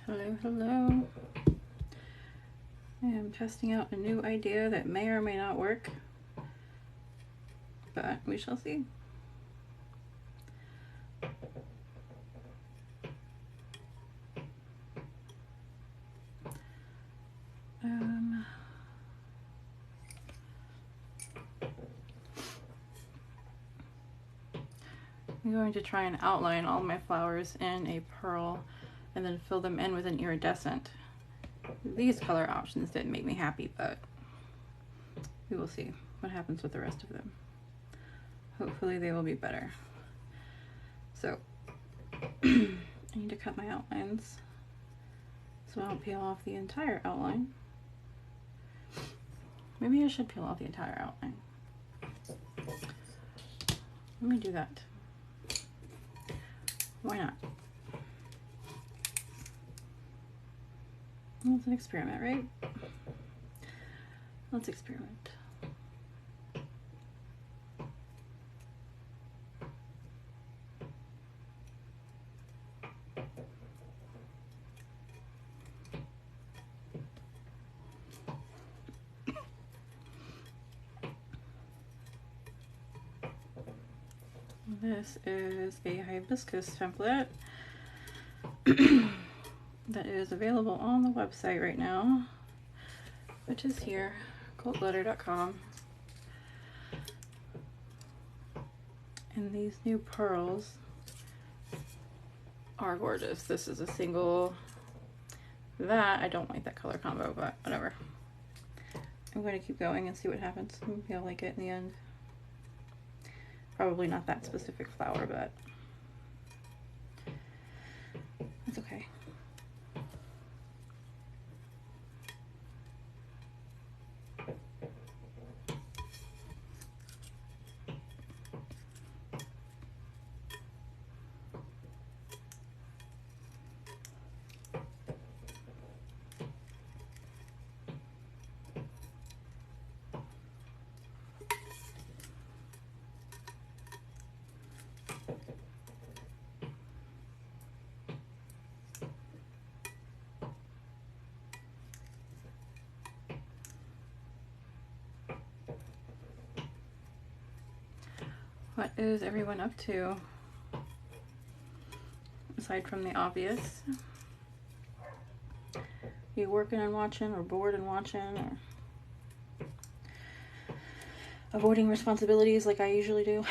Hello, hello. I am testing out a new idea that may or may not work, but we shall see. I'm going to try and outline all my flowers in a pearl and then fill them in with an iridescent. These color options didn't make me happy, but we will see what happens with the rest of them. Hopefully they will be better. So I need to cut my outlines so I don't peel off the entire outline. Maybe I should peel off the entire outline. Let me do that. Why not? Well, it's an experiment, right? Let's experiment. This is a Hibiscus template that is available on the website right now, which is here, coldletter.com. And these new pearls are gorgeous. This is a single. That, I don't like that color combo, but whatever. I'm going to keep going and see what happens. Maybe I'll like it in the end. Probably not that specific flower, but it's okay. What is everyone up to? Aside from the obvious. You working and watching, or bored and watching, or avoiding responsibilities like I usually do?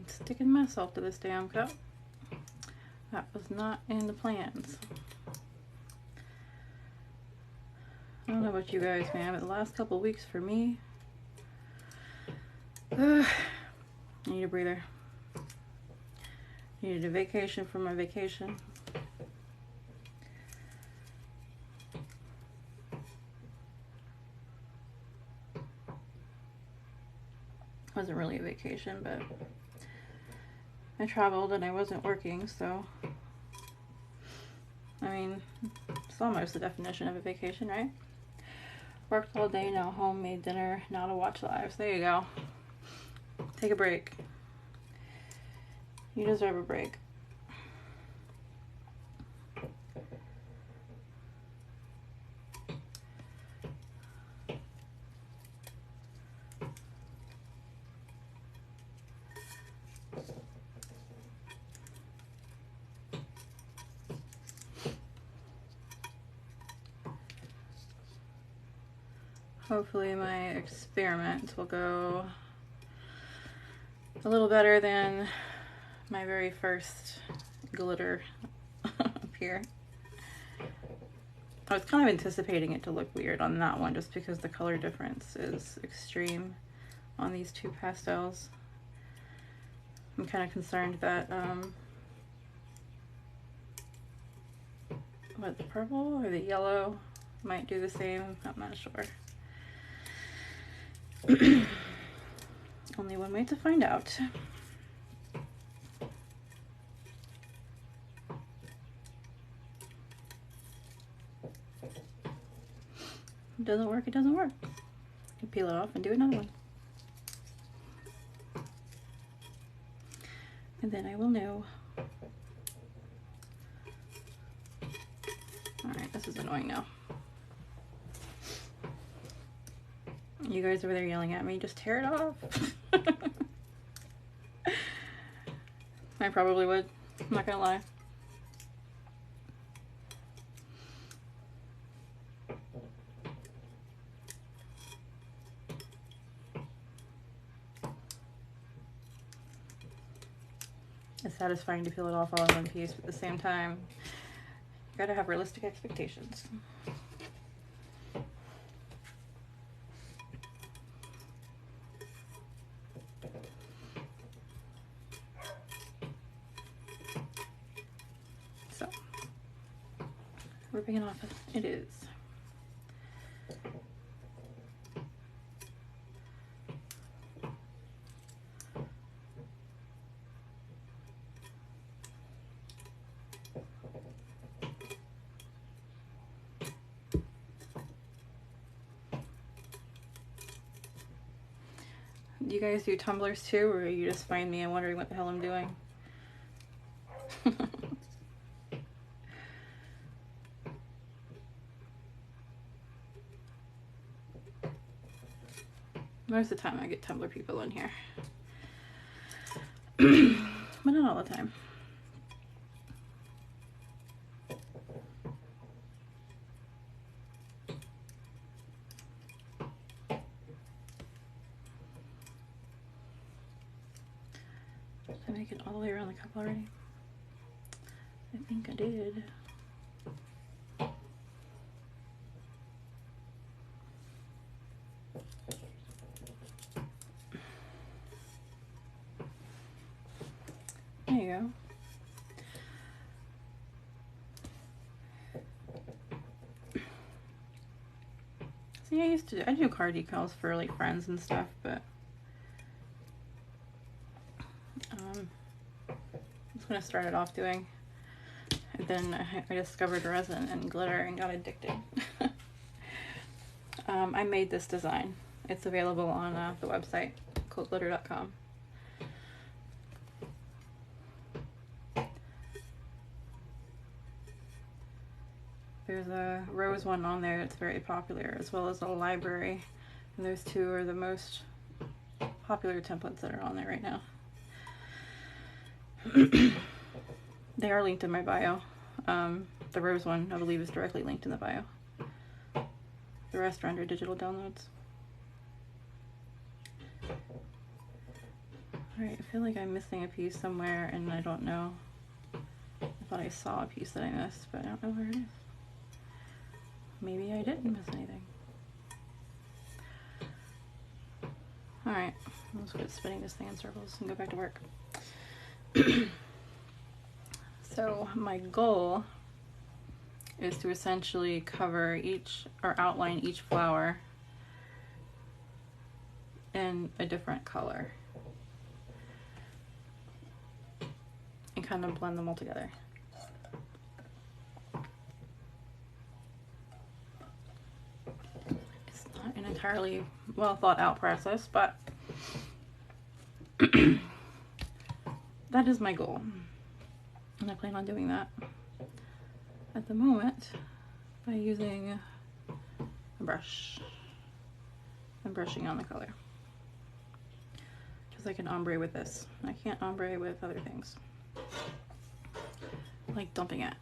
Sticking myself to this damn cup. That was not in the plans. I don't know about you guys, man, but the last couple of weeks for me, I need a breather. Needed a vacation from my vacation. Wasn't really a vacation, but I traveled and I wasn't working, so I mean, it's almost the definition of a vacation, right? Worked all day, now home, made dinner, now to watch lives. There you go. Take a break. You deserve a break. Hopefully my experiment will go a little better than my very first glitter up here. I was kind of anticipating it to look weird on that one just because the color difference is extreme on these two pastels. I'm kind of concerned that what, the purple or the yellow might do the same. I'm not sure. only one way to find out. If it doesn't work, it doesn't work. You peel it off and do another one. And then I will know. Alright, this is annoying now. You guys over there yelling at me, just tear it off. I probably would, I'm not gonna lie. It's satisfying to peel it off all in one piece, but at the same time, you gotta have realistic expectations. So, ripping it off, it is. Do you guys do tumblers too, or you just find me and wondering what the hell I'm doing? Most of the time I get Tumbler people in here. But not all the time. Did I make it all the way around the cup already? I think I did. There you go. See, I do card decals for like friends and stuff, but that's what I started off doing. And then I discovered resin and glitter and got addicted. I made this design. It's available on the website, coldglitter.com. There's a rose one on there that's very popular, as well as a library. And those two are the most popular templates that are on there right now. They are linked in my bio. The rose one, I believe, is directly linked in the bio. The rest are under digital downloads. Alright, I feel like I'm missing a piece somewhere and I don't know. I thought I saw a piece that I missed, but I don't know where it is. Maybe I didn't miss anything. Alright, let's quit spinning this thing in circles and go back to work. So my goal is to essentially cover each, or outline each flower in a different color and kind of blend them all together. It's not an entirely well thought out process, but that is my goal, and I plan on doing that at the moment by using a brush and brushing on the color, because I can ombre with this. I can't ombre with other things, like dumping it.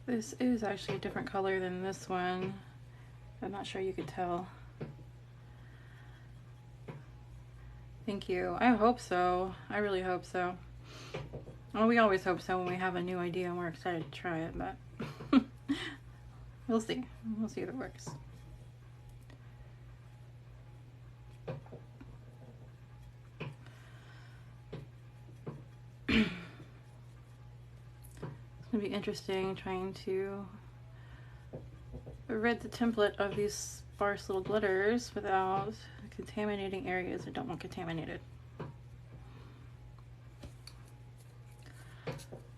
This is actually a different color than this one. I'm not sure you could tell. Thank you. I hope so. I really hope so. Well, we always hope so when we have a new idea and we're excited to try it, but we'll see. We'll see if it works. It's gonna be interesting trying to rid the template of these sparse little glitters without contaminating areas I don't want contaminated.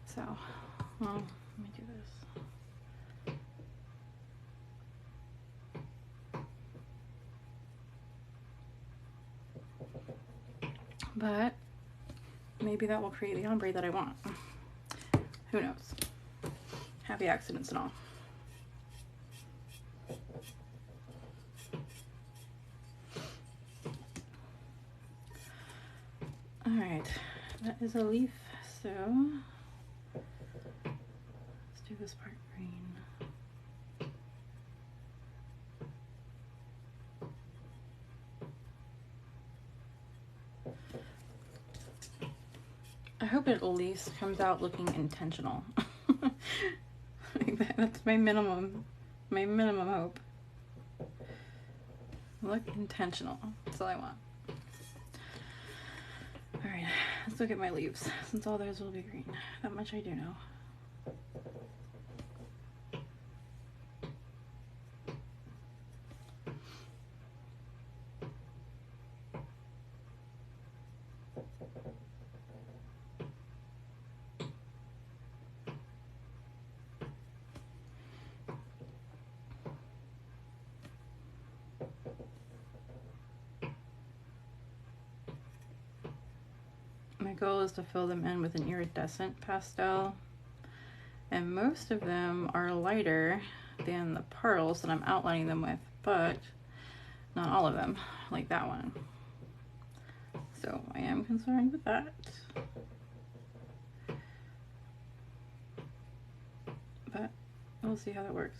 So, well, let me do this. But maybe that will create the ombre that I want. Who knows? Happy accidents and all. Alright, that is a leaf, so let's do this part green. I hope it at least comes out looking intentional. That's my minimum hope. Look intentional. That's all I want. Alright, let's look at my leaves, since all those will be green. That much I do know. My goal is to fill them in with an iridescent pastel, and most of them are lighter than the pearls that I'm outlining them with, but not all of them, like that one. So I am concerned with that. But we'll see how that works.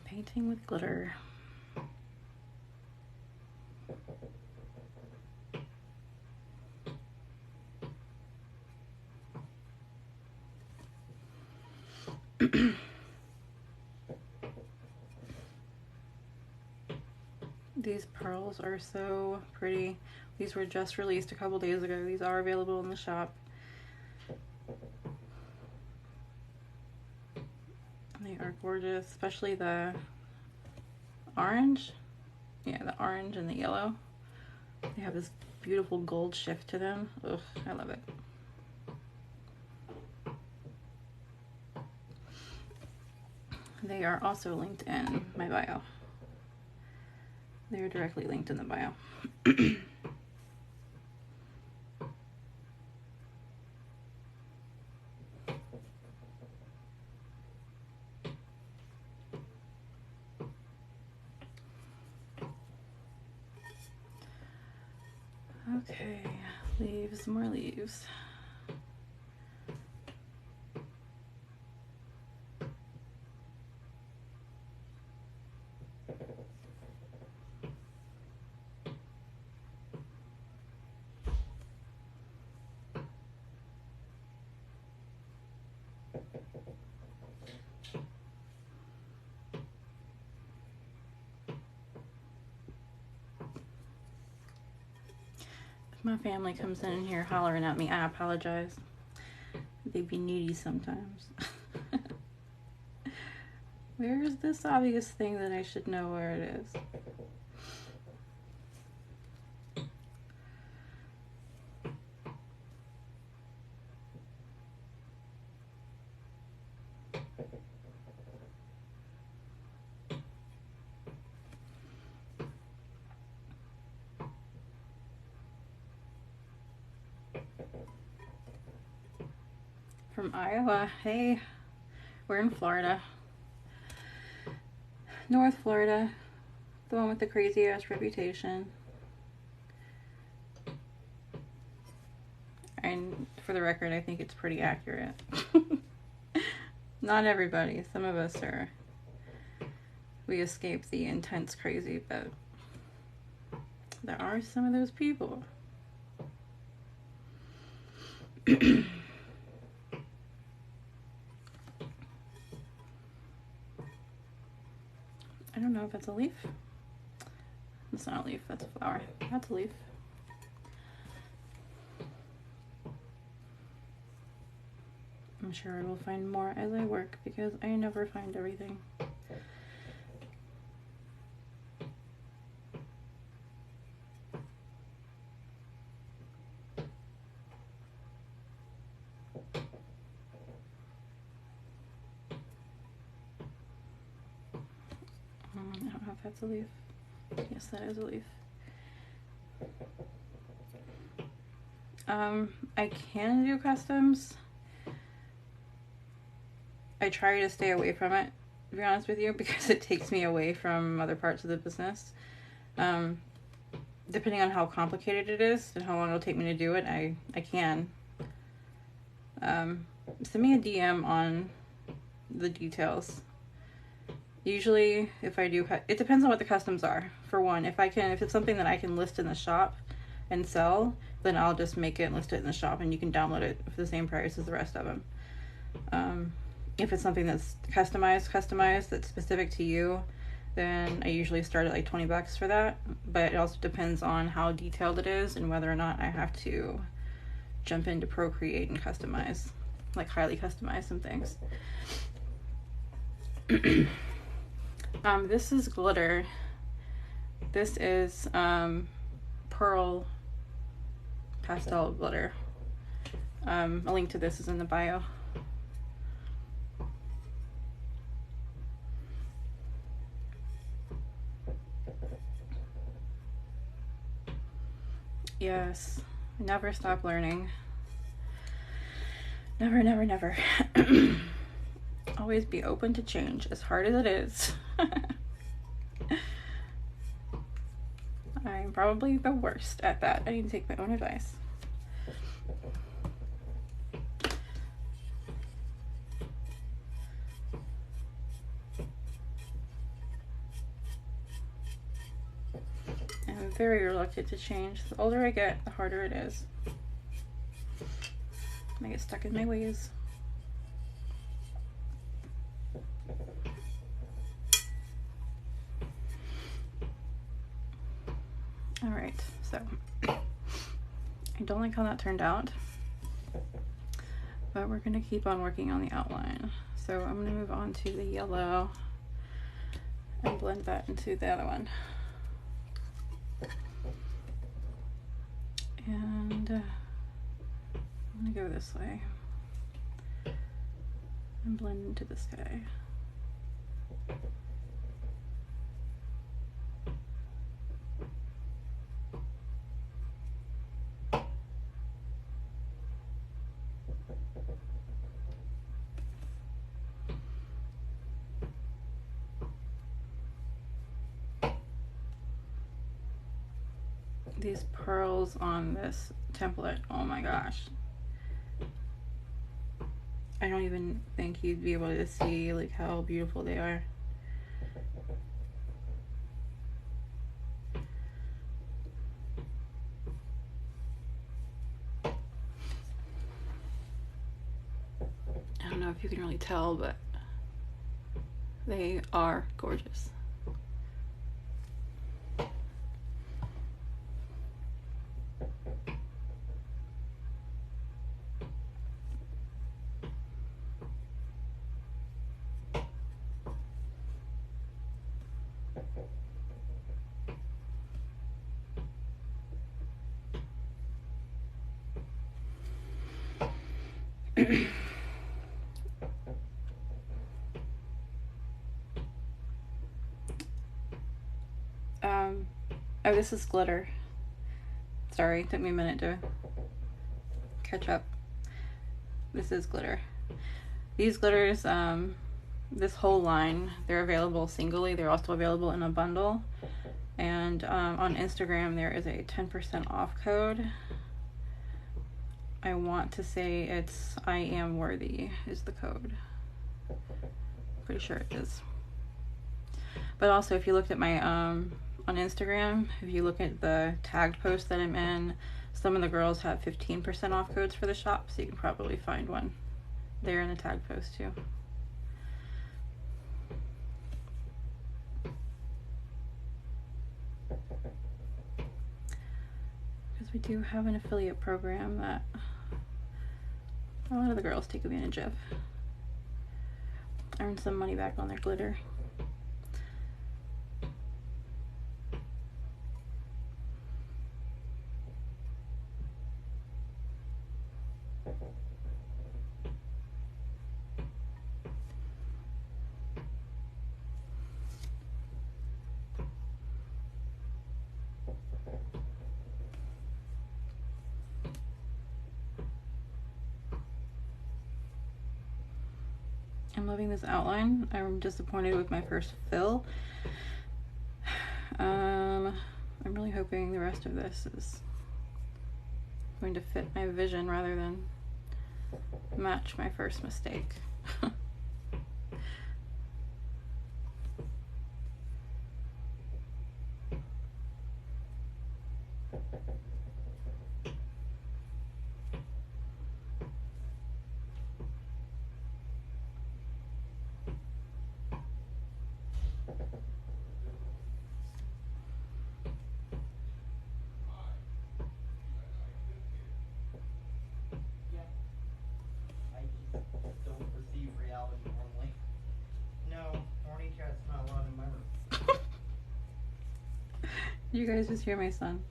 Painting with glitter. These pearls are so pretty. These were just released a couple days ago. These are available in the shop. They are gorgeous, especially the orange. Yeah, the orange and the yellow. They have this beautiful gold shift to them. Ugh, I love it. They are also linked in my bio. They are directly linked in the bio. Okay, leaves, more leaves. If my family comes in here hollering at me, I apologize. They be needy sometimes. Where is this obvious thing that I should know where it is? from Iowa. Hey, we're in Florida. North Florida. The one with the crazy ass reputation. And for the record, I think it's pretty accurate. Not everybody. Some of us we escape the intense crazy, but there are some of those people. I don't know if that's a leaf. It's not a leaf, that's a flower. That's a leaf. I'm sure I will find more as I work because I never find everything. I don't know if that's a leaf. Yes, that is a leaf. I can do customs. I try to stay away from it, to be honest with you, because it takes me away from other parts of the business. Depending on how complicated it is and how long it'll take me to do it, I can. Send me a DM on the details. Usually, if I do, it depends on what the customs are. For one, if it's something that I can list in the shop and sell, then I'll just make it and list it in the shop, and you can download it for the same price as the rest of them. If it's something that's customized, that's specific to you, then I usually start at like $20 for that. But it also depends on how detailed it is and whether or not I have to jump into Procreate and customize, like highly customize some things. This is glitter. This is pearl pastel glitter. A link to this is in the bio. Yes, never stop learning. Never, never, never. Always be open to change, as hard as it is. I'm probably the worst at that. I need to take my own advice. I'm very reluctant to change. The older I get, the harder it is. I get stuck in my ways. Alright, so I don't like how that turned out, but we're going to keep on working on the outline. So I'm going to move on to the yellow and blend that into the other one. And I'm going to go this way and blend into this guy. These pearls on this template, oh my gosh. I don't even think you'd be able to see like how beautiful they are. I don't know if you can really tell, but they are gorgeous. Oh, this is glitter. Sorry, it took me a minute to catch up. This is glitter. These glitters, this whole line, they're available singly. They're also available in a bundle. And on Instagram, there is a 10% off code. I want to say it's I am worthy is the code. Pretty sure it is. But also, if you looked at my on Instagram, if you look at the tagged post that I'm in, some of the girls have 15% off codes for the shop, so you can probably find one there in the tag post too. Because we do have an affiliate program that a lot of the girls take advantage of. Earn some money back on their glitter. I'm loving this outline. I'm disappointed with my first fill. I'm really hoping the rest of this is going to fit my vision rather than match my first mistake. You guys just hear my son.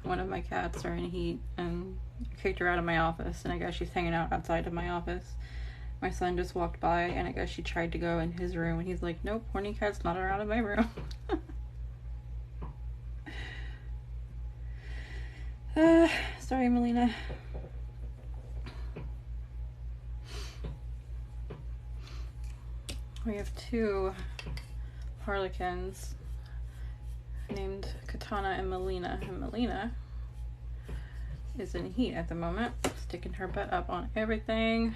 One of my cats are in heat and I kicked her out of my office, and I guess she's hanging out outside of my office. My son just walked by and I guess she tried to go in his room and he's like, nope, horny cat's not around in my room. Sorry, Melina. We have two harlequins named Katana and Melina. And Melina is in heat at the moment, sticking her butt up on everything.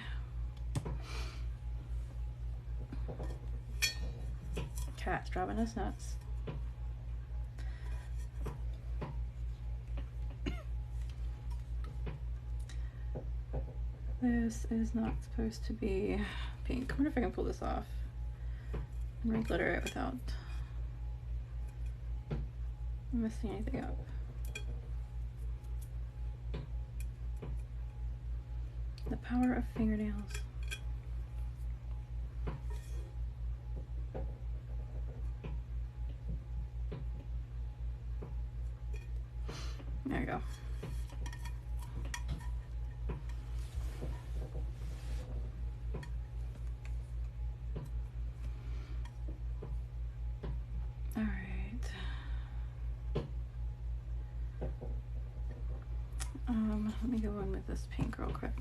Cat's driving us nuts. This is not supposed to be pink. I wonder if I can pull this off and re-glitter it without messing anything up. The power of fingernails. There you go. All right. Let me go in with this pink real quick.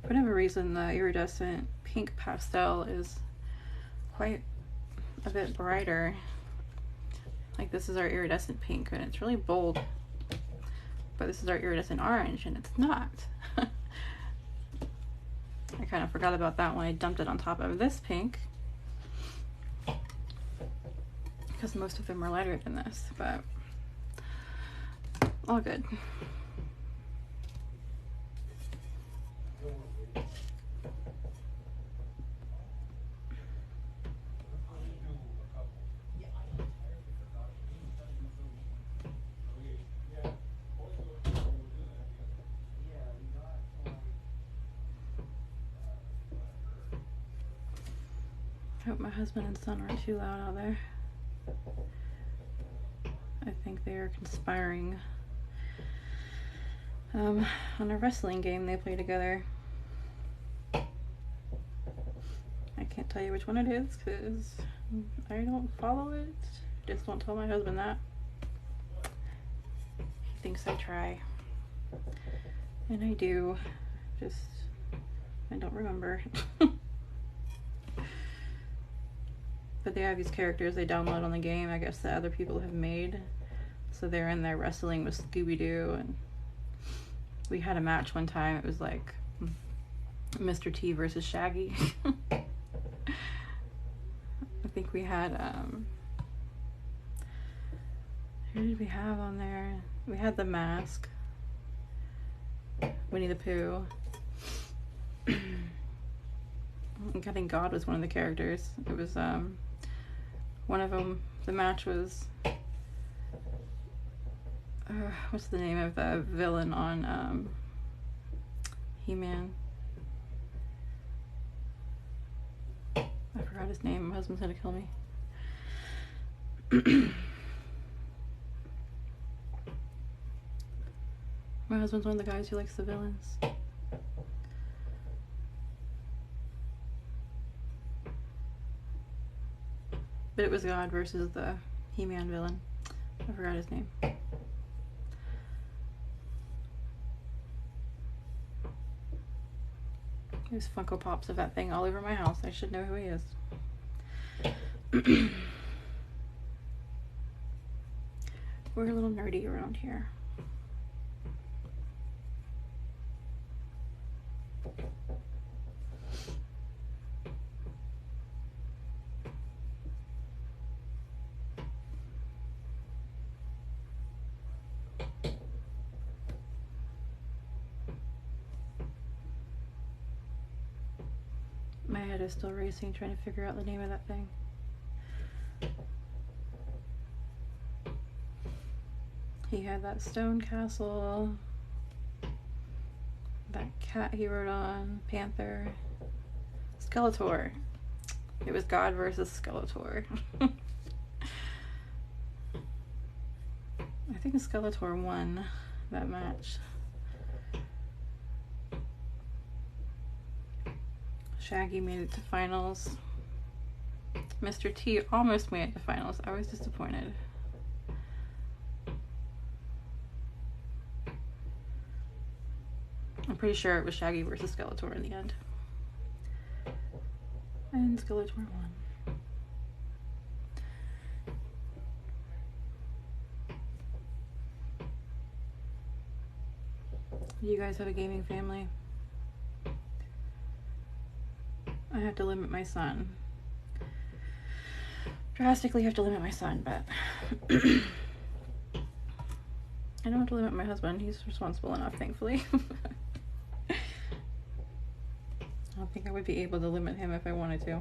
For whatever reason, the iridescent pink pastel is quite a bit brighter. Like, this is our iridescent pink and it's really bold, but this is our iridescent orange and it's not. I kind of forgot about that when I dumped it on top of this pink, because most of them are lighter than this, but all good. I hope my husband and son aren't too loud out there. I think they are conspiring on a wrestling game they play together. I can't tell you which one it is because I don't follow it. Just don't tell my husband that. He thinks I try. And I do. Just, I don't remember. But they have these characters they download on the game, I guess, that other people have made. So they're in there wrestling with Scooby-Doo, and we had a match one time. It was like Mr. T versus Shaggy. I think we had, who did we have on there? We had The Mask, Winnie the Pooh. I think God was one of the characters. It was, one of them, the match was, what's the name of the villain on He-Man? I forgot his name. My husband's gonna kill me. My husband's one of the guys who likes the villains. But it was God versus the He-Man villain. I forgot his name. There's Funko Pops of that thing all over my house. I should know who he is. We're a little nerdy around here. My head is still racing trying to figure out the name of that thing. He had that stone castle, that cat he rode on, Panther, Skeletor. It was God versus Skeletor. I think Skeletor won that match. Shaggy made it to finals. Mr. T almost made it to finals. I was disappointed. I'm pretty sure it was Shaggy versus Skeletor in the end. And Skeletor won. Do you guys have a gaming family? I have to limit my son. Drastically have to limit my son, but I don't have to limit my husband. He's responsible enough, thankfully. I don't think I would be able to limit him if I wanted to.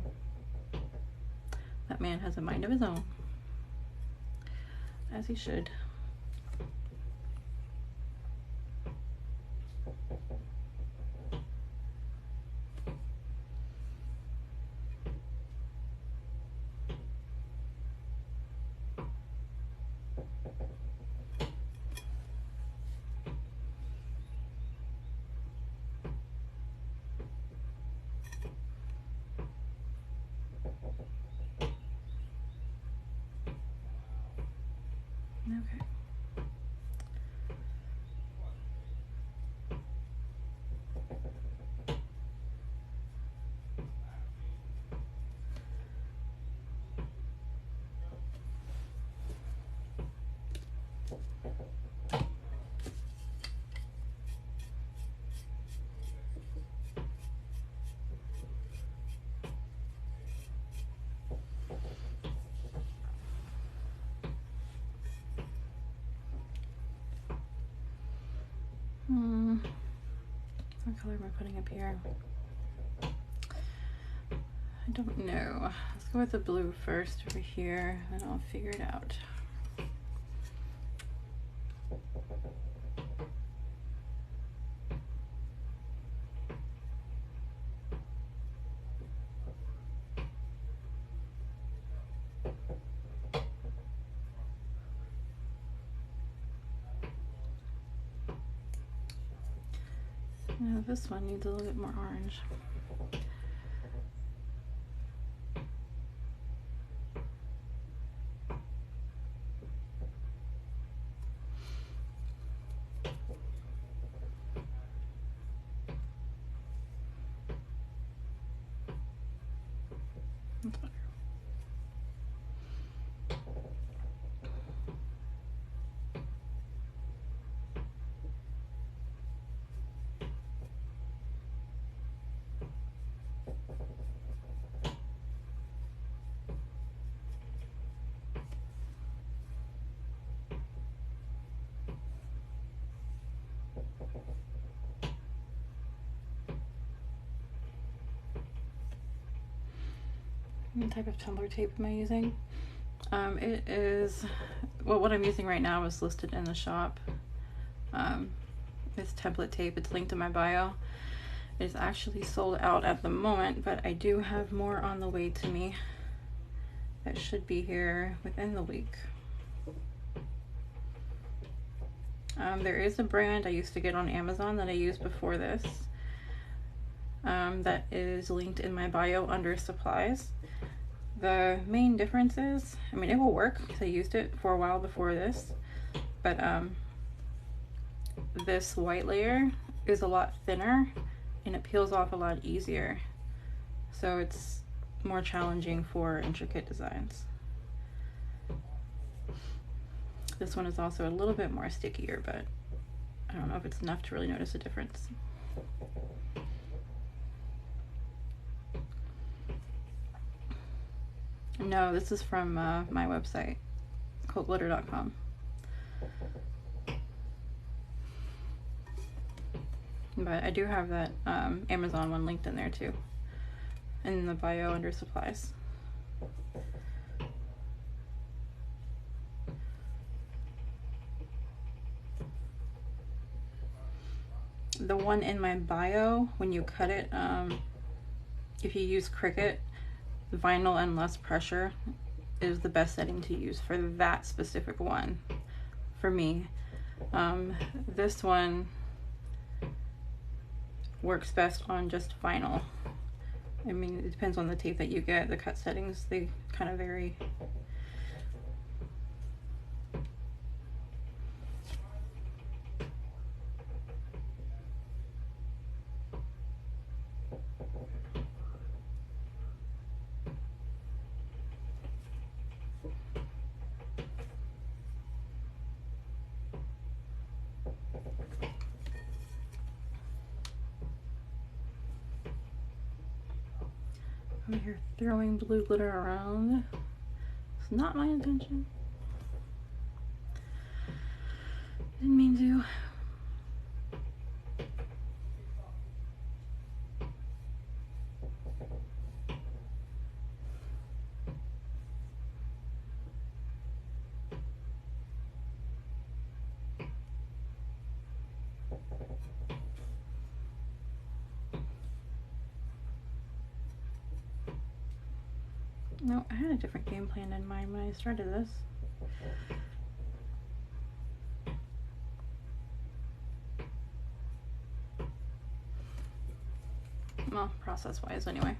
That man has a mind of his own. As he should. Okay. What color am I putting up here? I don't know. Let's go with the blue first over here, and I'll figure it out. Now this one needs a little bit more orange. What type of tumbler tape am I using? It is, well, what I'm using right now is listed in the shop. It's template tape. It's linked in my bio. It's actually sold out at the moment, but I do have more on the way to me that should be here within the week. There is a brand I used to get on Amazon that I used before this that is linked in my bio under supplies. The main difference is, I mean, it will work because I used it for a while before this, but this white layer is a lot thinner and it peels off a lot easier, so it's more challenging for intricate designs. This one is also a little bit more stickier, but I don't know if it's enough to really notice a difference. No, this is from my website, coldglitter.com. But I do have that Amazon one linked in there too, in the bio under supplies. The one in my bio, when you cut it, if you use Cricut, vinyl and less pressure is the best setting to use for that specific one for me. This one works best on just vinyl. I mean, it depends on the tape that you get. The cut settings, they kind of vary. I'm here throwing blue glitter around. It's not my intention. Didn't mean to. No, I had a different game plan in mind when I started this. Well, process-wise anyway.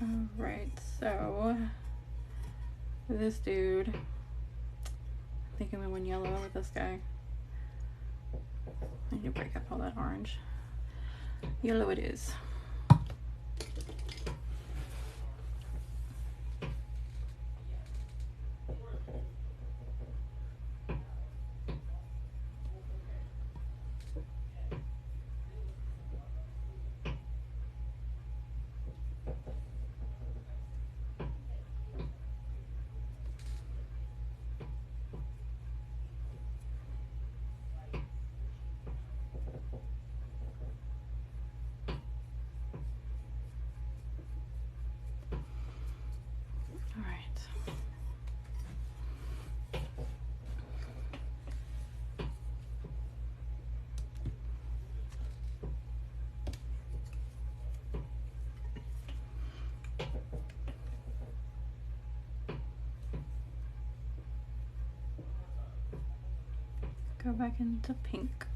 Alright, so this dude, I think I'm gonna win yellow with this guy. I need to break up all that orange. Yellow it is. go back into pink.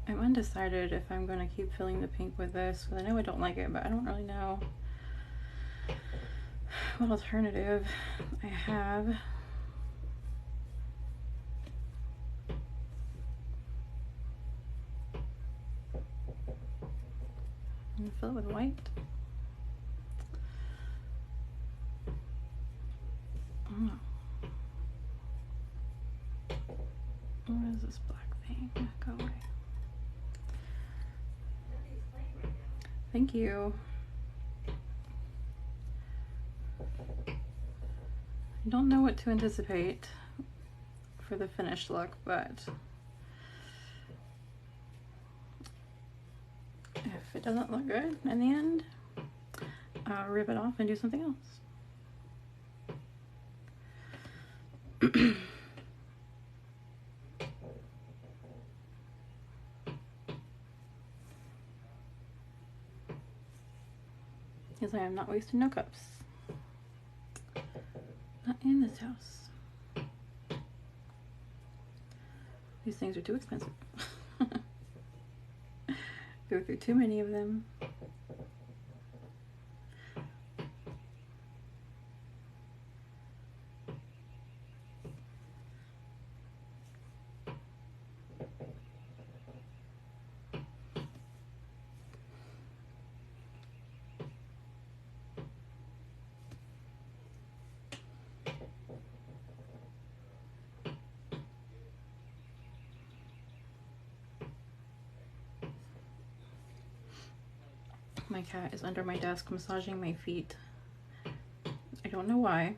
I'm undecided if I'm going to keep filling the pink with this, because I know I don't like it, but I don't really know what alternative I have. I'm gonna fill it with white. Oh. What is this black thing? Go away. Thank you. I don't know what to anticipate for the finished look, but if it doesn't look good in the end, I'll rip it off and do something else. Because I am not wasting no cups. Not in this house. These things are too expensive. Go through too many of them. My cat is under my desk massaging my feet. I don't know why.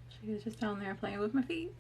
She was just down there playing with my feet.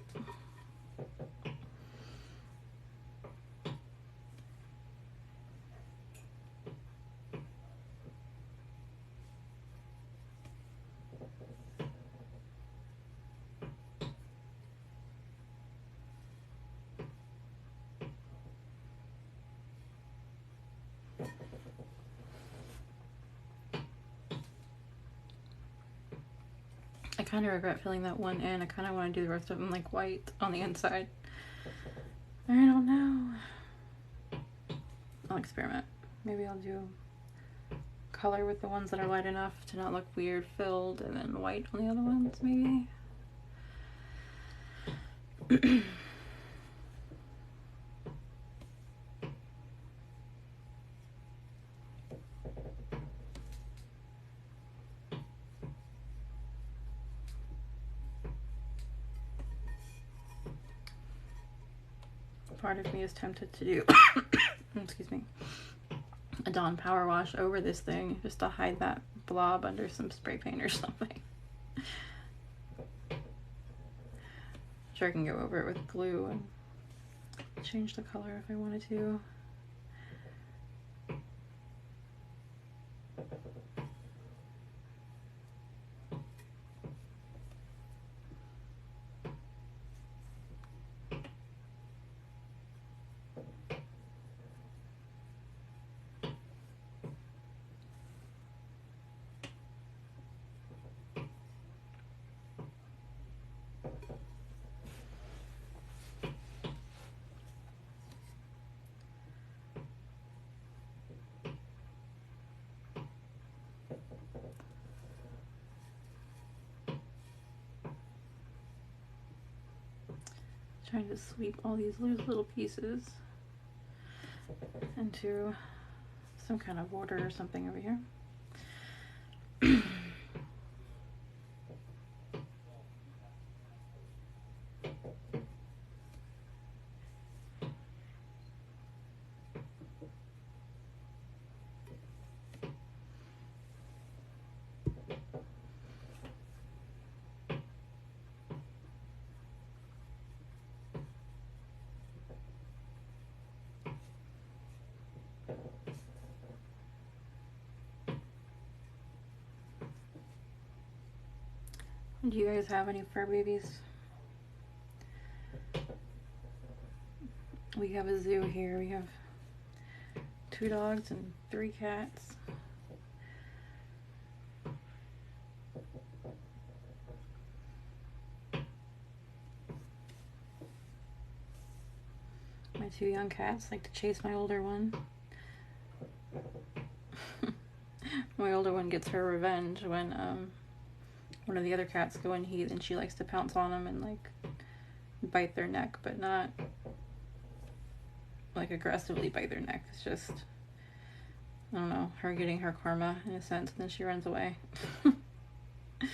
I kind of regret filling that one in. I kind of want to do the rest of them like white on the inside. I don't know. I'll experiment. Maybe I'll do color with the ones that are light enough to not look weird filled, and then white on the other ones, maybe. Part of me is tempted to do excuse me, a Dawn power wash over this thing just to hide that blob under some spray paint or something. Sure, I can go over it with glue and change the color if I wanted to. Trying to sweep all these loose little pieces into some kind of border or something over here. Do you guys have any fur babies? We have a zoo here. We have 2 dogs and 3 cats. My 2 young cats like to chase my older one. My older one gets her revenge when one of the other cats go in heat, and she likes to pounce on them and like bite their neck, but not like aggressively bite their neck. It's just, I don't know, her getting her karma in a sense, and then she runs away. It's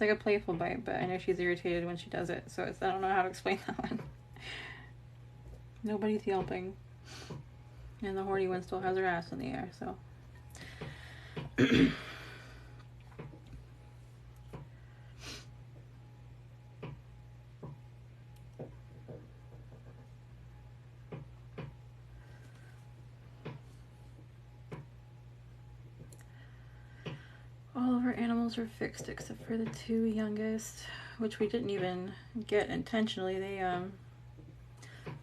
like a playful bite, but I know she's irritated when she does it, so I don't know how to explain that one. Nobody's yelping. And the horny one still has her ass in the air, so. All of our animals are fixed except for the 2 youngest, which we didn't even get intentionally. I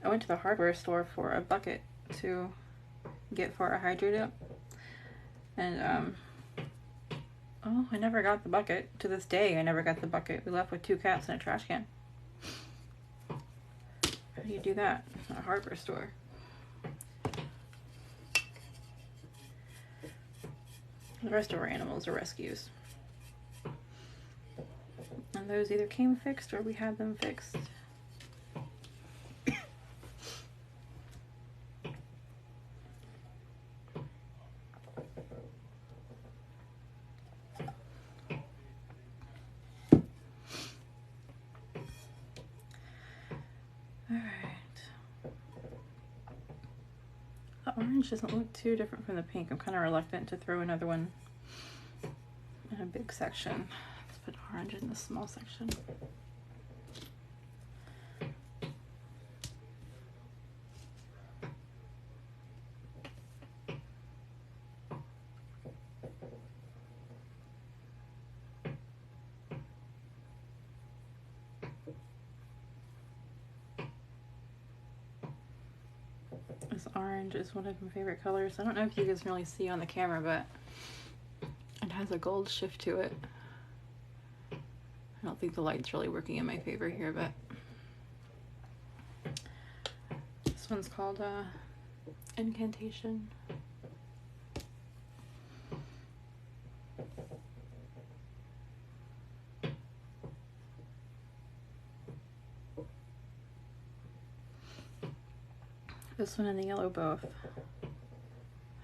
went to the hardware store for a bucket to get for a hydrator, and oh, I never got the bucket. To this day, I never got the bucket. We left with 2 cats in a trash can. How do you do that at a hardware store? The rest of our animals are rescues. And those either came fixed or we had them fixed. The orange doesn't look too different from the pink. I'm kind of reluctant to throw another one in a big section. Let's put orange in the small section. This orange is one of my favorite colors. I don't know if you guys can really see on the camera, but it has a gold shift to it. I don't think the light's really working in my favor here, but this one's called Incantation. This one and the yellow both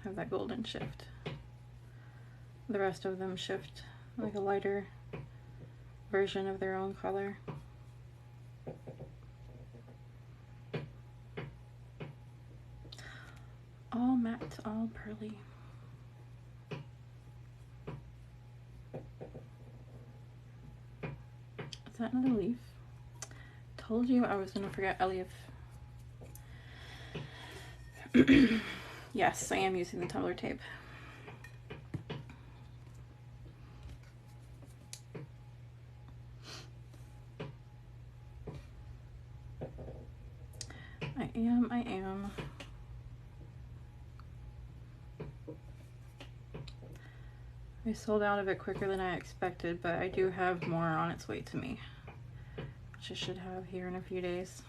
have that golden shift. The rest of them shift like a lighter version of their own color. All matte, all pearly. Is that another leaf? Told you I was gonna forget a leaf. Yes, I am using the Tumbler tape. I am. I sold out of it quicker than I expected, but I do have more on its way to me, which I should have here in a few days.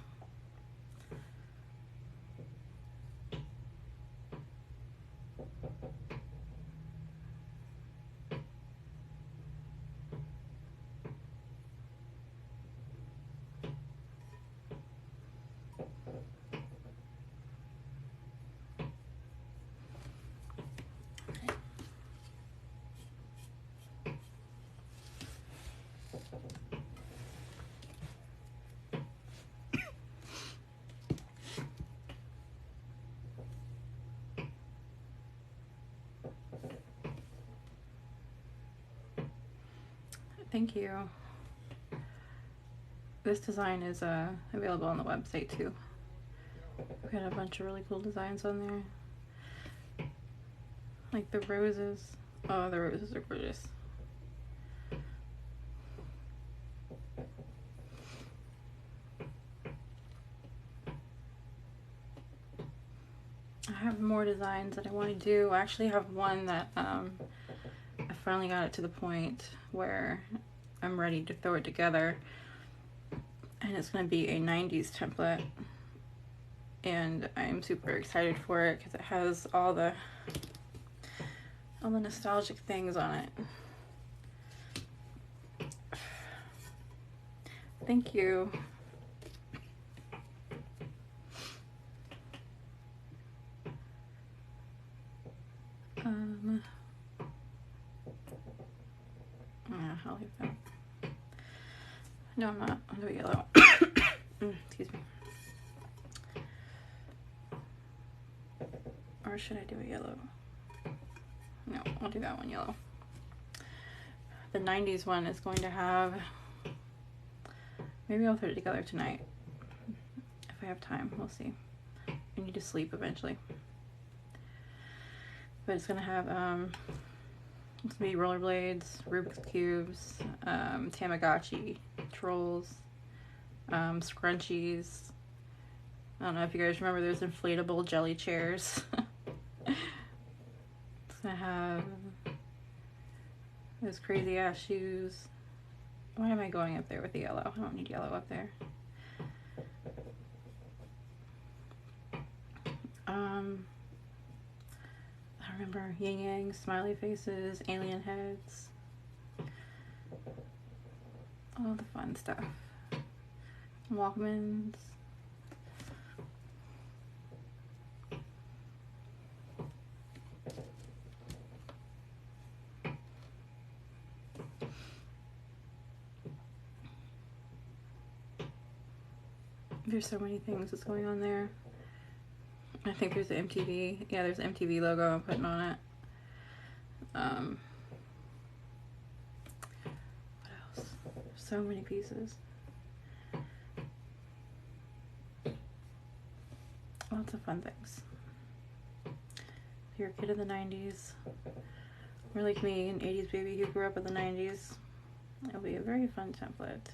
Thank you. This design is available on the website too. We've got a bunch of really cool designs on there. Like the roses. Oh, the roses are gorgeous. designs that I want to do. I actually have one that I finally got it to the point where I'm ready to throw it together, and it's going to be a 90s template, and I'm super excited for it because it has all the nostalgic things on it. Thank you. Yeah, I'll leave that. No, I'm not. I'll do a yellow. Excuse me. Or should I do a yellow? No, I'll do that one yellow. The 90s one is going to have, maybe I'll throw it together tonight. If I have time, we'll see. I need to sleep eventually. But it's going to have, it's going to be rollerblades, Rubik's Cubes, Tamagotchi, trolls, scrunchies. I don't know if you guys remember those inflatable jelly chairs. It's going to have those crazy ass shoes. Why am I going up there with the yellow? I don't need yellow up there. I remember yin yang, smiley faces, alien heads, all the fun stuff. Walkmans. There's so many things that's going on there. I think there's the MTV. Yeah, there's the MTV logo I'm putting on it. What else? So many pieces. Lots of fun things. If you're a kid of the 90s, or like me, an 80s baby who grew up in the 90s, it'll be a very fun template.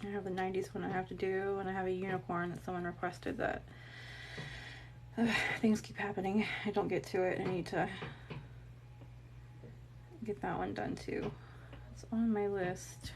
I have the 90s one I have to do, and I have a unicorn that someone requested that things keep happening. I don't get to it. I need to get that one done too. It's on my list.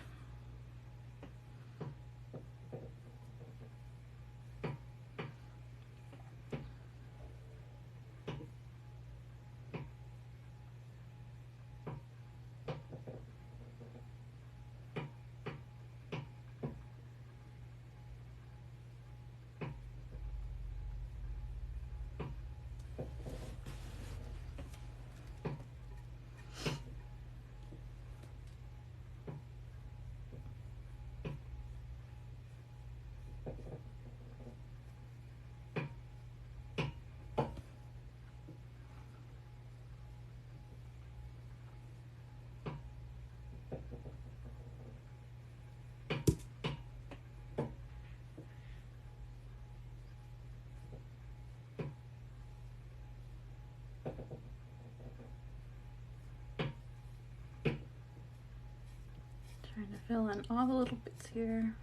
Trying to fill in all the little bits here.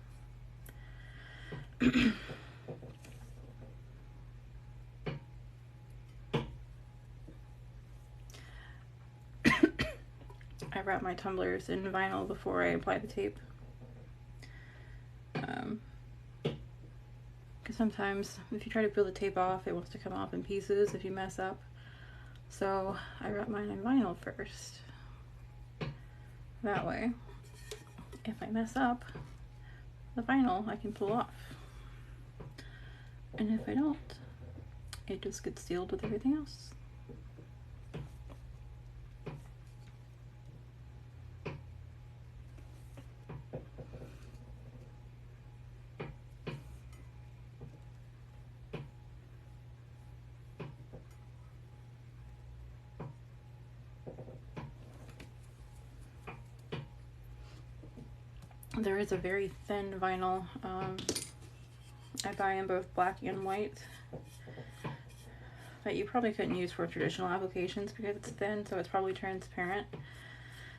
I wrap my tumblers in vinyl before I apply the tape. Because sometimes if you try to peel the tape off, it wants to come off in pieces if you mess up. So I wrap mine in vinyl first. That way, if I mess up, the vinyl I can pull off. And if I don't, it just gets sealed with everything else. There is a very thin vinyl. I buy in both black and white that you probably couldn't use for traditional applications because it's thin, so it's probably transparent.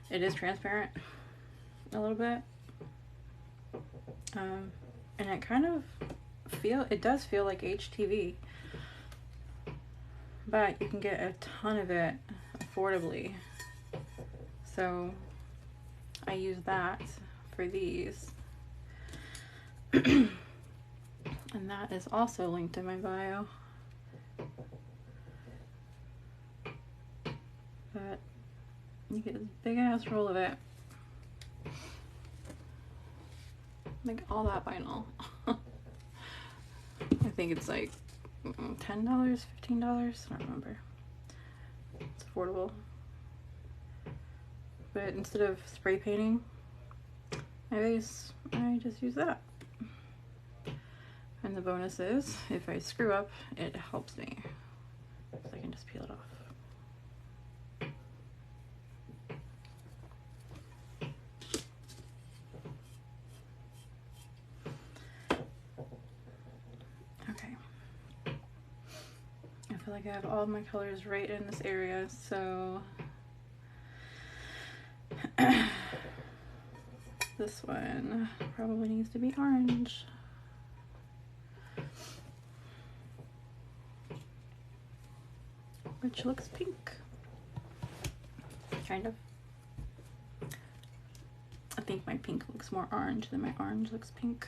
It is transparent. a little bit. And it kind of does feel like HTV, but you can get a ton of it affordably. So I use that for these. And that is also linked in my bio. But you get this big ass roll of it. Like all that vinyl. I think it's like $10, $15, I don't remember. It's affordable. But instead of spray painting my base, I just use that. And the bonus is, if I screw up, it helps me. So I can just peel it off. Okay. I feel like I have all my colors right in this area, so this one probably needs to be orange. Which looks pink. Kind of. I think my pink looks more orange than my orange looks pink.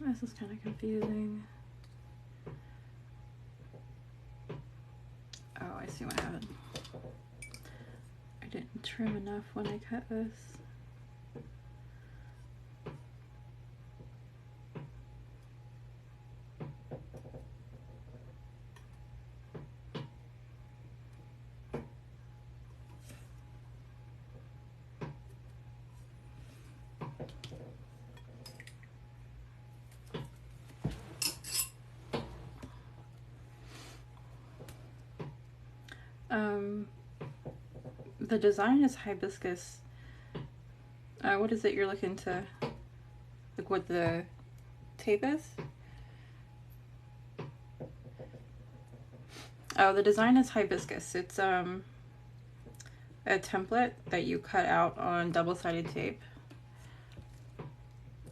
This is kind of confusing. Oh, I see what happened. I didn't trim enough when I cut this. The design is Hibiscus. What is it you're looking to, like what the tape is? Oh, the design is Hibiscus. It's a template that you cut out on double-sided tape.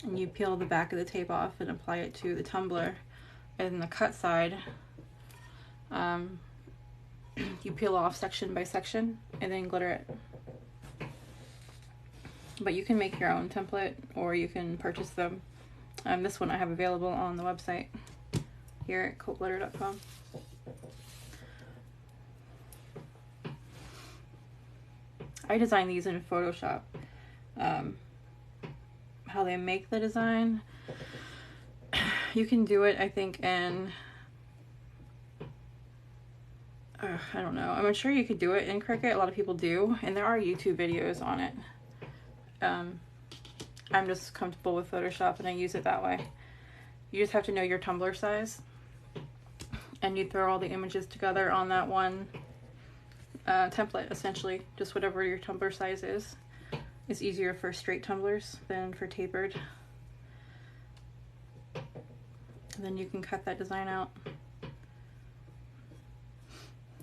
And you peel the back of the tape off and apply it to the tumbler. And the cut side, you peel off section by section and then glitter it. But you can make your own template or you can purchase them. This one I have available on the website here at coatglitter.com. I designed these in Photoshop. How they make the design, you can do it, I think, in I don't know. I'm sure you could do it in Cricut. A lot of people do, and there are YouTube videos on it. I'm just comfortable with Photoshop and I use it that way. You just have to know your tumbler size, and you throw all the images together on that one template, essentially. Just whatever your tumbler size is. It's easier for straight tumblers than for tapered. And then you can cut that design out.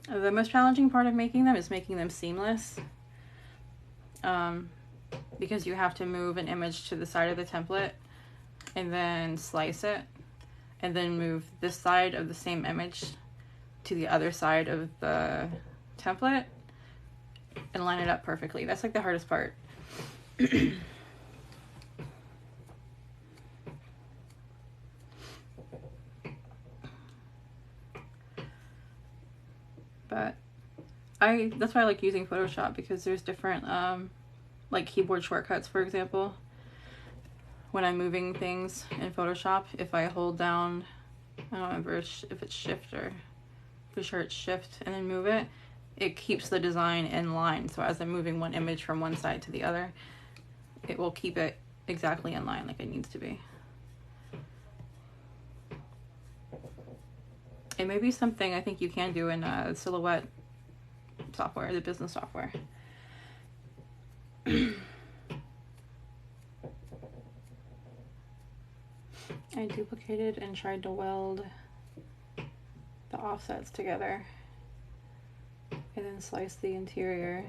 The most challenging part of making them is making them seamless. Because you have to move an image to the side of the template and then slice it, and then move this side of the same image to the other side of the template and line it up perfectly. That's like the hardest part. But that's why I like using Photoshop, because there's different like keyboard shortcuts, for example. When I'm moving things in Photoshop, if I hold down, I don't remember if it's shift or, pretty sure it's shift, and then move it, it keeps the design in line. So as I'm moving one image from one side to the other, it will keep it exactly in line like it needs to be. It may be something I think you can do in Silhouette software, the business software. I duplicated and tried to weld the offsets together and then sliced the interior.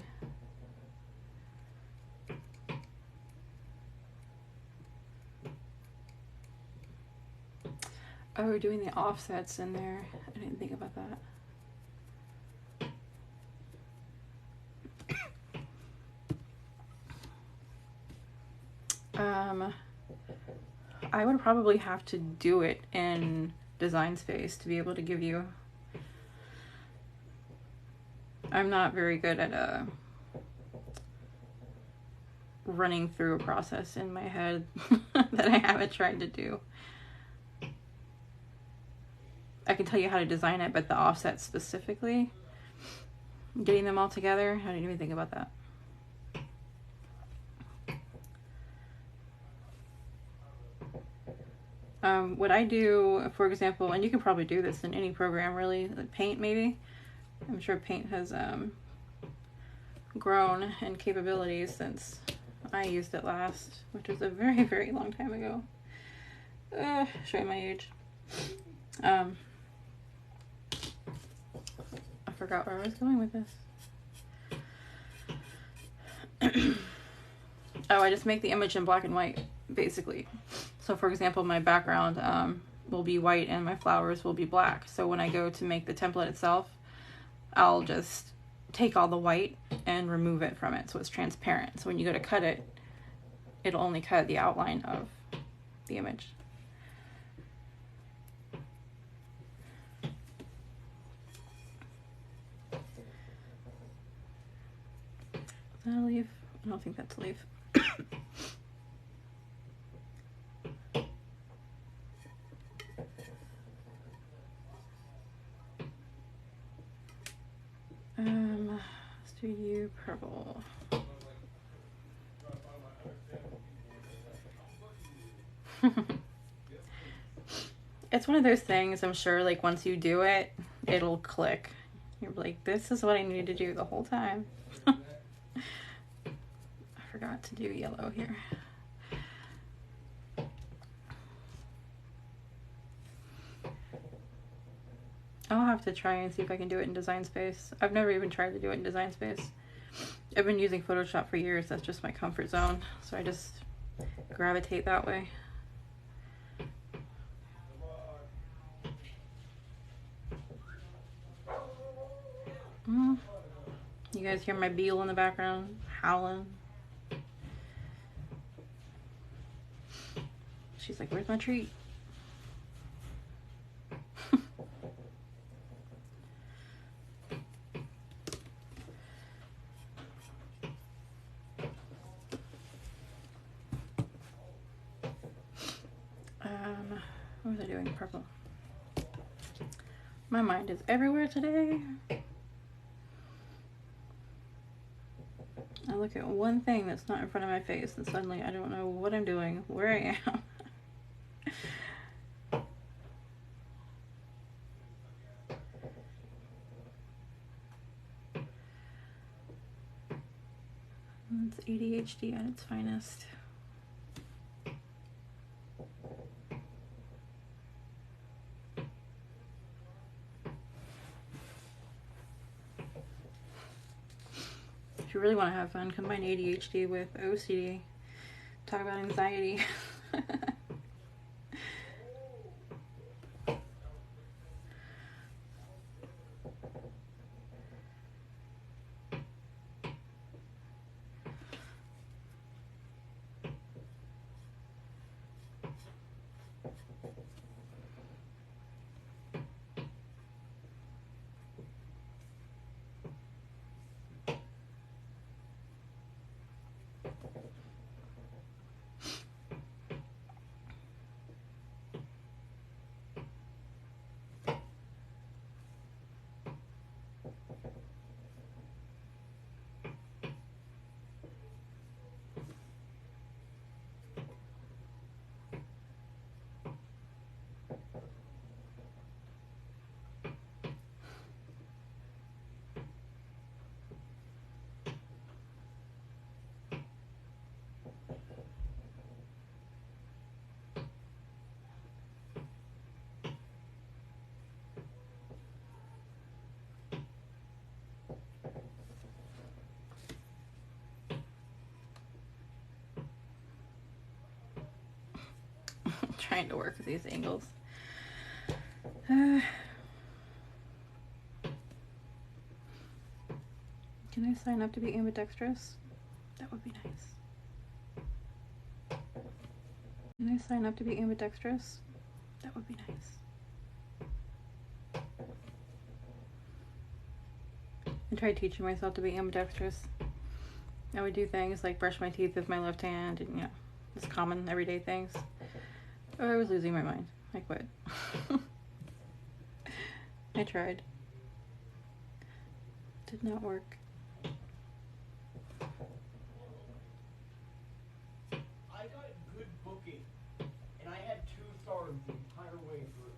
Oh, we're doing the offsets in there. I didn't think about that. I would probably have to do it in Design Space to be able to give you. I'm not very good at running through a process in my head that I haven't tried to do. I can tell you how to design it, but the offsets specifically, getting them all together, I didn't even think about that. What I do, for example, and you can probably do this in any program really, like Paint maybe. I'm sure Paint has grown in capabilities since I used it last, which was a very, very long time ago. Showing my age. I forgot where I was going with this. Oh, I just make the image in black and white, basically. So for example, my background will be white and my flowers will be black. So when I go to make the template itself, I'll just take all the white and remove it from it so it's transparent. So when you go to cut it, it'll only cut the outline of the image. Is that a leaf? I don't think that's a leaf. Let's do you purple. It's one of those things, I'm sure, like once you do it, it'll click. You're like, this is what I needed to do the whole time. I forgot to do yellow here. I'll have to try and see if I can do it in Design Space. I've never even tried to do it in Design Space. I've been using Photoshop for years. That's just my comfort zone. So I just gravitate that way. You guys hear my beetle in the background howling? She's like, where's my treat? What was I doing? Purple. My mind is everywhere today. I look at one thing that's not in front of my face and suddenly I don't know what I'm doing, where I am. It's ADHD at its finest. If you really want to have fun, combine ADHD with OCD. Talk about anxiety. trying to work with these angles. Can I sign up to be ambidextrous? That would be nice. Can I sign up to be ambidextrous? That would be nice. I tried teaching myself to be ambidextrous. I would do things like brush my teeth with my left hand and, you know, just common everyday things. Oh, I was losing my mind. I quit. I tried. Did not work. I got good booking, and I had 2 stars the entire way through.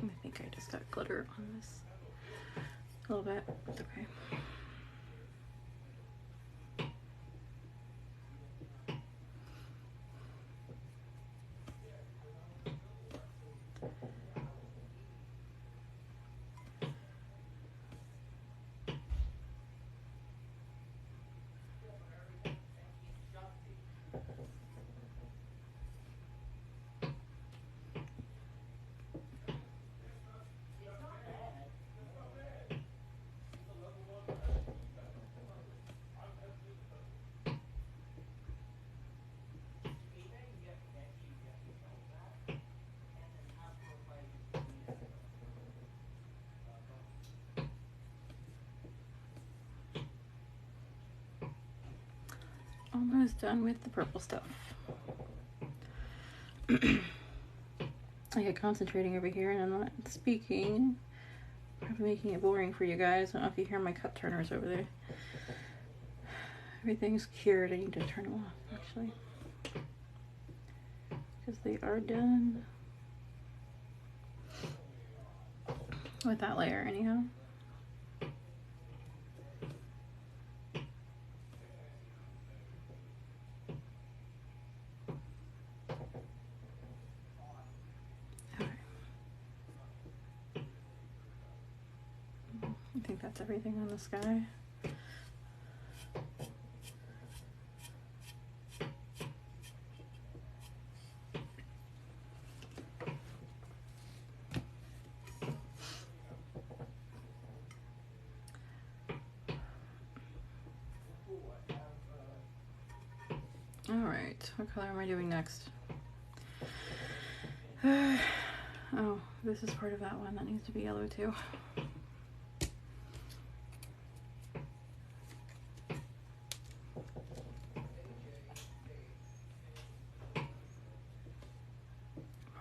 I think I just got glitter on this a little bit. It's okay. Almost done with the purple stuff. I get concentrating over here and I'm not speaking. Probably making it boring for you guys. I don't know if you hear my cut turners over there. Everything's cured. I need to turn them off actually, because they are done with that layer anyhow. I think that's everything on the sky. All right, what color am I doing next? Oh, this is part of that one. That needs to be yellow too.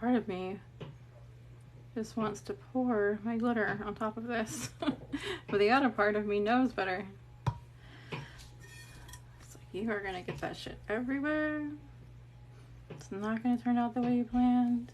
Part of me just wants to pour my glitter on top of this. But the other part of me knows better. It's like, you are gonna get that shit everywhere. It's not gonna turn out the way you planned.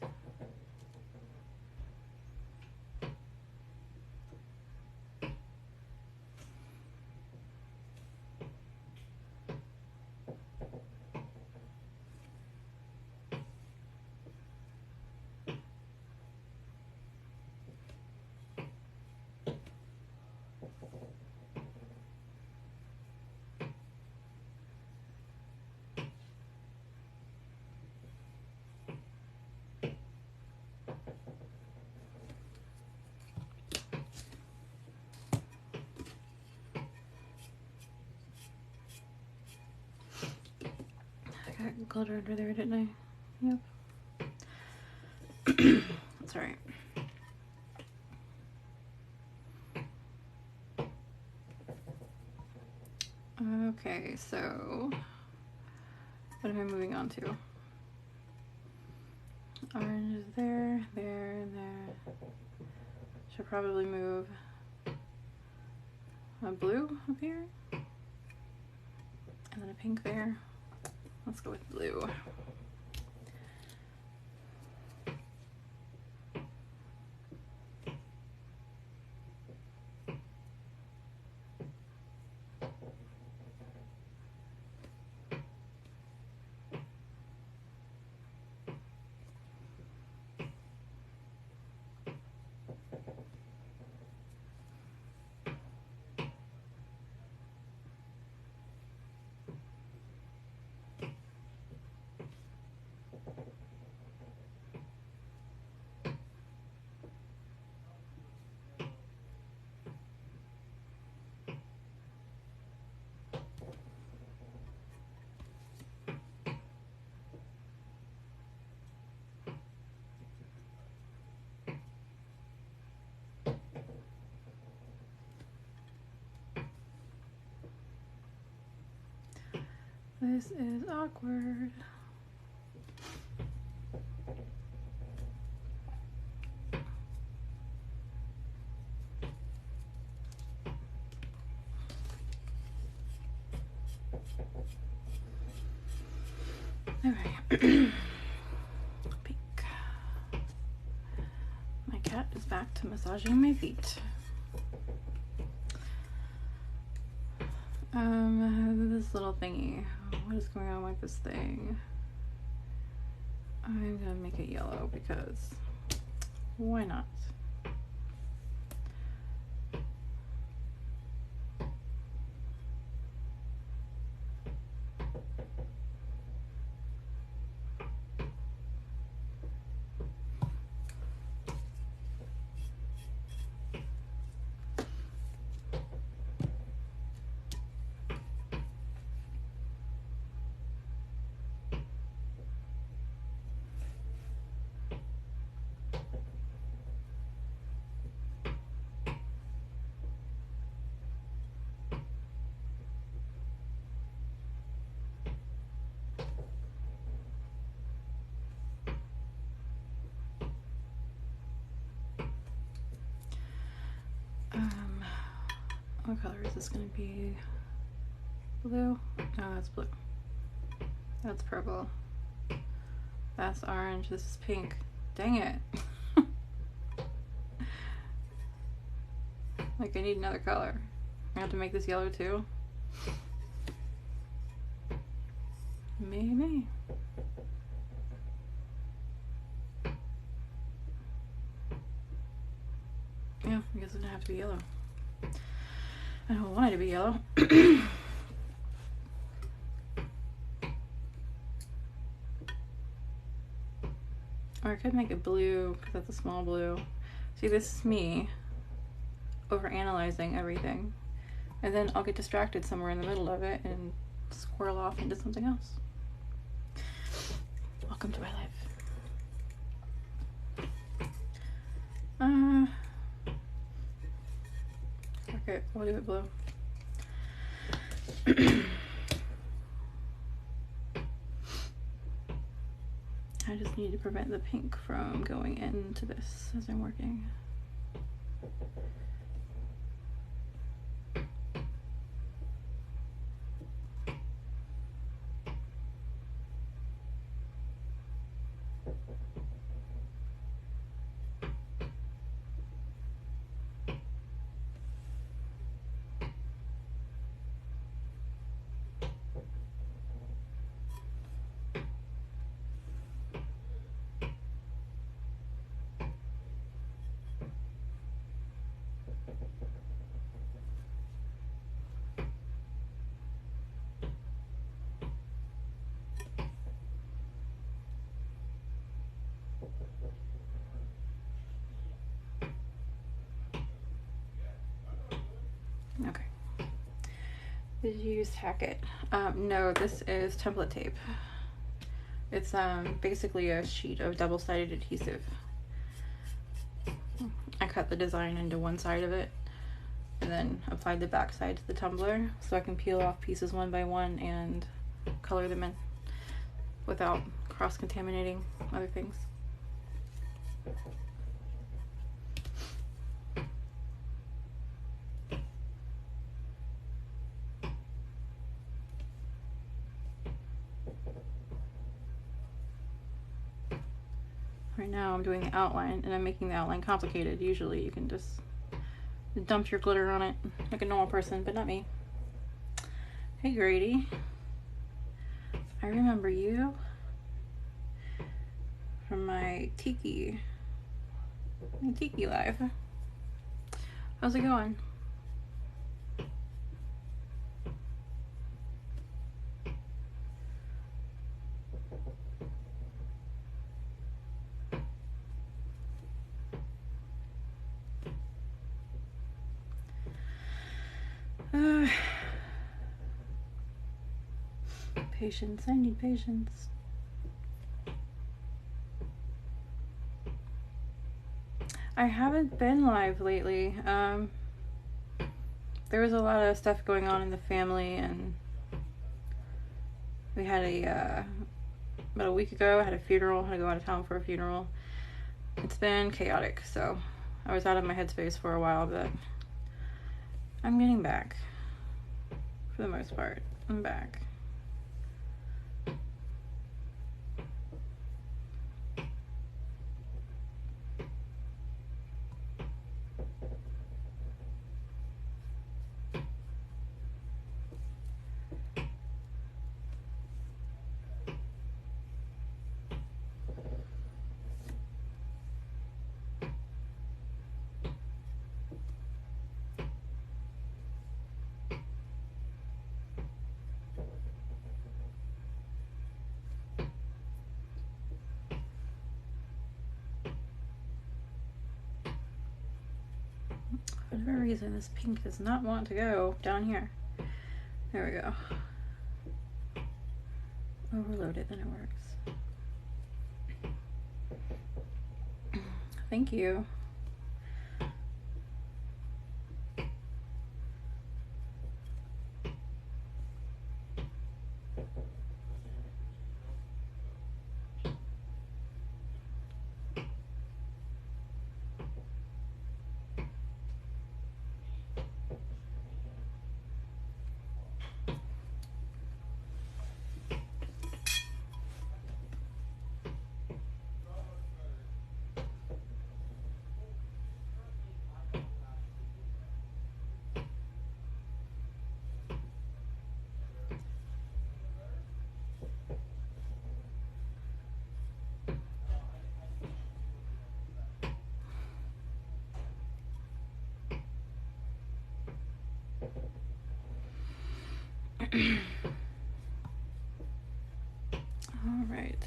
I got glitter under there, didn't I? Yep. That's alright. Okay, so what am I moving on to? Orange is there, there, and there. Should probably move a blue up here. And then a pink there. Let's go with blue. This is awkward. Alright. Pink. My cat is back to massaging my feet. This little thingy. What is going on with this thing? I'm gonna make it yellow because why not? What color is this gonna be? Blue? No, that's blue. That's purple. That's orange. This is pink. Dang it. Like, I need another color. I have to make this yellow too? Maybe. Yeah, I guess it's gonna have to be yellow. I don't want it to be yellow. Or I could make it blue because that's a small blue. See, this is me overanalyzing everything. And then I'll get distracted somewhere in the middle of it and squirrel off into something else. Welcome to my life. Okay, we'll do it blue. I just need to prevent the pink from going into this as I'm working. Okay. Did you use Tack-It? No, this is template tape. It's basically a sheet of double-sided adhesive. I cut the design into one side of it and then applied the back side to the tumbler so I can peel off pieces one by one and color them in without cross-contaminating other things. Right now I'm doing the outline and I'm making the outline complicated. Usually you can just dump your glitter on it like a normal person, but not me. Hey Grady, I remember you from my tiki live. How's it going? Patience, I need patience. I haven't been live lately. There was a lot of stuff going on in the family and We had about a week ago, I had a funeral. I had to go out of town for a funeral. It's been chaotic, so I was out of my headspace for a while, but I'm getting back. For the most part, I'm back. For whatever reason, this pink does not want to go down here. There we go. Overload it, then it works. Thank you. All right,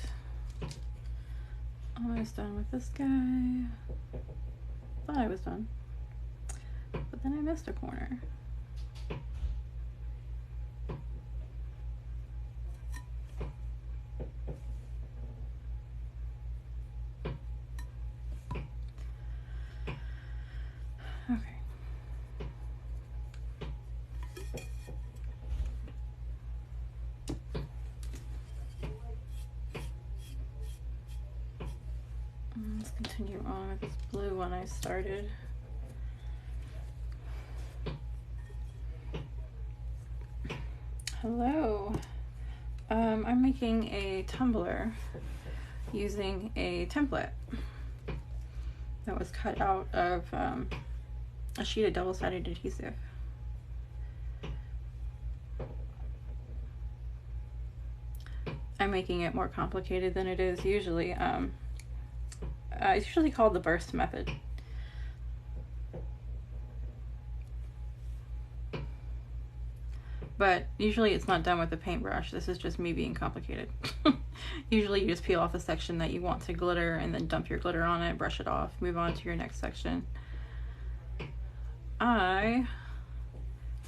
almost done with this guy. Thought I was done, but then I missed a corner. Okay. Let's continue on with this blue one I started. Hello. I'm making a tumbler using a template that was cut out of a sheet of double-sided adhesive. I'm making it more complicated than it is usually. It's usually called the burst method. But usually it's not done with a paintbrush. This is just me being complicated. Usually you just peel off the section that you want to glitter and then dump your glitter on it, brush it off, move on to your next section. I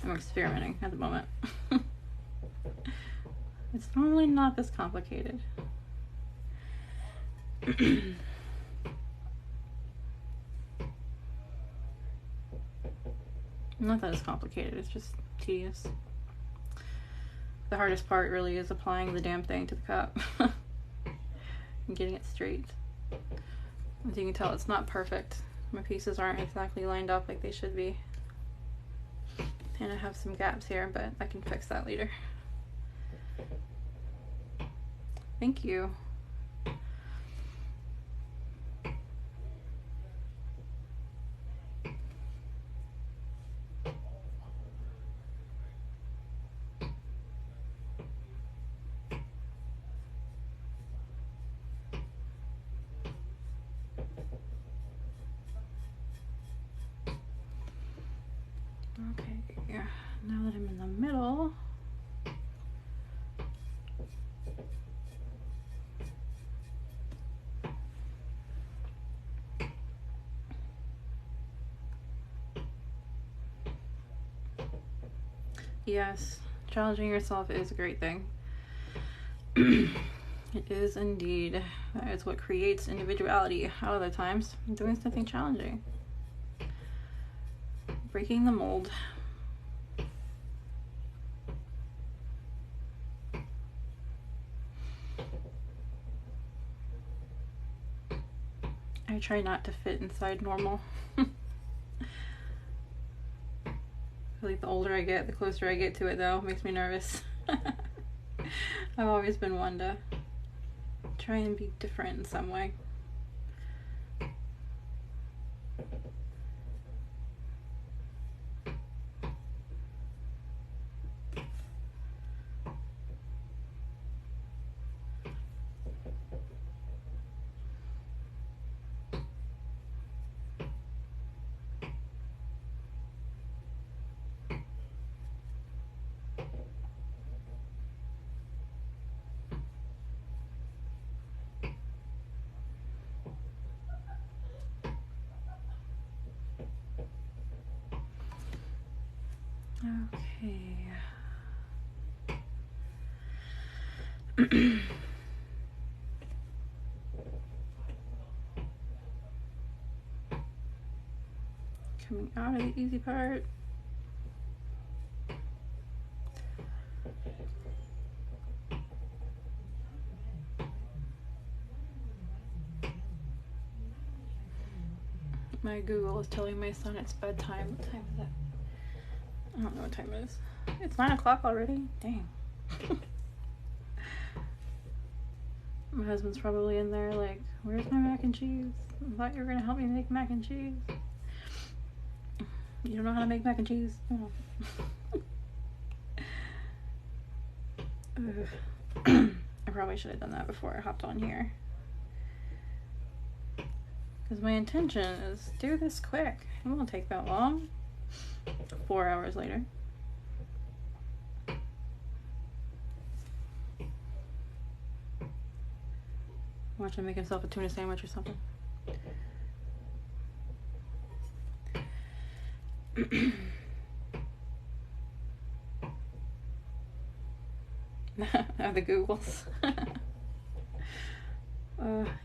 am experimenting at the moment. It's normally not this complicated. Not that it's complicated, it's just tedious. The hardest part really is applying the damn thing to the cup and getting it straight. As you can tell, it's not perfect. My pieces aren't exactly lined up like they should be. And I have some gaps here, but I can fix that later. Thank you. Okay, now that I'm in the middle, yes, challenging yourself is a great thing. It is indeed. That is what creates individuality a lot of the times. Doing something challenging. Breaking the mold. try not to fit inside normal. I feel like the older I get, the closer I get to it though. It makes me nervous. I've always been one to try and be different in some way. Okay. Coming out of the easy part. My Google is telling my son it's bedtime. What time is it? I don't know what time it is. It's 9 o'clock already? Dang. My husband's probably in there like, where's my mac and cheese? I thought you were gonna help me make mac and cheese. You don't know how to make mac and cheese? Oh. I probably should have done that before I hopped on here. Because my intention is do this quick. It won't take that long. 4 hours later. Watch him make himself a tuna sandwich or something. The Googles.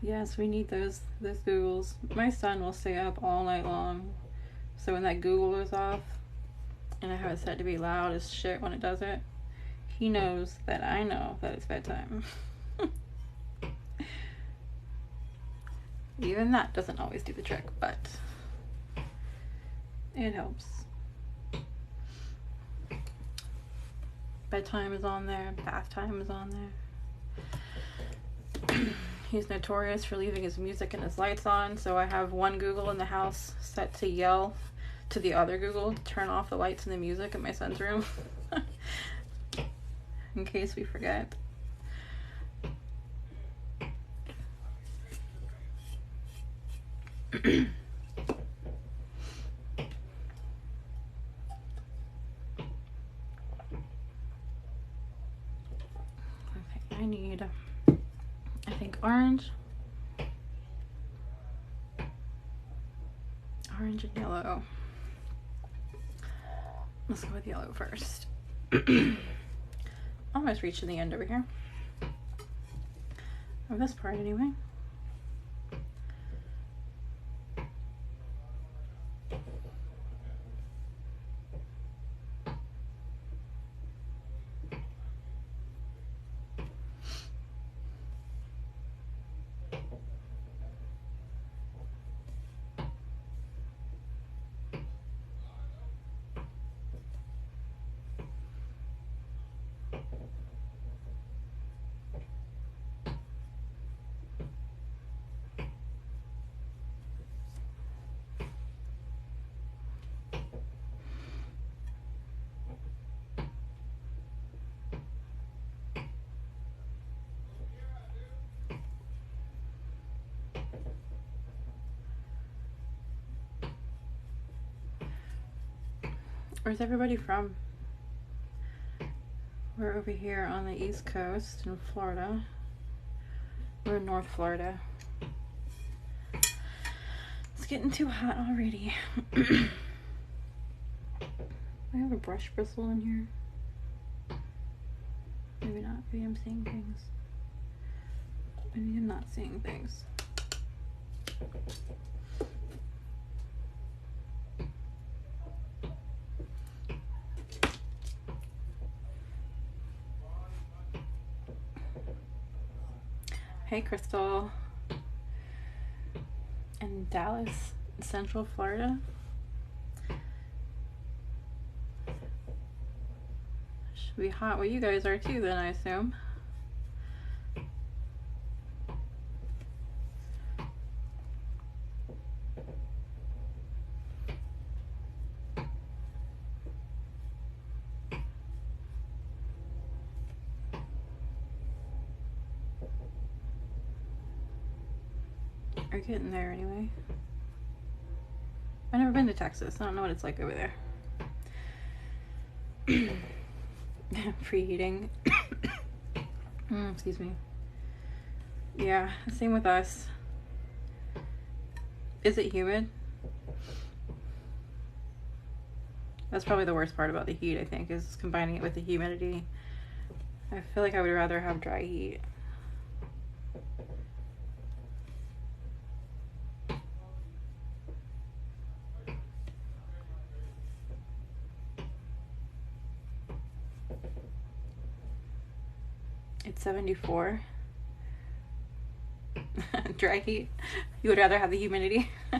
Yes, we need those Googles. My son will stay up all night long. So when that Google goes off, and I have it set to be loud as shit when it does it, he knows that I know that it's bedtime. Even that doesn't always do the trick, but it helps. Bedtime is on there, bath time is on there. He's notorious for leaving his music and his lights on, so I have one Google in the house set to yell to the other Google to turn off the lights and the music in my son's room. In case we forget. Okay, I need, I think, orange and yellow. Let's go with yellow first. Almost reaching the end over here. Of this part anyway. Where's everybody from? We're over here on the East Coast in Florida. We're in North Florida. It's getting too hot already. I have a brush bristle in here. Maybe not. Maybe I'm seeing things. Maybe I'm not seeing things. Hey, Crystal. in Dallas, Central Florida. Should be hot where you guys are too then, I assume. We're getting there anyway. I've never been to Texas. I don't know what it's like over there. Preheating. Excuse me. Yeah, same with us. Is it humid? That's probably the worst part about the heat, I think, is combining it with the humidity. I feel like I would rather have dry heat. It's 74. Dry heat. You would rather have the humidity. I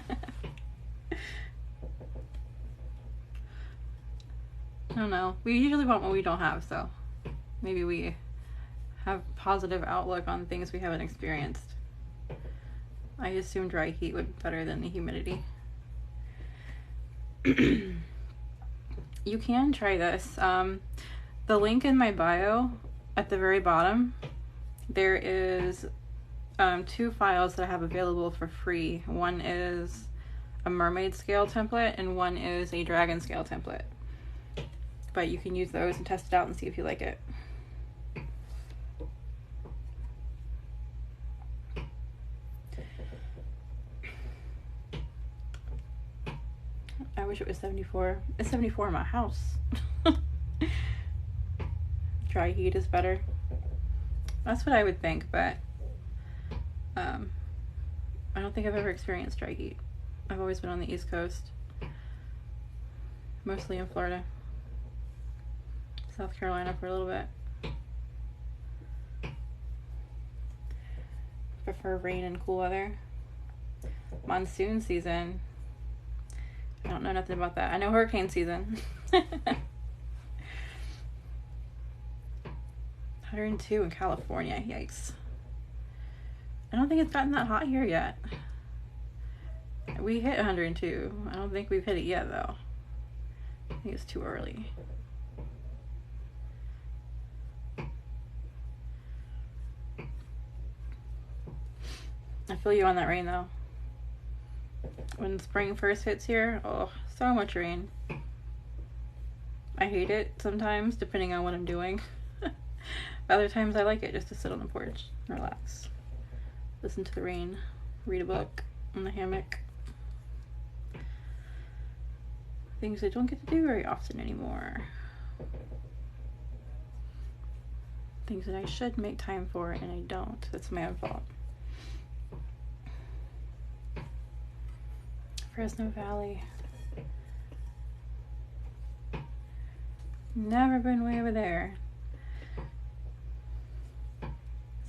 don't know. We usually want what we don't have, so maybe we have positive outlook on things we haven't experienced. I assume dry heat would be better than the humidity. You can try this. The link in my bio at the very bottom, there is 2 files that I have available for free. One is a mermaid scale template and one is a dragon scale template. But you can use those and test it out and see if you like it. I wish it was 74. It's 74 in my house. Dry heat is better. That's what I would think, but I don't think I've ever experienced dry heat. I've always been on the East Coast, mostly in Florida, South Carolina for a little bit. Prefer rain and cool weather. Monsoon season, I don't know nothing about that. I know hurricane season. 102 in California, yikes. I don't think it's gotten that hot here yet. We hit 102. I don't think we've hit it yet though. I think it's too early. I feel you on that rain though. When spring first hits here, oh, so much rain. I hate it sometimes, depending on what I'm doing. Other times I like it just to sit on the porch and relax. Listen to the rain, read a book in the hammock. Things I don't get to do very often anymore. Things that I should make time for and I don't. That's my own fault. Fresno Valley. Never been way over there.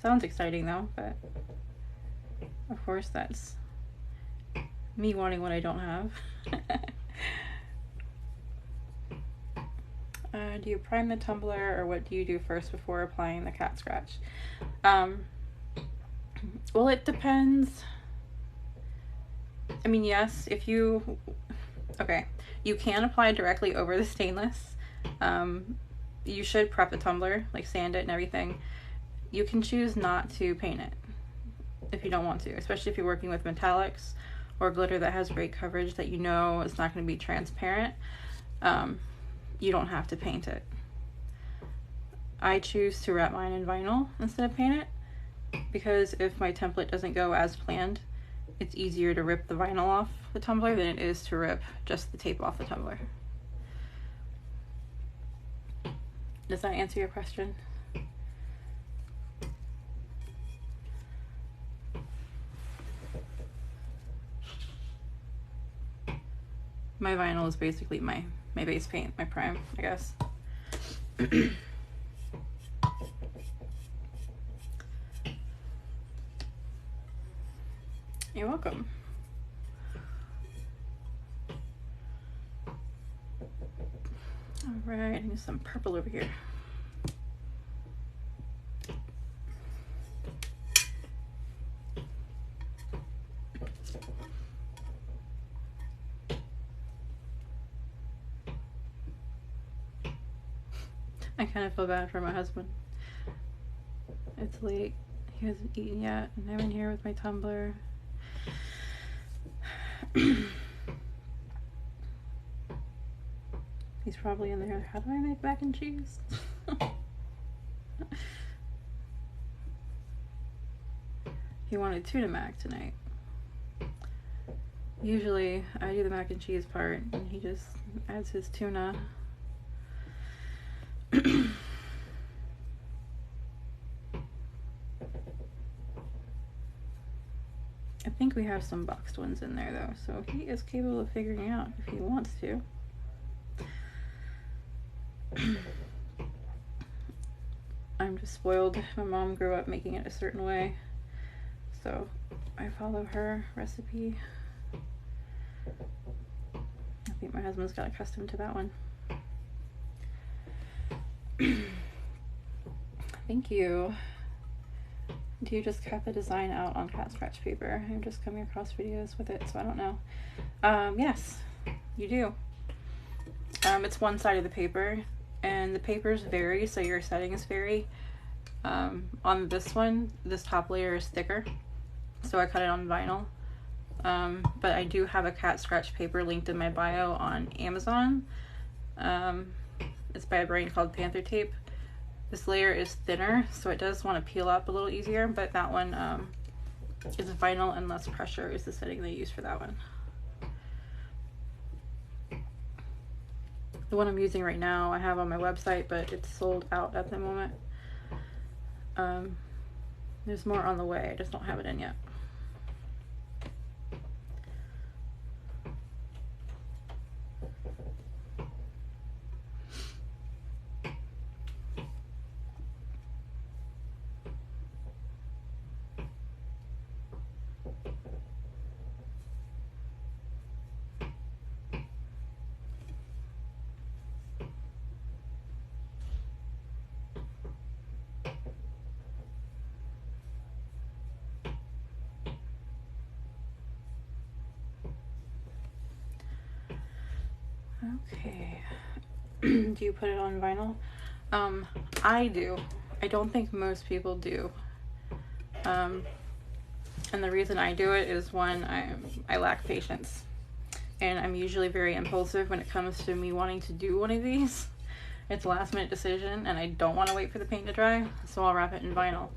Sounds exciting though, but of course that's me wanting what I don't have. Do you prime the tumbler or what do you do first before applying the cat scratch? Well, it depends. I mean, yes, if you, okay, you can apply directly over the stainless. You should prep the tumbler, like sand it and everything. You can choose not to paint it if you don't want to, especially if you're working with metallics or glitter that has great coverage that you know it's not going to be transparent. You don't have to paint it. I choose to wrap mine in vinyl instead of paint it because if my template doesn't go as planned, it's easier to rip the vinyl off the tumbler than it is to rip just the tape off the tumbler. Does that answer your question? My vinyl is basically my base paint, my prime, I guess. You're welcome. Alright, I need some purple over here. I kind of feel bad for my husband. It's late. He hasn't eaten yet, and I'm in here with my tumbler. He's probably in there. How do I make mac and cheese? He wanted tuna mac tonight. Usually I do the mac and cheese part, and he just adds his tuna. I think we have some boxed ones in there though, so he is capable of figuring out if he wants to. I'm just spoiled. My mom grew up making it a certain way, so I follow her recipe. I think my husband's got accustomed to that one. Thank you. Do you just cut the design out on cat scratch paper? I'm just coming across videos with it, so I don't know. Yes, you do. It's one side of the paper, and the papers vary, so your settings vary. On this one, this top layer is thicker, so I cut it on vinyl. But I do have a cat scratch paper linked in my bio on Amazon. It's by a brand called Panther Tape. This layer is thinner, so it does want to peel up a little easier, but that one is vinyl and less pressure is the setting they use for that one. The one I'm using right now I have on my website, but it's sold out at the moment. There's more on the way, I just don't have it in yet. Okay. Do you put it on vinyl? I do. I don't think most people do. And the reason I do it is one, I lack patience. And I'm usually very impulsive when it comes to me wanting to do one of these. It's a last minute decision and I don't want to wait for the paint to dry, so I'll wrap it in vinyl.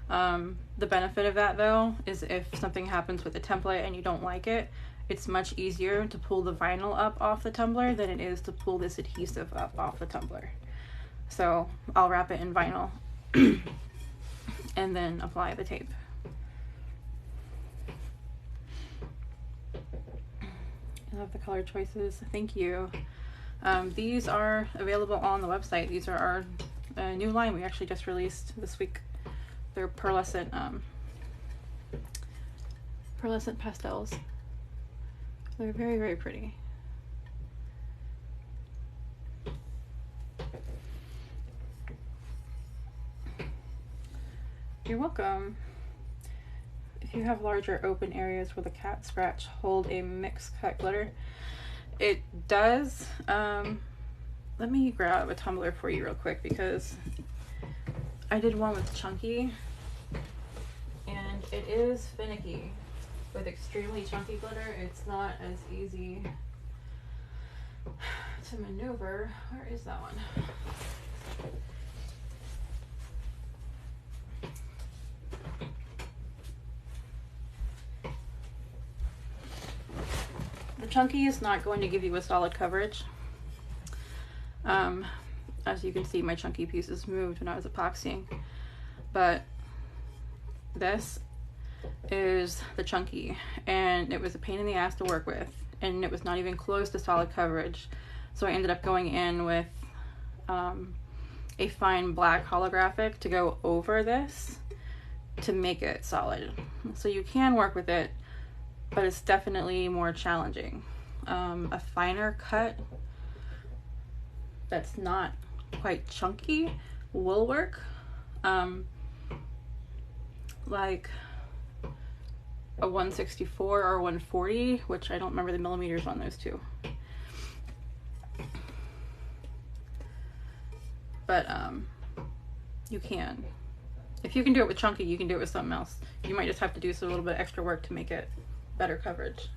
The benefit of that though is if something happens with the template and you don't like it, it's much easier to pull the vinyl up off the tumbler than it is to pull this adhesive up off the tumbler. So I'll wrap it in vinyl and then apply the tape. I love the color choices. Thank you. These are available on the website. These are our new line we actually just released this week. They're pearlescent pastels. They're very, very pretty. You're welcome. If you have larger open areas where the cat scratch hold a mixed cut glitter, it does. Let me grab a tumbler for you real quick because I did one with chunky and it is finicky. With extremely chunky glitter, it's not as easy to maneuver. Where is that one? The chunky is not going to give you a solid coverage. As you can see, my chunky pieces moved when I was epoxying, but this is the chunky, and it was a pain in the ass to work with, and it was not even close to solid coverage. So I ended up going in with a fine black holographic to go over this to make it solid. So you can work with it, but it's definitely more challenging. A finer cut that's not quite chunky will work. Like a 164 or 140, which I don't remember the millimeters on those two. But you can. If you can do it with chunky, you can do it with something else. You might just have to do a little bit extra work to make it better coverage.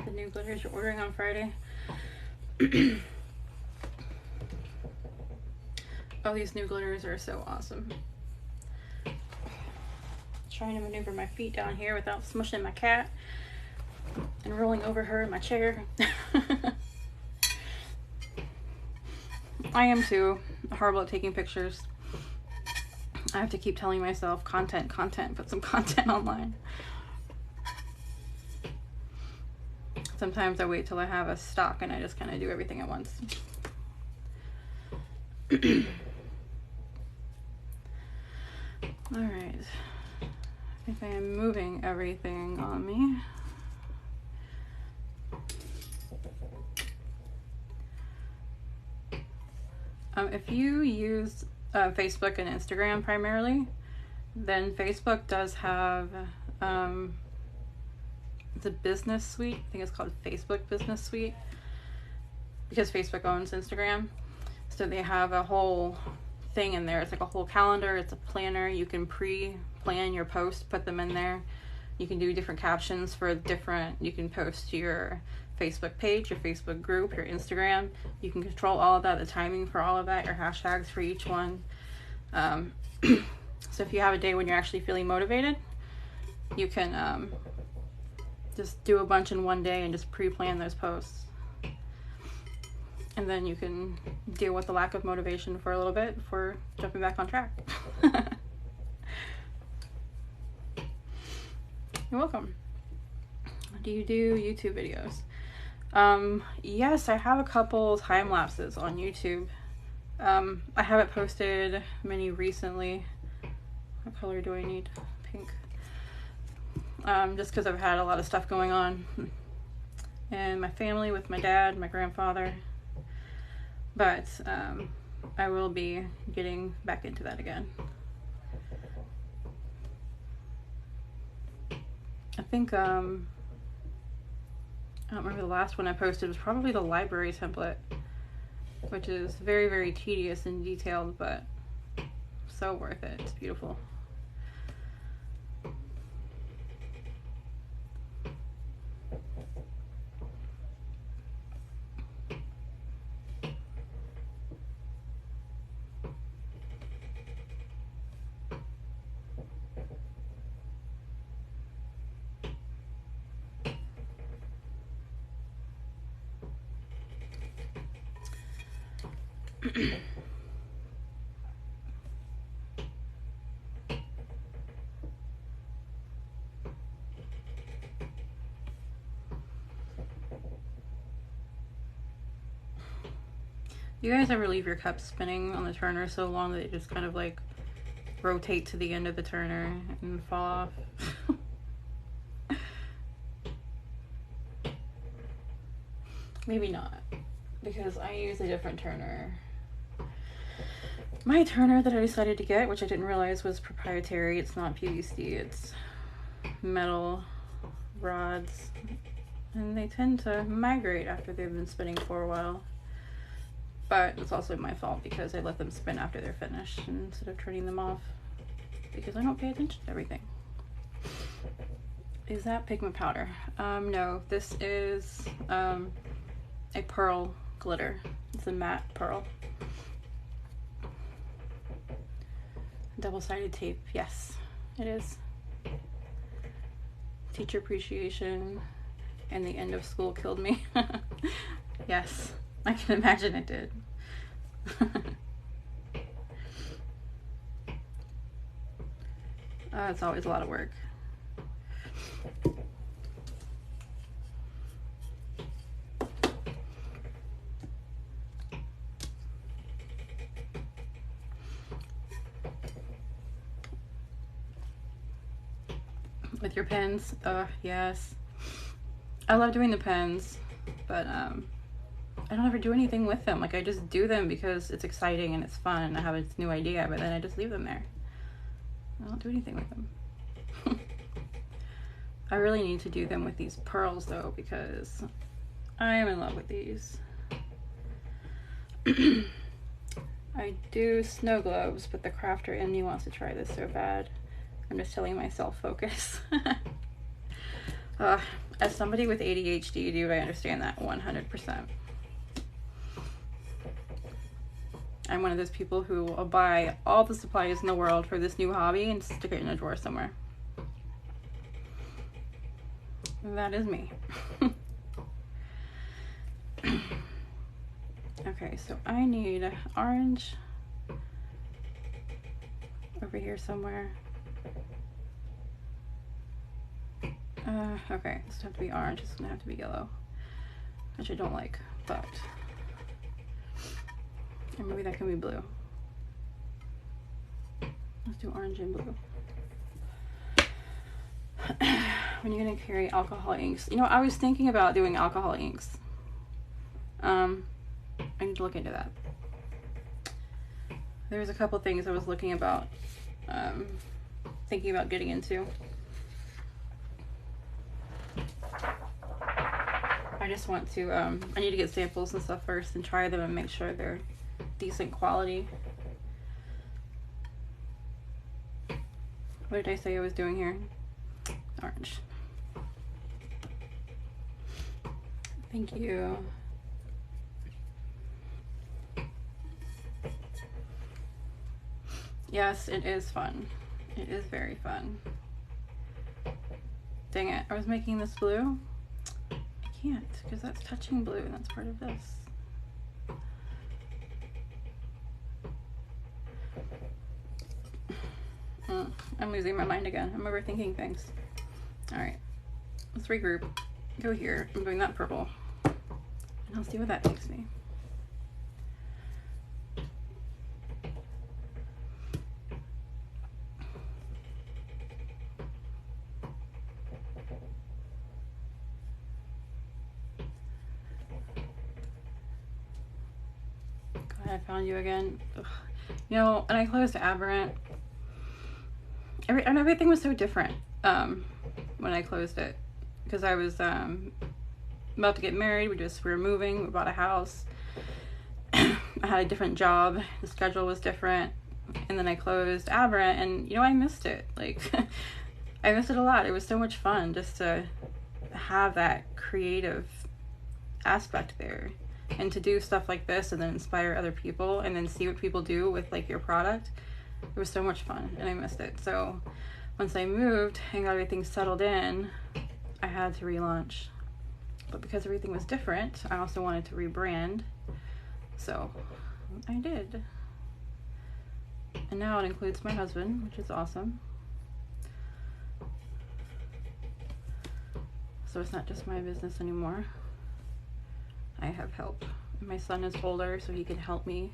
The new glitters you're ordering on Friday. Oh, these new glitters are so awesome. Trying to maneuver my feet down here without smushing my cat and rolling over her in my chair. I am too horrible at taking pictures. I have to keep telling myself content, put some content online. Sometimes I wait till I have a stock and I just kind of do everything at once. All right. I think I am moving everything on me. If you use Facebook and Instagram primarily, then Facebook does have the business suite. I think it's called Facebook Business Suite, because Facebook owns Instagram. So they have a whole thing in there. It's like a whole calendar. It's a planner. You can pre-plan your posts, put them in there. You can do different captions for different, you can post to your Facebook page, your Facebook group, your Instagram. You can control all of that, the timing for all of that, your hashtags for each one. So if you have a day when you're actually feeling motivated, you can just do a bunch in one day and just pre-plan those posts. And then you can deal with the lack of motivation for a little bit before jumping back on track. You're welcome. Do you do YouTube videos? Yes, I have a couple time lapses on YouTube. I haven't posted many recently. What color do I need? Pink. Just because I've had a lot of stuff going on in my family with my dad, my grandfather. But I will be getting back into that again. I think I don't remember the last one I posted. It was probably the library template, which is very, very tedious and detailed, but so worth it. It's beautiful. You guys ever leave your cups spinning on the turner so long that they just kind of like rotate to the end of the turner and fall off? Maybe not, because I use a different turner. My turner that I decided to get, which I didn't realize was proprietary, it's not PVC, it's metal rods, and they tend to migrate after they've been spinning for a while. But it's also my fault because I let them spin after they're finished instead of turning them off, because I don't pay attention to everything. Is that pigment powder? No, this is a pearl glitter. It's a matte pearl. Double-sided tape, yes, it is. Teacher appreciation and the end of school killed me. Yes, I can imagine it did. It's always a lot of work. with your pens. Yes. I love doing the pens, but I don't ever do anything with them. Like, I just do them because it's exciting and it's fun and I have a new idea, but then I just leave them there. I don't do anything with them. I really need to do them with these pearls though, because I am in love with these. I do snow globes, but the crafter in me wants to try this so bad. I'm just telling myself focus. As somebody with ADHD, dude, I understand that 100%. I'm one of those people who will buy all the supplies in the world for this new hobby and stick it in a drawer somewhere. That is me. Okay, so I need orange over here somewhere. Okay, this doesn't have to be orange, it's gonna have to be yellow, which I don't like, but, or maybe that can be blue. Let's do orange and blue. When you're gonna carry alcohol inks, you know, I was thinking about doing alcohol inks. I need to look into that. There's a couple things I was looking about, thinking about getting into. I just want to, I need to get samples and stuff first and try them and make sure they're decent quality. What did I say I was doing here? Orange. Thank you. Yes, it is fun. It is very fun. Dang it, I was making this blue. I can't, because that's touching blue and that's part of this. I'm losing my mind again. I'm overthinking things. Alright, let's regroup. Go here. I'm doing that purple. And I'll see what that takes me. God, I found you again. Ugh. You know, and I closed Aberrant. Everything was so different when I closed it, because I was about to get married. We were moving. We bought a house. I had a different job. The schedule was different, and then I closed Aberrant, and you know, I missed it. Like, I missed it a lot. It was so much fun just to have that creative aspect there, and to do stuff like this, and then inspire other people, and then see what people do with like your product. It was so much fun, and I missed it. So once I moved and got everything settled in, I had to relaunch. But because everything was different, I also wanted to rebrand. So I did. And now it includes my husband, which is awesome. So it's not just my business anymore. I have help. My son is older, so he can help me.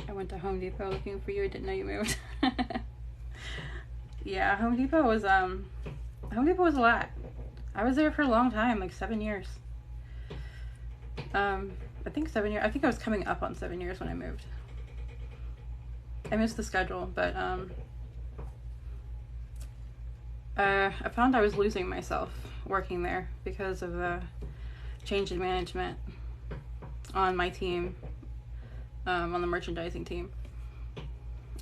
I went to Home Depot looking for you. I didn't know you moved. Yeah, Home Depot was a lot. I was there for a long time, like 7 years. I think 7 years. I think I was coming up on 7 years when I moved. I missed the schedule, but I found I was losing myself working there because of the change in management on my team. On the merchandising team.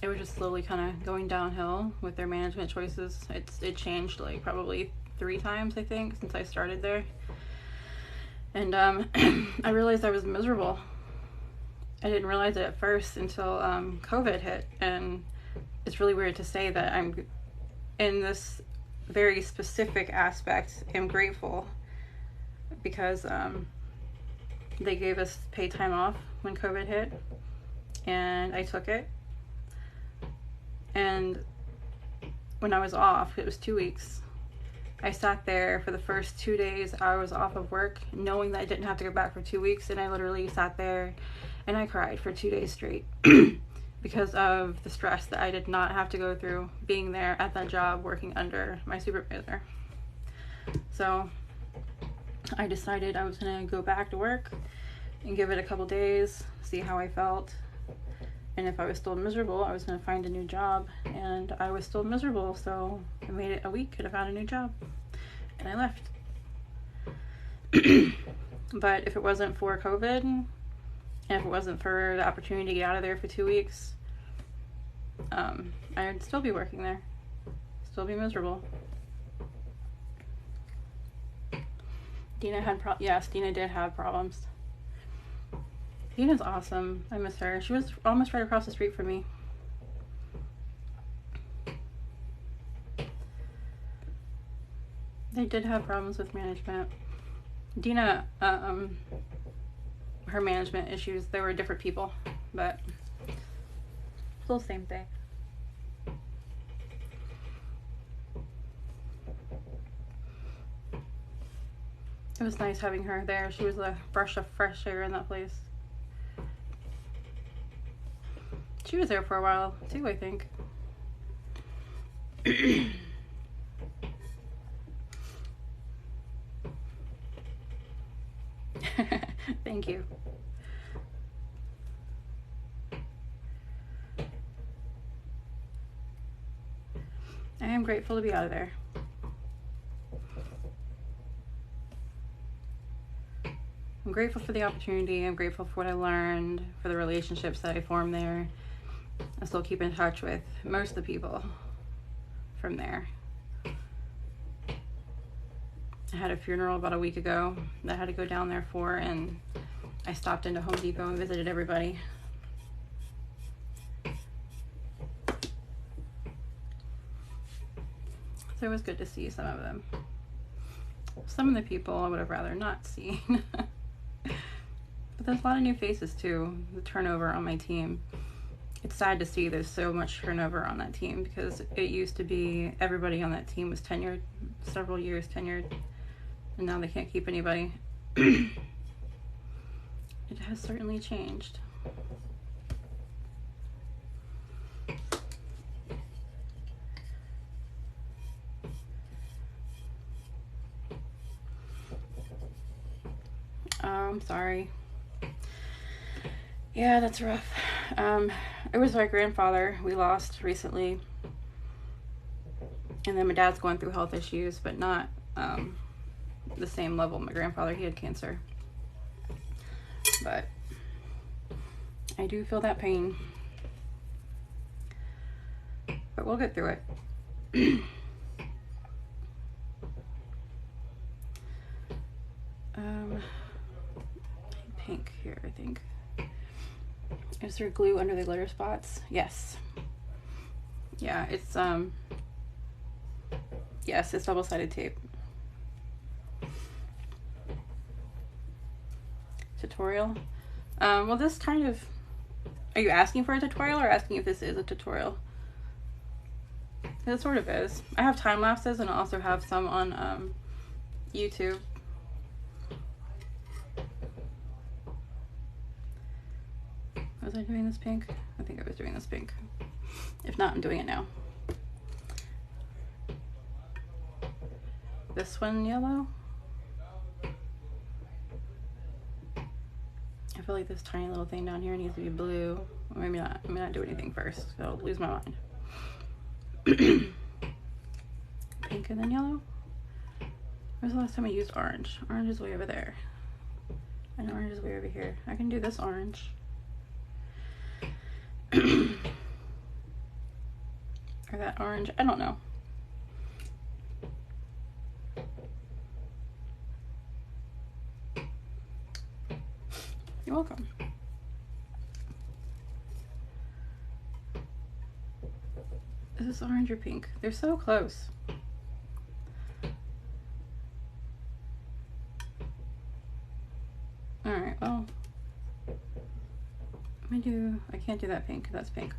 It was just slowly kind of going downhill with their management choices. It changed like probably 3 times, I think, since I started there. And I realized I was miserable. I didn't realize it at first until COVID hit. And it's really weird to say that I'm, in this very specific aspect, am grateful because they gave us paid time off when COVID hit, and I took it. And when I was off, it was 2 weeks, I sat there for the first 2 days I was off of work, knowing that I didn't have to go back for 2 weeks, and I literally sat there and I cried for 2 days straight because of the stress that I did not have to go through being there at that job working under my supervisor. So I decided I was gonna go back to work and give it a couple days, see how I felt. And if I was still miserable, I was going to find a new job. And I was still miserable, so I made it a week and I found a new job. And I left. But if it wasn't for COVID, and if it wasn't for the opportunity to get out of there for 2 weeks, I'd still be working there. Still be miserable. Dina had yes, Dina did have problems. Dina's awesome. I miss her. She was almost right across the street from me. They did have problems with management. Dina, her management issues, they were different people, but still the same thing. It was nice having her there. She was a breath of fresh air in that place. She was there for a while too, I think. Thank you. I am grateful to be out of there. I'm grateful for the opportunity. I'm grateful for what I learned, for the relationships that I formed there. I still keep in touch with most of the people from there. I had a funeral about a week ago that I had to go down there for, and I stopped into Home Depot and visited everybody. So it was good to see some of them. Some of the people I would have rather not seen. But there's a lot of new faces too. The turnover on my team. It's sad to see there's so much turnover on that team, because it used to be everybody on that team was tenured, several years tenured, and now they can't keep anybody. It has certainly changed. I'm sorry. Yeah, that's rough. It was my grandfather we lost recently. And then my dad's going through health issues, but not the same level. My grandfather, he had cancer. But I do feel that pain. But we'll get through it. Pink here, I think. Is there glue under the glitter spots? Yes. Yeah, it's yes, it's double-sided tape. Tutorial. Well, this kind of, are you asking for a tutorial or asking if this is a tutorial? It sort of is. I have time lapses and I also have some on YouTube. Was I doing this pink? I think I was doing this pink. If not, I'm doing it now. This one yellow. I feel like this tiny little thing down here needs to be blue. Or maybe not. I may not do anything first, so I'll lose my mind. Pink and then yellow. When's the last time I used orange? Orange is way over there. And orange is way over here. I can do this orange. Or that orange. I don't know. You're welcome. Is this orange or pink? They're so close. Alright, well. I can't do that pink, that's pink.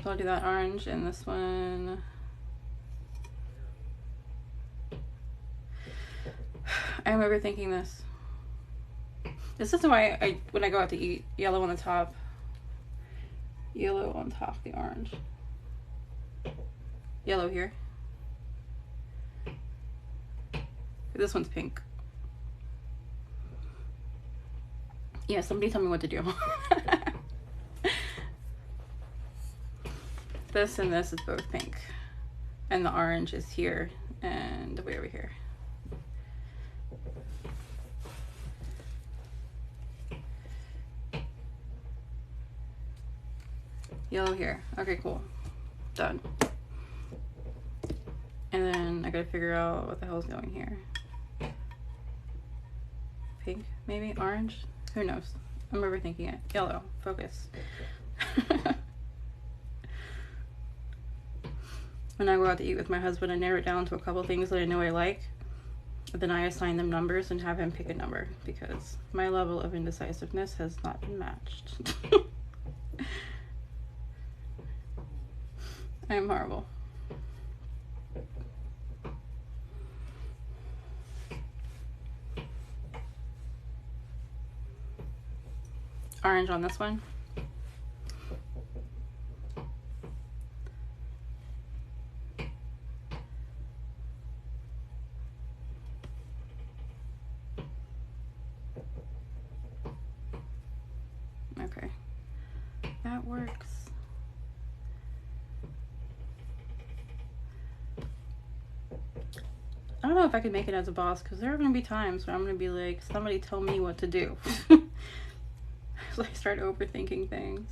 So I'll do that orange and this one. I'm overthinking this. This is why when I go out to eat, yellow on the top. Yellow on top, the orange. Yellow here. This one's pink. Yeah, somebody tell me what to do. This and this is both pink. And the orange is here and way over here. Yellow here. Okay, cool. Done. And then I gotta figure out what the hell's going here. Pink, maybe? Orange? Who knows? I'm overthinking it. Yellow. Focus. When I go out to eat with my husband, I narrow it down to a couple things that I know I like. Then I assign them numbers and have him pick a number because my level of indecisiveness has not been matched. I am horrible. Orange on this one. Okay, that works. I don't know if I could make it as a boss because there are going to be times where I'm going to be like, somebody tell me what to do. So I start overthinking things.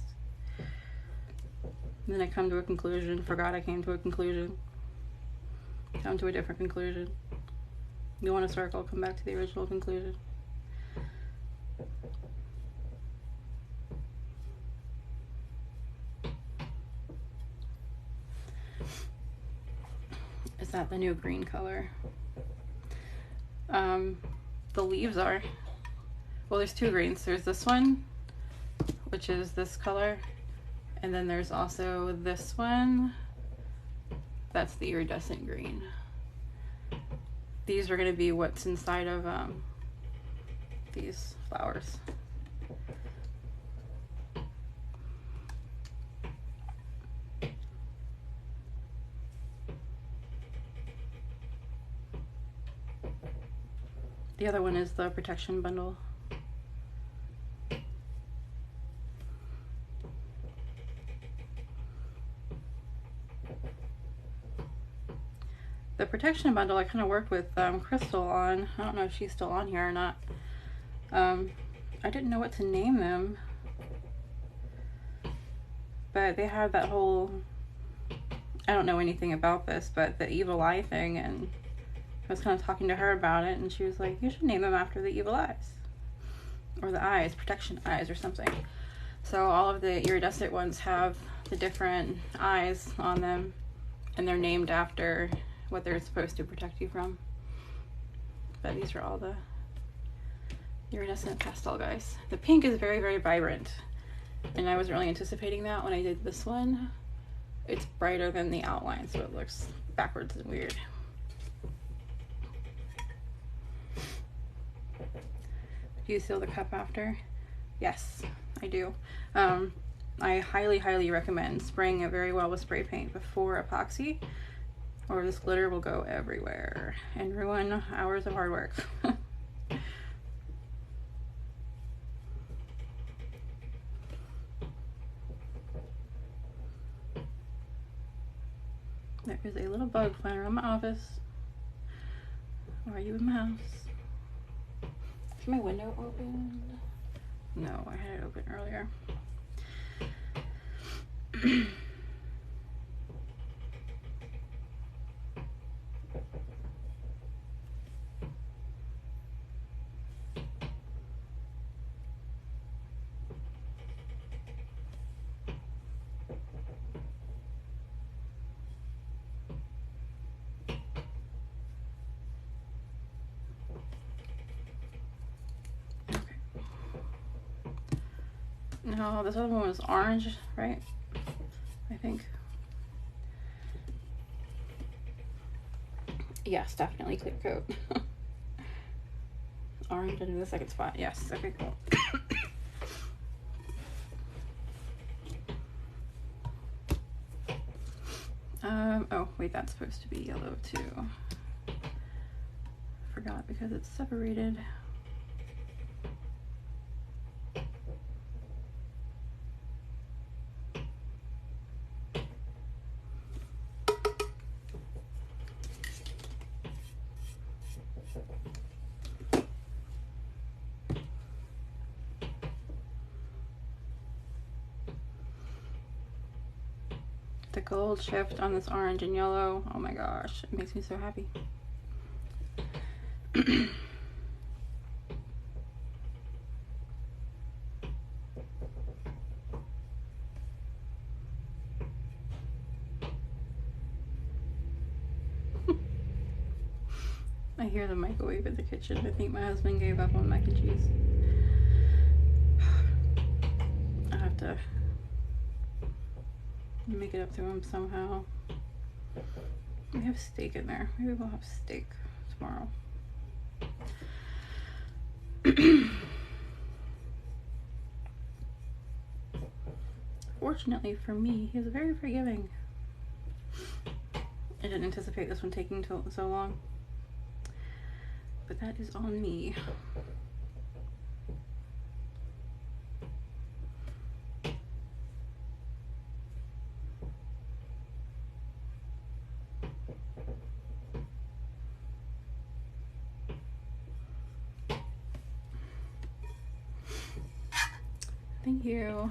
And then I come to a conclusion, forgot I came to a conclusion. Come to a different conclusion. Go in a circle, come back to the original conclusion. Is that the new green color? The leaves are. Well, there's two greens. There's this one, which is this color. And then there's also this one. That's the iridescent green. These are going to be what's inside of these flowers. The other one is the protection bundle. The protection bundle I kind of worked with Crystal on. I don't know if she's still on here or not. I didn't know what to name them. But they had that whole, I don't know anything about this, but the evil eye thing, and I was kind of talking to her about it, and she was like, you should name them after the evil eyes. Or the eyes, protection eyes or something. So all of the iridescent ones have the different eyes on them, and they're named after what they're supposed to protect you from. But these are all the iridescent pastel guys. The pink is very, very vibrant, and I wasn't really anticipating that when I did this one. It's brighter than the outline, so it looks backwards and weird. Do you seal the cup after? Yes, I do. I highly, highly recommend spraying it very well with spray paint before epoxy, or this glitter will go everywhere and ruin hours of hard work. There is a little bug flying around my office. Are you in my house? Is my window open? No, I had it open earlier. No, this other one was orange, right? I think. Yes, definitely clear coat. orange into the second spot. Yes, okay, cool. Oh, wait, that's supposed to be yellow too. Forgot because it's separated. The gold shift on this orange and yellow, oh my gosh, it makes me so happy. I hear the microwave in the kitchen. I think my husband gave up on mac and cheese. I have to make it up to him somehow. We have steak in there. Maybe we'll have steak tomorrow. Fortunately for me, he is very forgiving. I didn't anticipate this one taking so long, but that is on me. Thank you.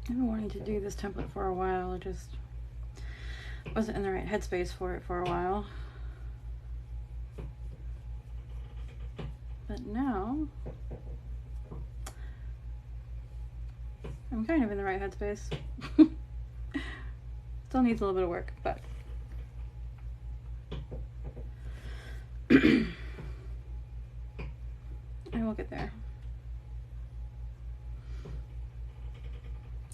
I've been wanting to do this template for a while. I just wasn't in the right headspace for it for a while. But now I'm kind of in the right headspace. Still needs a little bit of work, but I will get there.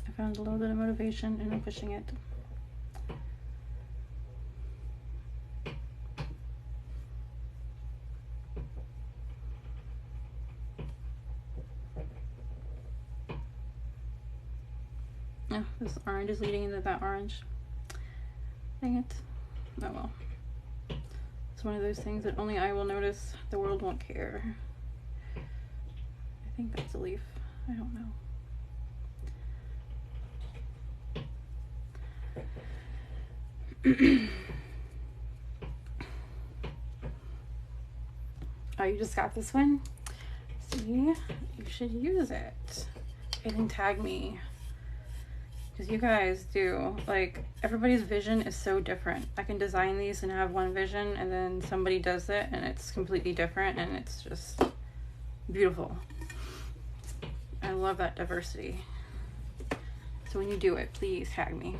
I found a little bit of motivation and I'm pushing it. Oh, this orange is leading into that orange. Dang it. Oh well. It's one of those things that only I will notice. The world won't care. I think that's a leaf. I don't know. Oh, you just got this one? See, you should use it. And then tag me. Because you guys do, like, everybody's vision is so different. I can design these and have one vision, and then somebody does it and it's completely different, and it's just beautiful. I love that diversity. So when you do it, please tag me.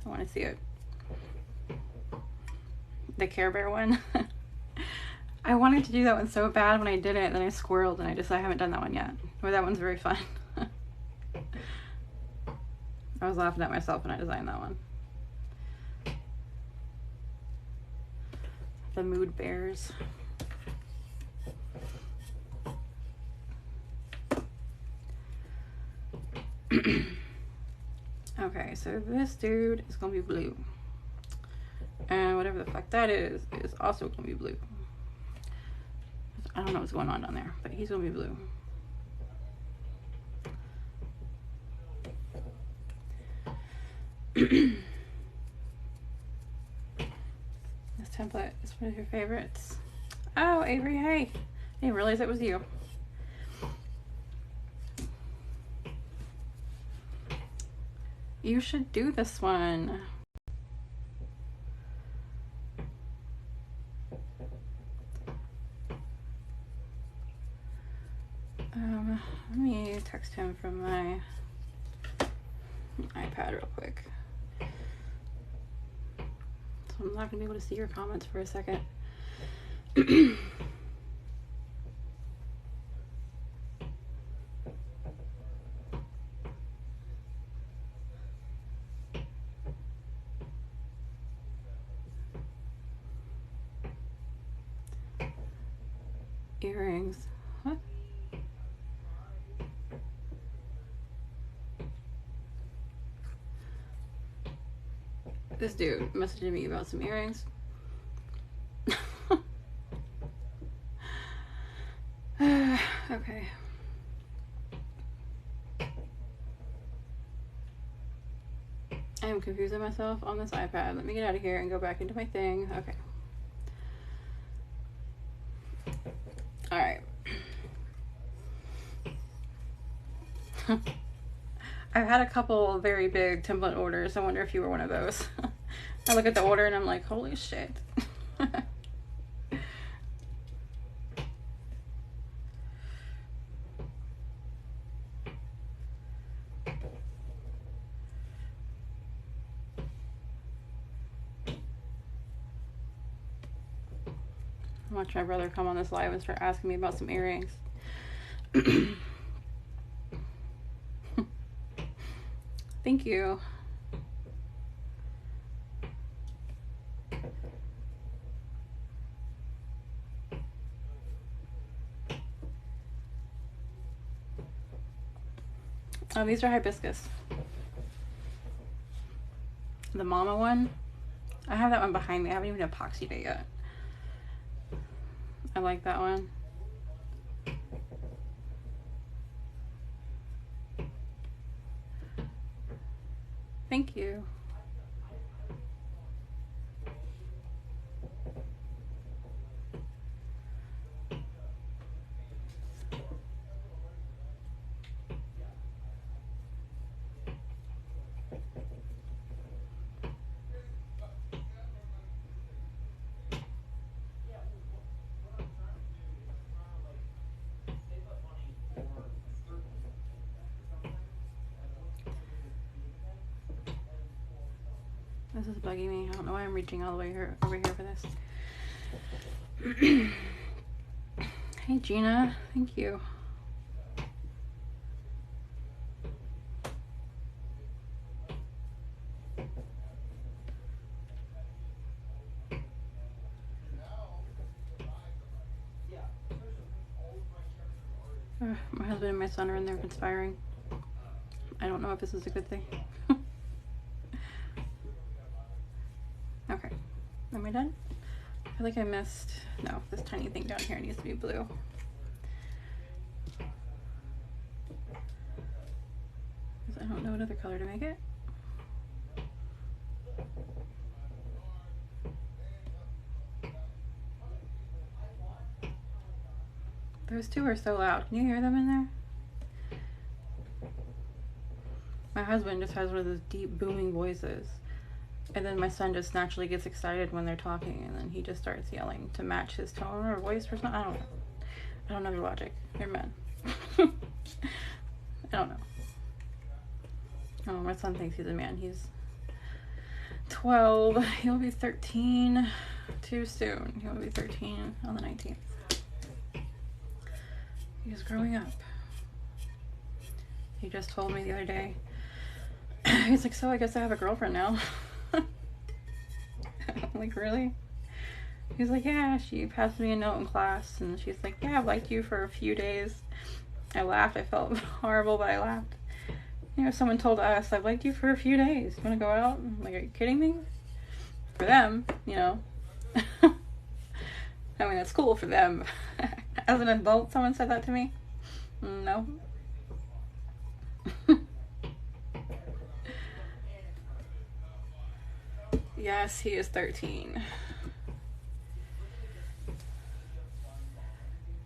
I want to see it. The Care Bear one. I wanted to do that one so bad when I did it, then I squirreled and I haven't done that one yet. But that one's very fun. I was laughing at myself when I designed that one. The Mood Bears. Okay, so this dude is gonna be blue. And whatever the fuck that is also gonna be blue. I don't know what's going on down there, but he's gonna be blue. This template is one of your favorites. Oh, Avery, hey. I didn't realize it was you. You should do this one. me text him from my iPad real quick. So I'm not gonna be able to see your comments for a second. Earrings. What? This dude messaged me about some earrings. Okay. I am confusing myself on this iPad. Let me get out of here and go back into my thing. Okay. All right. I've had a couple very big template orders. I wonder if you were one of those. I look at the order and I'm like, holy shit. Watch my brother come on this live and start asking me about some earrings. Thank you. Oh, these are hibiscus. The mama one. I have that one behind me. I haven't even epoxied it yet. I like that one. Thank you. This is bugging me. I don't know why I'm reaching all the way here, over here for this. Hey Gina, thank you. My husband and my son are in there conspiring. I don't know if this is a good thing. Okay, am I done? I feel like I missed, no, this tiny thing down here needs to be blue. Because I don't know another color to make it. Those two are so loud. Can you hear them in there? My husband just has one of those deep booming voices. And then my son just naturally gets excited when they're talking, and then he just starts yelling to match his tone or voice or something. I don't know. I don't know their logic. They're men. I don't know. Oh, my son thinks he's a man. He's 12. He'll be 13 too soon. He'll be 13 on the 19th. He's growing up. He just told me the other day. He's like, so I guess I have a girlfriend now. I'm like, really? He's like, yeah, she passed me a note in class, and she's like, yeah, I've liked you for a few days. I laughed. I felt horrible, but I laughed. You know, if someone told us, I've liked you for a few days. You want to go out? I'm like, are you kidding me? For them, you know. I mean, it's cool for them. As an adult, someone said that to me. No. Yes, he is 13.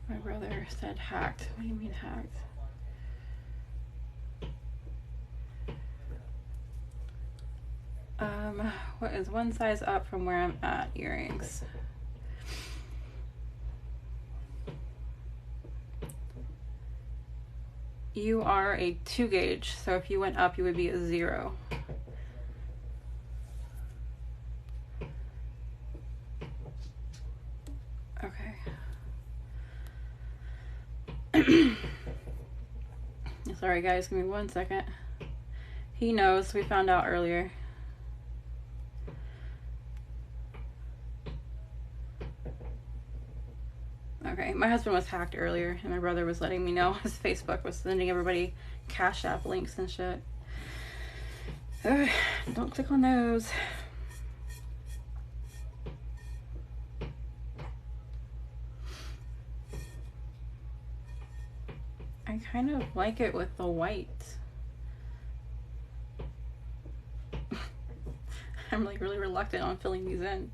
My brother said hacked. What do you mean hacked? What is one size up from where I'm at? Earrings. You are a 2 gauge, so if you went up, you would be a 0. Okay. Sorry guys, give me 1 second. He knows, we found out earlier. Okay, my husband was hacked earlier, and my brother was letting me know his Facebook was sending everybody Cash App links and shit. Don't click on those. I kind of like it with the white. I'm like really reluctant on filling these in.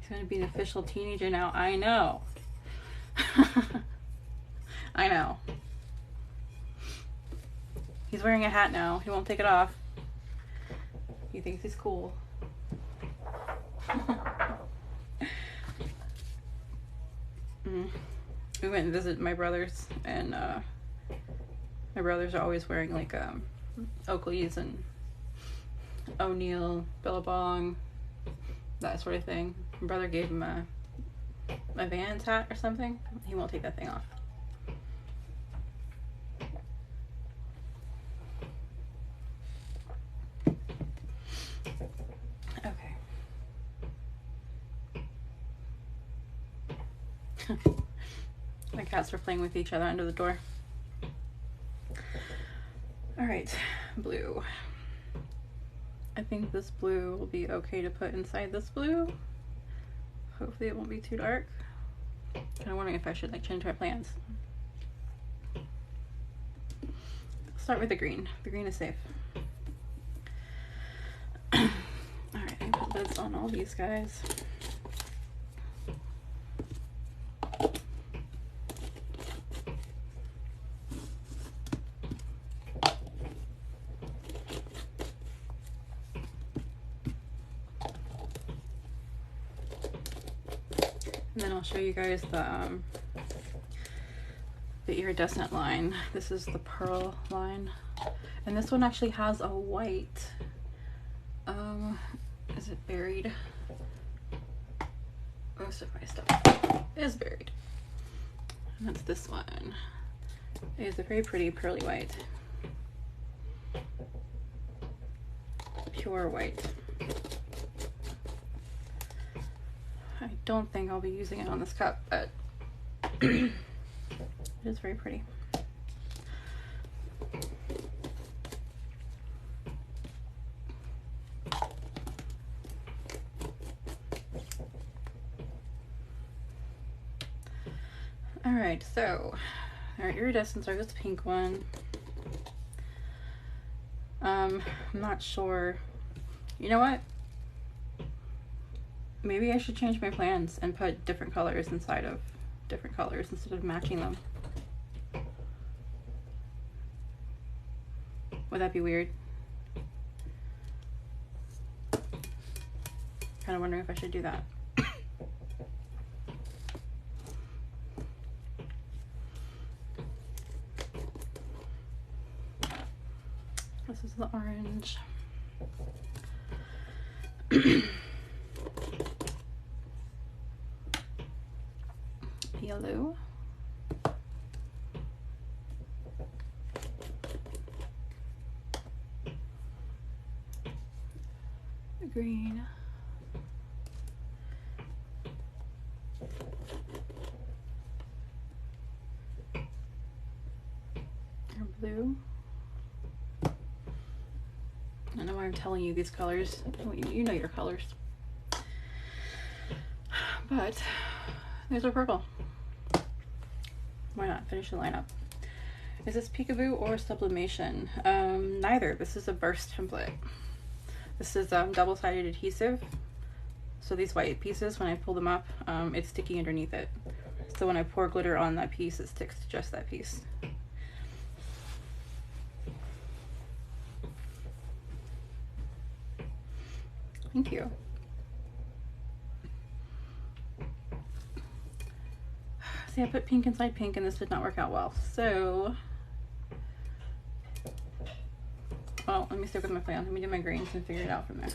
He's gonna be an official teenager now. I know. I know. He's wearing a hat now. He won't take it off. He thinks he's cool. We went and visited my brothers, and my brothers are always wearing like Oakleys and O'Neill, Billabong, that sort of thing. My brother gave him a Vans hat or something. He won't take that thing off. Okay. My cats were playing with each other under the door. All right, blue. I think this blue will be okay to put inside this blue. Hopefully it won't be too dark. Kind of wondering if I should like change my plans. Start with the green. The green is safe. All right, I put lids on all these guys. And then I'll show you guys the iridescent line. This is the pearl line. And this one actually has a white. Is it buried? Most of my stuff is buried. And that's this one. It is a very pretty pearly white. Pure white. I don't think I'll be using it on this cup, but it is very pretty. All right, so our iridescence are this pink one. I'm not sure. You know what? Maybe I should change my plans and put different colors inside of different colors instead of matching them. Would that be weird? Kind of wondering if I should do that. This is the orange. Yellow. Green. Or blue. I know why I'm telling you these colors. You know your colors. But there's our purple. Why not finish the lineup? Is this peekaboo or sublimation? Neither. This is a burst template. This is double-sided adhesive. So these white pieces, when I pull them up, it's sticky underneath it. So when I pour glitter on that piece, it sticks to just that piece. Thank you. See, I put pink inside pink and this did not work out well. So, well, let me stick with my plan. Let me do my greens and figure it out from there.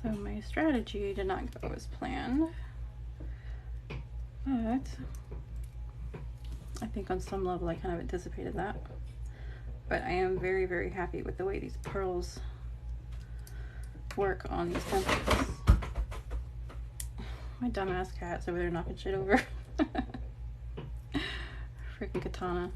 So my strategy did not go as planned, but I think on some level I kind of anticipated that. But I am very, very happy with the way these pearls work on these templates. My dumbass cat's over there knocking shit over. Freaking katana.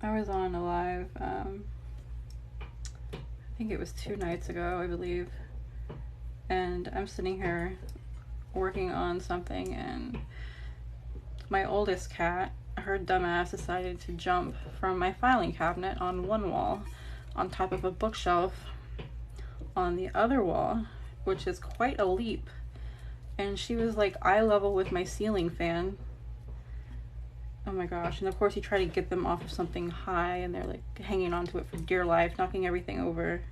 I was on a live, I think it was 2 nights ago, I believe, and I'm sitting here working on something, and my oldest cat, her dumbass, decided to jump from my filing cabinet on one wall on top of a bookshelf on the other wall, which is quite a leap, and she was like eye level with my ceiling fan. Oh my gosh, and of course you try to get them off of something high and they're like hanging onto it for dear life, knocking everything over.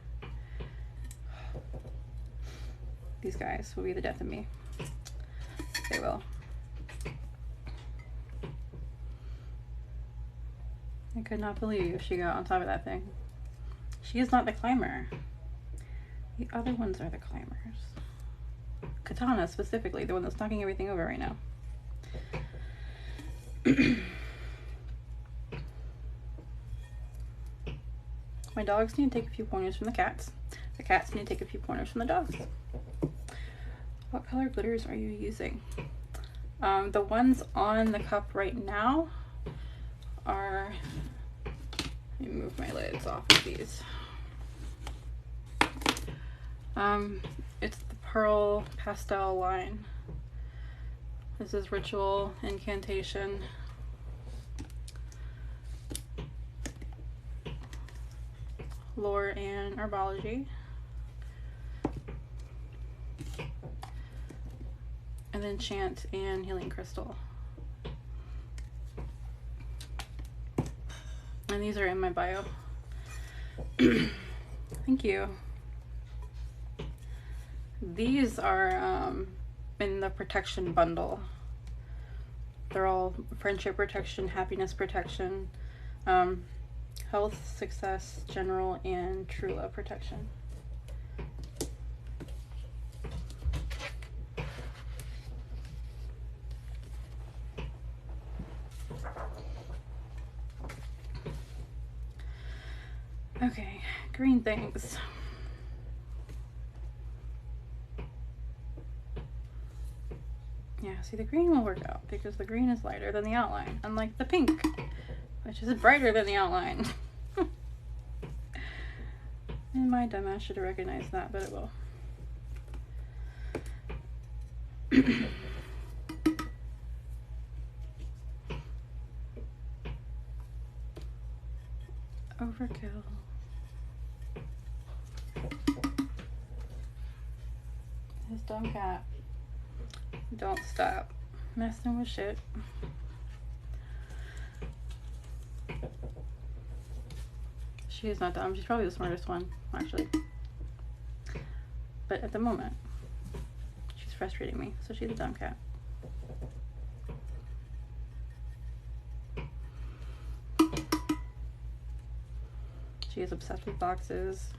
These guys will be the death of me. They will. I could not believe she got on top of that thing. She is not the climber. The other ones are the climbers. Katana specifically, the one that's knocking everything over right now. My dogs need to take a few pointers from the cats. The cats need to take a few pointers from the dogs. What color glitters are you using? The ones on the cup right now are, let me move my lids off of these. It's the Pearl Pastel line. This is Ritual, Incantation, Lore, and Herbology. And then Chant and Healing Crystal. And these are in my bio. Thank you. These are in the protection bundle. They're all friendship protection, happiness protection, health, success, general, and true love protection. Okay, green things. Yeah, see, the green will work out because the green is lighter than the outline, unlike the pink, which is brighter than the outline. And my dumbass should have recognized that, but it will. Overkill. This dumb cat. Don't stop messing with shit. She is not dumb. She's probably the smartest one, actually. But at the moment, she's frustrating me, so she's a dumb cat. She is obsessed with boxes.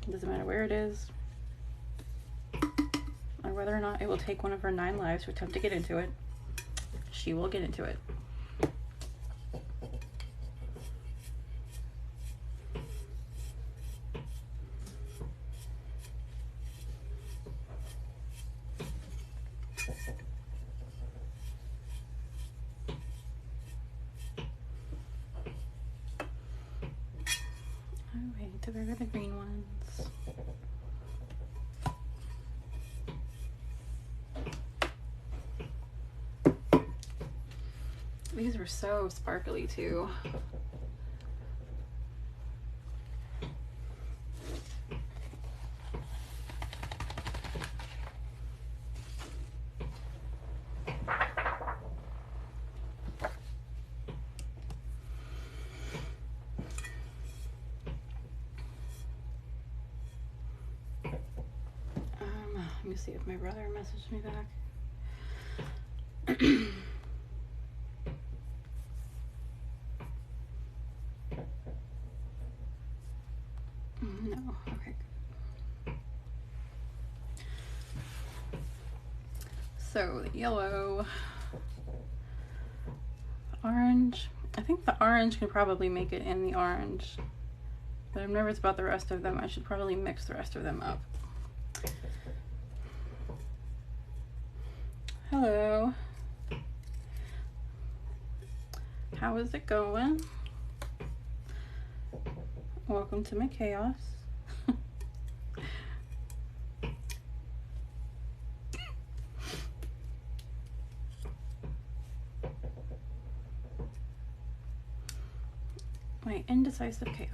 It doesn't matter where it is, or whether or not it will take one of her 9 lives to attempt to get into it. She will get into it. need to wear the green ones. These were so sparkly too. Let me see if my brother messaged me back. No, okay. So the yellow, orange. I think the orange can probably make it in the orange, but I'm nervous about the rest of them. I should probably mix the rest of them up. Hello. How is it going? Welcome to my chaos. My indecisive chaos.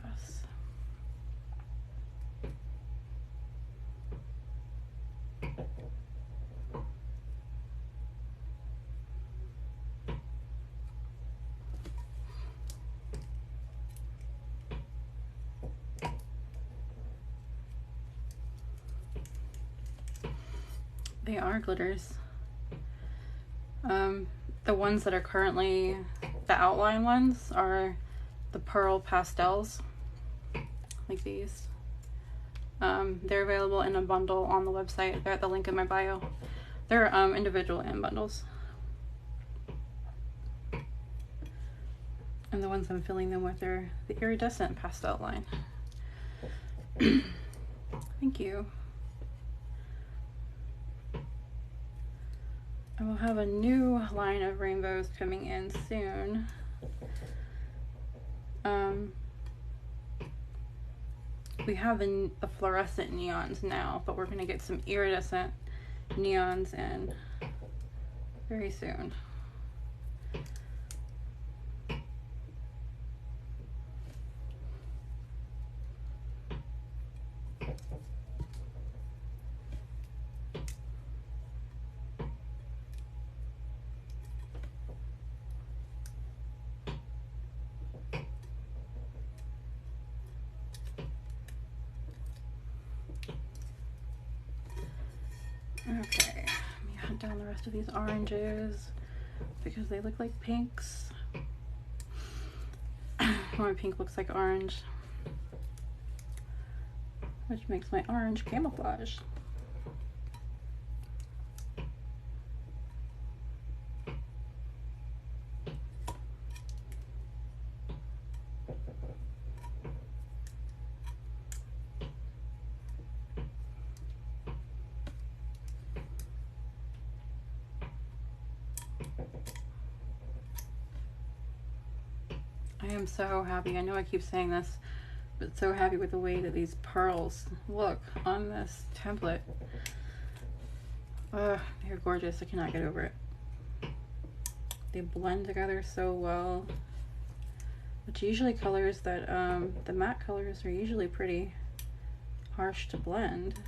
They are glitters. The ones that are currently the outline ones are the pearl pastels, like these. They're available in a bundle on the website. They're at the link in my bio. They're individual and bundles. And the ones I'm filling them with are the iridescent pastel line. Thank you. I will have a new line of rainbows coming in soon. We have the fluorescent neons now, but we're going to get some iridescent neons in very soon. Okay, let me hunt down the rest of these oranges because they look like pinks. My pink looks like orange, which makes my orange camouflage. I am so happy. I know I keep saying this, but so happy with the way that these pearls look on this template. They're gorgeous. I cannot get over it. They blend together so well. Which usually colors that, the matte colors are usually pretty harsh to blend.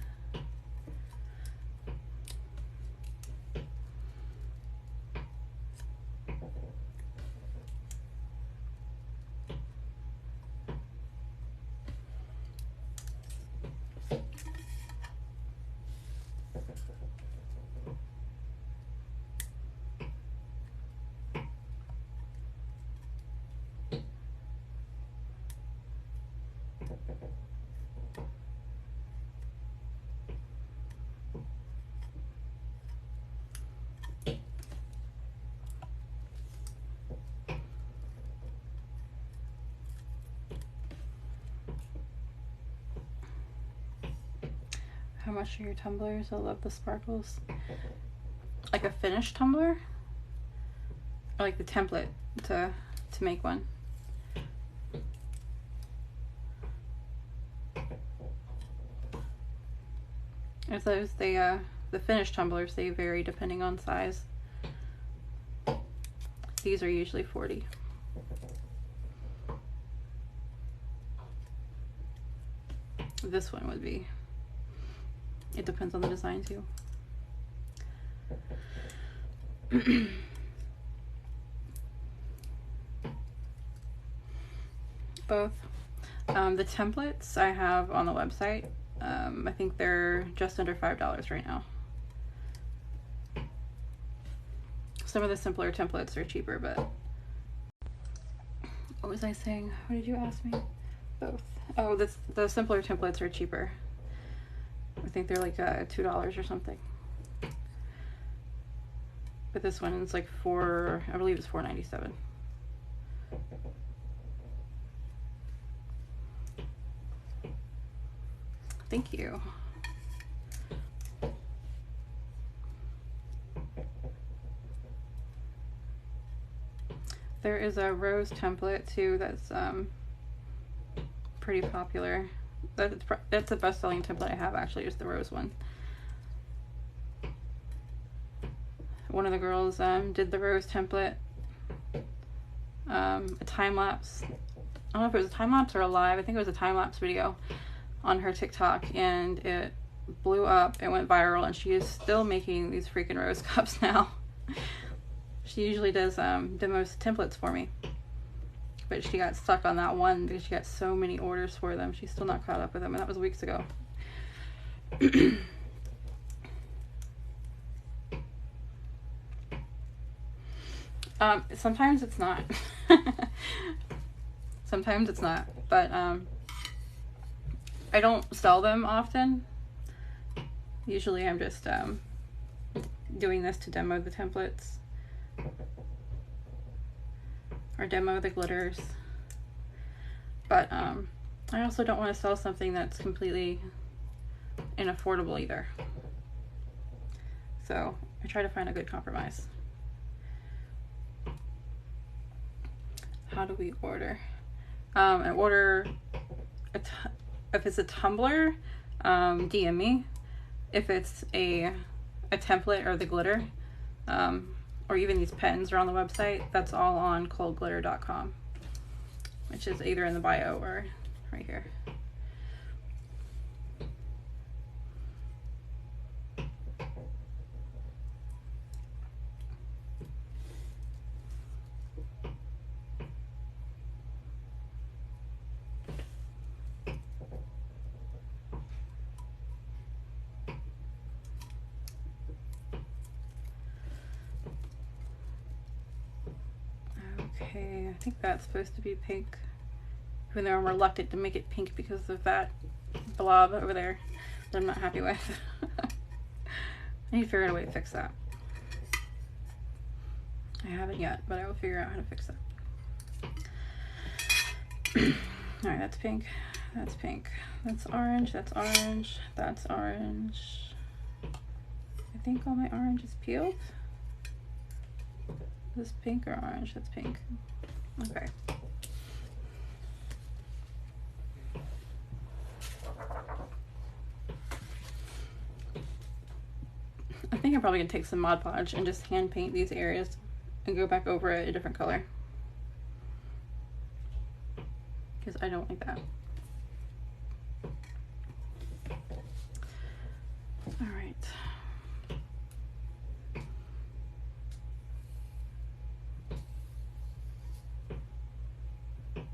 How much are your tumblers? I love the sparkles. Like a finished tumbler? Or like the template to make one? As those, the finished tumblers, they vary depending on size. These are usually 40. This one would be. It depends on the design too. Both. The templates I have on the website, I think they're just under $5 right now. Some of the simpler templates are cheaper, but what was I saying? What did you ask me? Both. Oh, the simpler templates are cheaper. I think they're like $2 or something. But this one is like I believe it's $4.97. Thank you. There is a rose template too that's pretty popular. That's the best-selling template I have, actually, is the rose one. One of the girls did the rose template, a time-lapse. I don't know if it was a time-lapse or a live. I think it was a time-lapse video on her TikTok, and it blew up. It went viral, and she is still making these freaking rose cups now. She usually does demos templates for me, but she got stuck on that one because she got so many orders for them. She's still not caught up with them, and that was weeks ago. Sometimes it's not. Sometimes it's not, but I don't sell them often. Usually I'm just doing this to demo the templates or demo the glitters, but I also don't want to sell something that's completely inaffordable either, so I try to find a good compromise. How do we order? I order if it's a tumbler, DM me. If it's a template or the glitter, or even these pens are on the website, that's all on coldglitter.com, which is either in the bio or right here. Okay, I think that's supposed to be pink, even though I'm reluctant to make it pink because of that blob over there that I'm not happy with. I need to figure out a way to fix that. I haven't yet, but I will figure out how to fix that. Alright, that's pink, that's pink, that's orange, that's orange, that's orange. I think all my orange is peeled. Is this pink or orange? That's pink. Okay. I think I'm probably gonna take some Mod Podge and just hand paint these areas and go back over it a different color, because I don't like that. All right.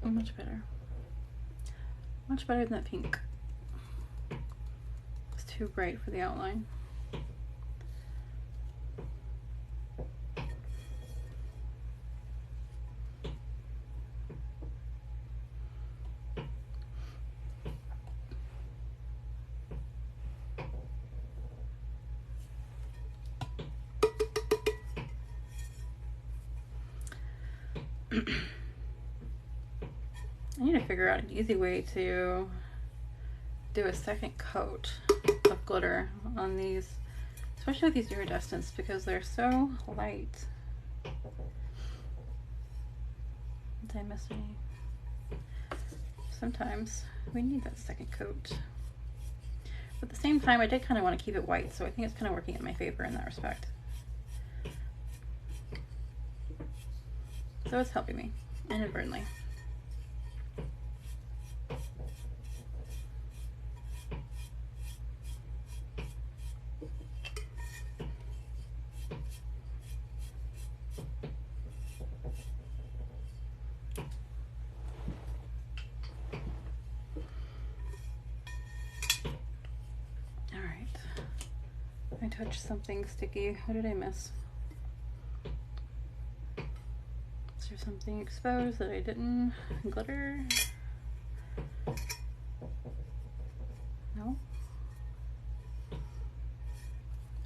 Much better. Much better than that pink. It's too bright for the outline. I need to figure out an easy way to do a second coat of glitter on these, especially with these iridescence, because they're so light. Did I miss any? Sometimes we need that second coat. But at the same time, I did kind of want to keep it white, so I think it's kind of working in my favor in that respect. So it's helping me, inadvertently. I touched something sticky. What did I miss? Is there something exposed that I didn't? Glitter? No?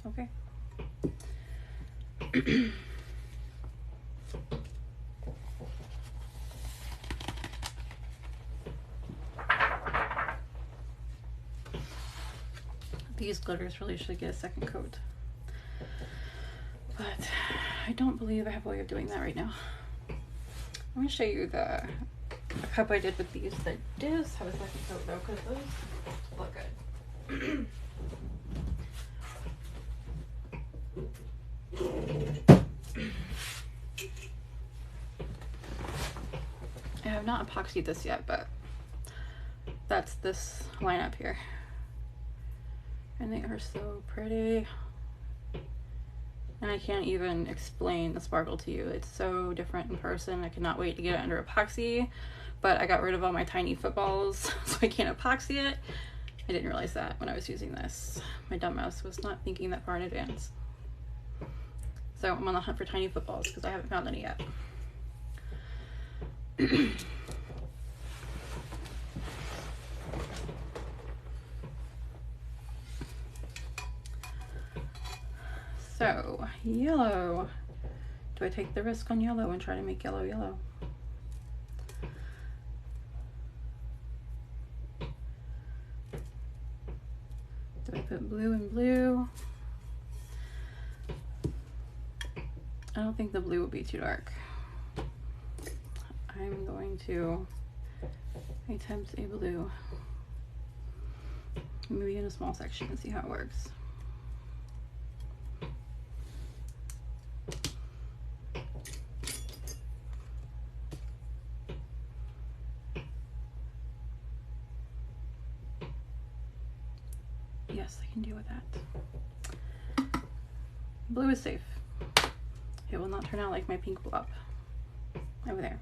Okay. These glitters really should get a second coat, but I don't believe I have a way of doing that right now. I'm going to show you the cup I did with these that does have a second coat though, because those look good. I have not epoxied this yet, but that's this lineup here. And they are so pretty. And I can't even explain the sparkle to you. It's so different in person. I cannot wait to get it under epoxy. But I got rid of all my tiny footballs, so I can't epoxy it. I didn't realize that when I was using this. My dumbass was not thinking that far in advance. So I'm on the hunt for tiny footballs because I haven't found any yet. So, yellow. Do I take the risk on yellow and try to make yellow yellow? Do I put blue and blue? I don't think the blue will be too dark. I'm going to attempt a blue. Maybe in a small section and see how it works. Yes, I can deal with that. Blue is safe. It will not turn out like my pink blob over there.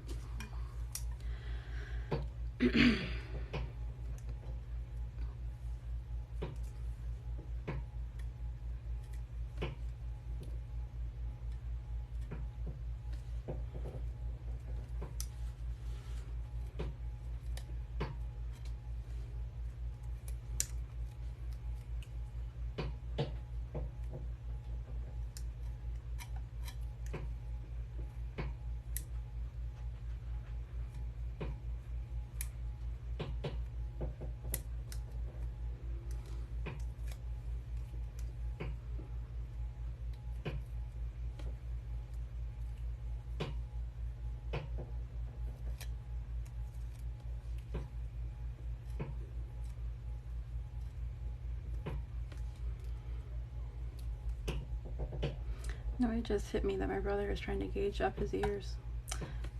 No, it just hit me that my brother is trying to gauge up his ears.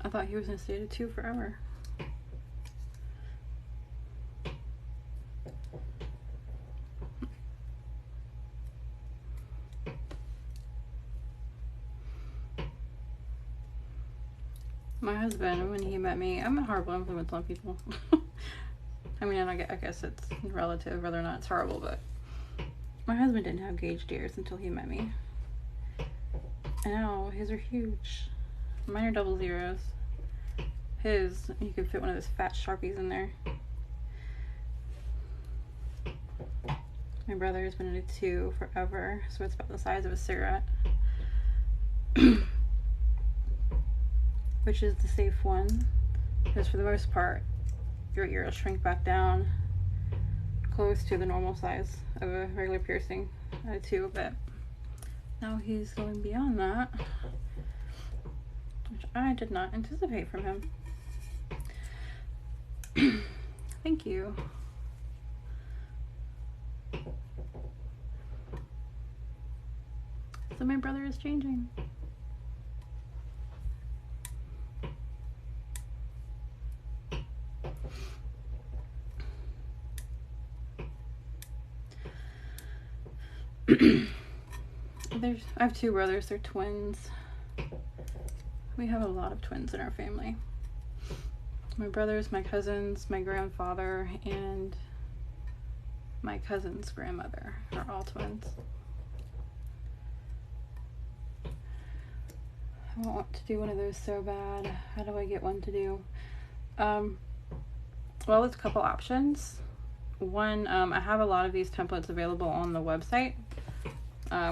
I thought he was going to stay at 2 forever. My husband, when he met me, I'm a horrible influence on people. I mean, I guess it's relative whether or not it's horrible, but my husband didn't have gauged ears until he met me. And now his are huge. Mine are double zeros. His, you could fit one of those fat Sharpies in there. My brother has been at a 2 forever, so it's about the size of a cigarette. Which is the safe one, because for the most part, your ear will shrink back down close to the normal size of a regular piercing at a 2, but now he's going beyond that, which I did not anticipate from him. Thank you. So my brother is changing. I have two brothers, they're twins. We have a lot of twins in our family. My brothers, my cousins, my grandfather, and my cousin's grandmother are all twins. I want to do one of those so bad. How do I get one to do? Well, there's a couple options. One, I have a lot of these templates available on the website,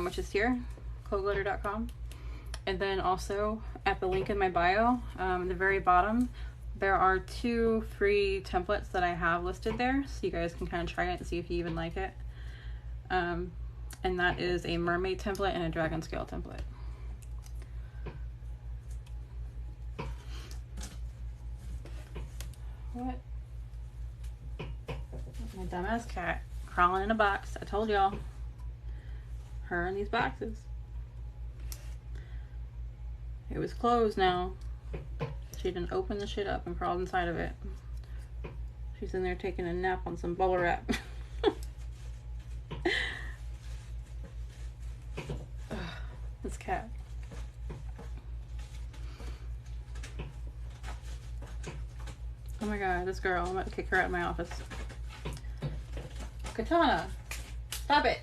which is here, quoteglitter.com. And then also at the link in my bio, the very bottom, there are 2 free templates that I have listed there, so you guys can kind of try it and see if you even like it. And that is a mermaid template and a dragon scale template. What? My dumbass cat crawling in a box. I told y'all. Her in these boxes. It was closed now. She didn't open the shit up and crawled inside of it. She's in there taking a nap on some bubble wrap. This cat. Oh my god, this girl. I'm about to kick her out of my office. Katana, stop it.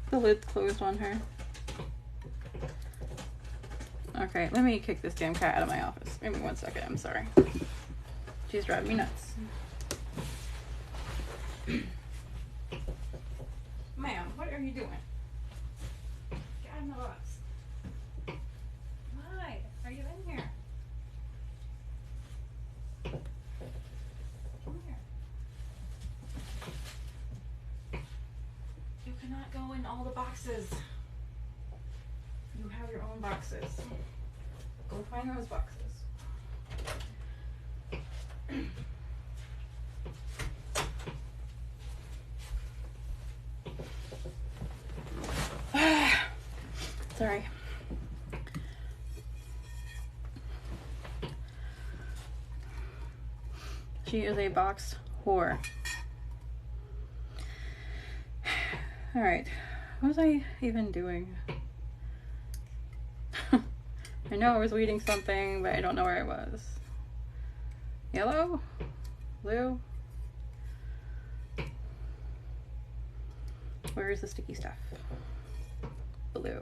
The lid's closed on her. Okay, let me kick this damn cat out of my office. Give me 1 second, I'm sorry. She's driving me nuts. Ma'am, what are you doing? Get out of my box. Why are you in here? Come here. You cannot go in all the boxes. You have your own boxes. Go find those boxes. Sorry. She is a box whore. Alright, what was I even doing? I know I was reading something, but I don't know where I was. Yellow? Blue? Where is the sticky stuff? Blue.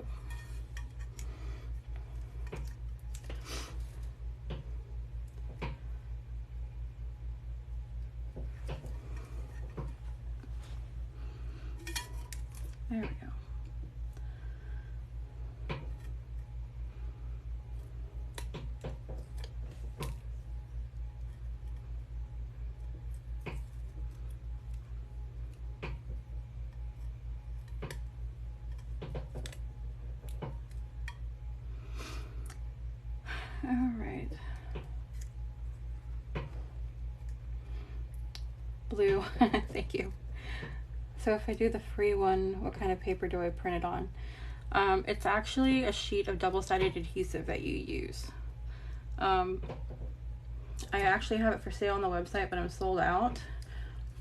There we go. All right. Blue. Thank you. So if I do the free one, what kind of paper do I print it on? It's actually a sheet of double-sided adhesive that you use. I actually have it for sale on the website, but I'm sold out.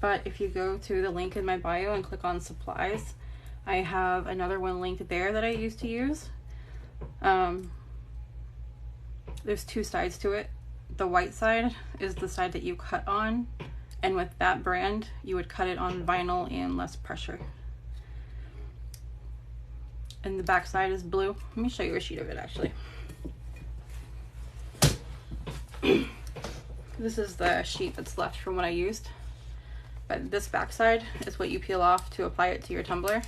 But if you go to the link in my bio and click on supplies, I have another one linked there that I used to use. There's 2 sides to it. The white side is the side that you cut on, and with that brand you would cut it on vinyl and less pressure. And the back side is blue. Let me show you a sheet of it actually. This is the sheet that's left from what I used, but this back side is what you peel off to apply it to your tumbler,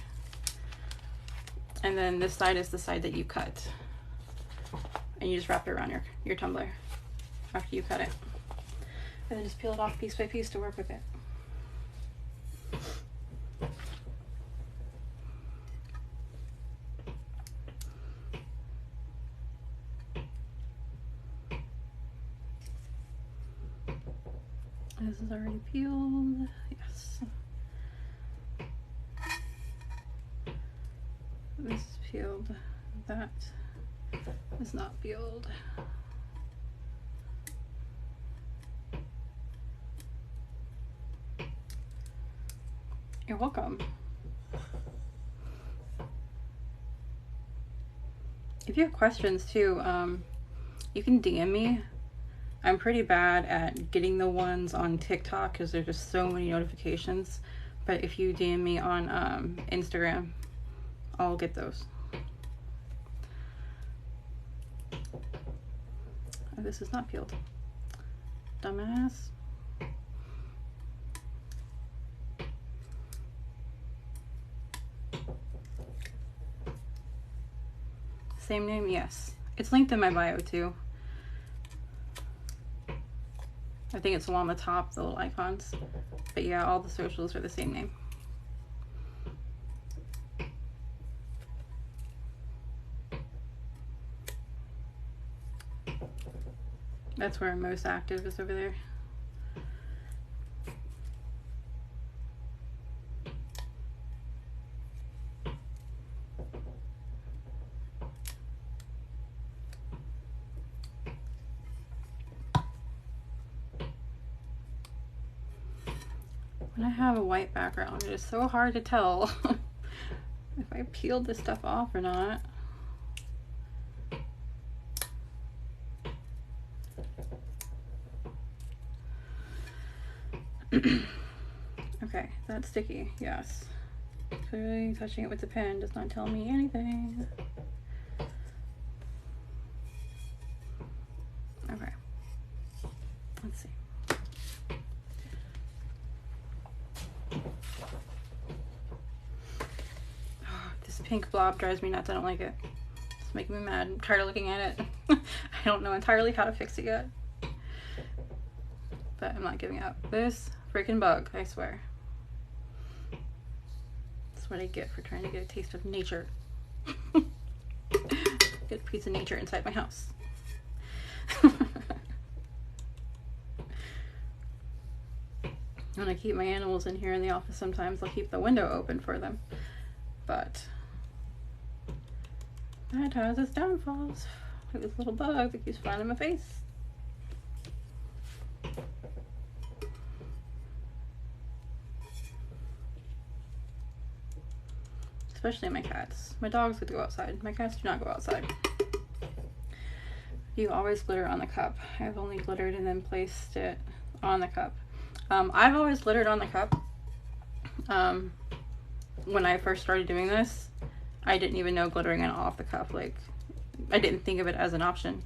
and then this side is the side that you cut, and you just wrap it around your tumbler after you cut it, and then just peel it off piece by piece to work with it. This is already peeled. Yes. This is peeled. That is not peeled. You're welcome. If you have questions too, you can DM me. I'm pretty bad at getting the ones on TikTok because there's just so many notifications. But if you DM me on Instagram, I'll get those. Oh, this is not peeled. Dumbass. Same name? Yes. It's linked in my bio too. I think it's along the top, the little icons. But yeah, all the socials are the same name. That's where I'm most active, is over there. When I have a white background, it is so hard to tell if I peeled this stuff off or not. Okay, that's sticky, yes. Clearly touching it with the pen does not tell me anything. Okay, let's see. Oh, this pink blob drives me nuts. I don't like it. It's making me mad. I'm tired of looking at it. I don't know entirely how to fix it yet. But I'm not giving up. This freaking bug, I swear. That's what I get for trying to get a taste of nature. Get a piece of nature inside my house. When I keep my animals in here in the office, sometimes I'll keep the window open for them. But that has its downfalls. Like this little bug that keeps flying in my face. Especially my cats. My dogs get to go outside. My cats do not go outside. You always glitter on the cup. I've only glittered and then placed it on the cup. I've always glittered on the cup. When I first started doing this, I didn't even know glittering it off the cup. Like, I didn't think of it as an option.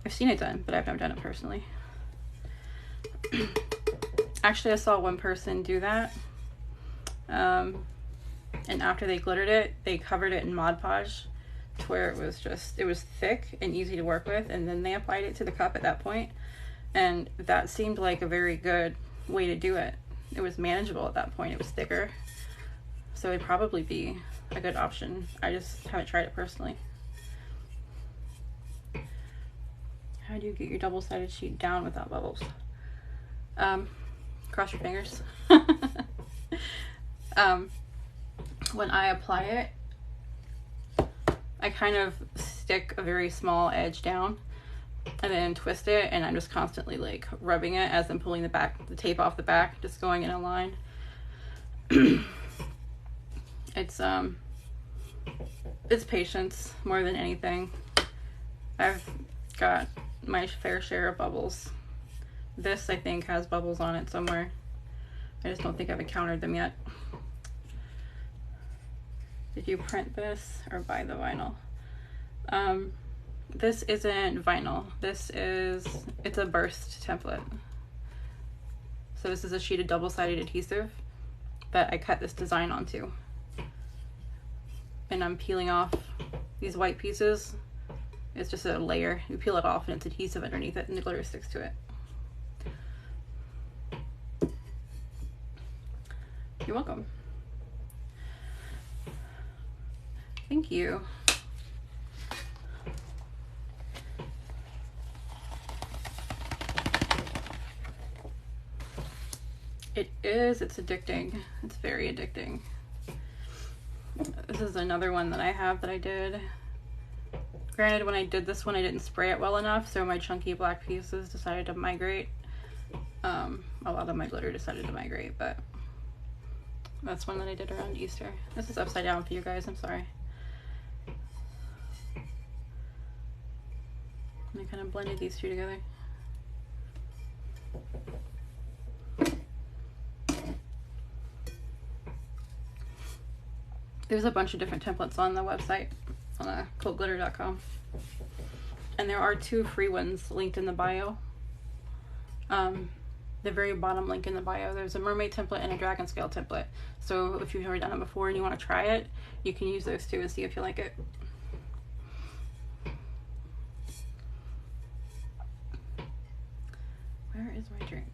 I've seen it done, but I've never done it personally. Actually, I saw one person do that. And after they glittered it, they covered it in Mod Podge to where it was thick and easy to work with, and then they applied it to the cup at that point, and that seemed like a very good way to do it. It was manageable at that point. It was thicker, so it'd probably be a good option. I just haven't tried it personally. How do you get your double-sided sheet down without bubbles? Cross your fingers. When I apply it, I kind of stick a very small edge down and then twist it, and I'm just constantly like rubbing it as I'm pulling the tape off the back, just going in a line. It's patience more than anything. I've got my fair share of bubbles. This, I think, has bubbles on it somewhere. I just don't think I've encountered them yet. Did you print this or buy the vinyl? This isn't vinyl. It's a burst template. So this is a sheet of double-sided adhesive that I cut this design onto. And I'm peeling off these white pieces. It's just a layer. You peel it off and it's adhesive underneath it and the glitter sticks to it. You're welcome. Thank you. It is, it's addicting. It's very addicting. This is another one that I have that I did. Granted, when I did this one, I didn't spray it well enough, so my chunky black pieces decided to migrate. A lot of my glitter decided to migrate, but that's one that I did around Easter. This is upside down for you guys, I'm sorry. And I kind of blended these two together. There's a bunch of different templates on the website, on cultglitter.com. And there are 2 free ones linked in the bio. The very bottom link in the bio, there's a mermaid template and a dragon scale template. So if you've never done it before and you want to try it, you can use those 2 and see if you like it. Where is my drink?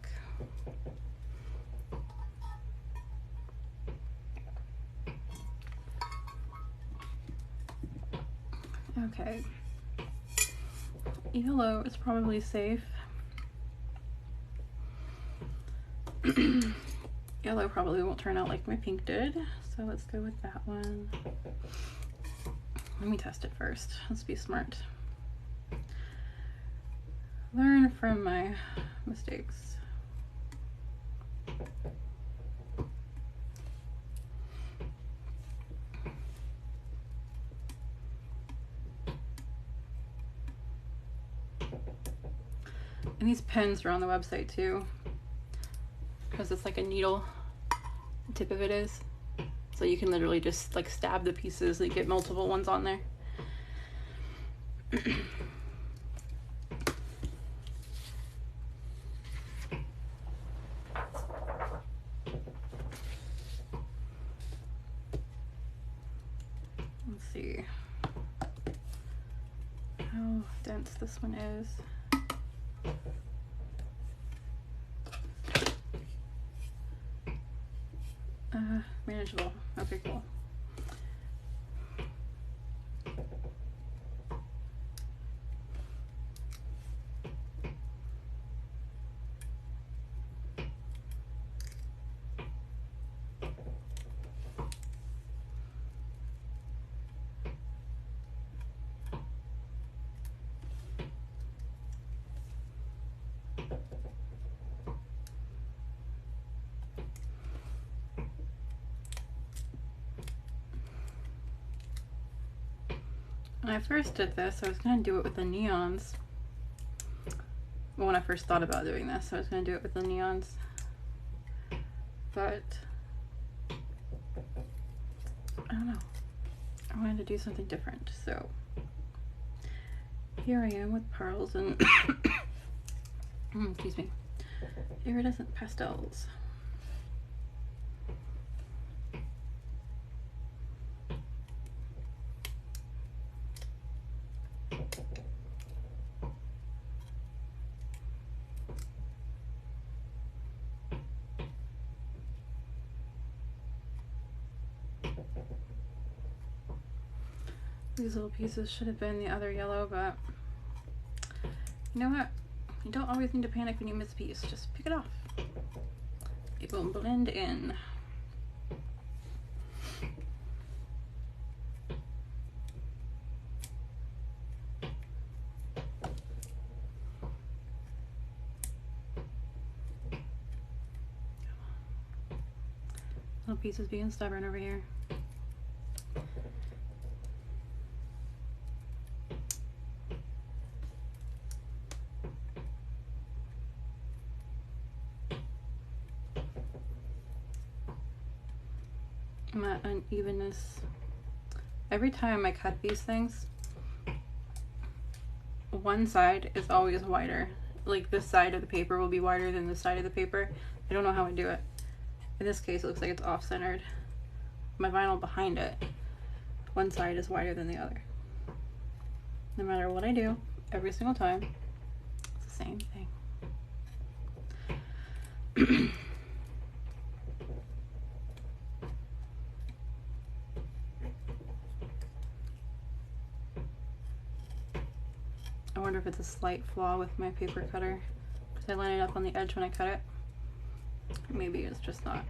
Okay. Yellow is probably safe. Yellow probably won't turn out like my pink did, so let's go with that one. Let me test it first. Let's be smart. Learn from my mistakes. And these pens are on the website too, because it's like a needle, the tip of it is. So you can literally just like stab the pieces and get multiple ones on there. Let's see how dense this one is. Manageable. Okay, cool. When I first did this, I was going to do it with the neons. Well, when I first thought about doing this, I was going to do it with the neons. But I don't know. I wanted to do something different, so here I am with pearls and excuse me, iridescent pastels. These little pieces should have been the other yellow, but you know what? You don't always need to panic when you miss a piece. Just pick it off. It will blend in. Little pieces being stubborn over here. My unevenness. Every time I cut these things, one side is always wider. Like this side of the paper will be wider than this side of the paper. I don't know how I do it. In this case, it looks like it's off-centered. My vinyl behind it, one side is wider than the other. No matter what I do, every single time, it's the same thing. I wonder if it's a slight flaw with my paper cutter, because I line it up on the edge when I cut it. Maybe it's just not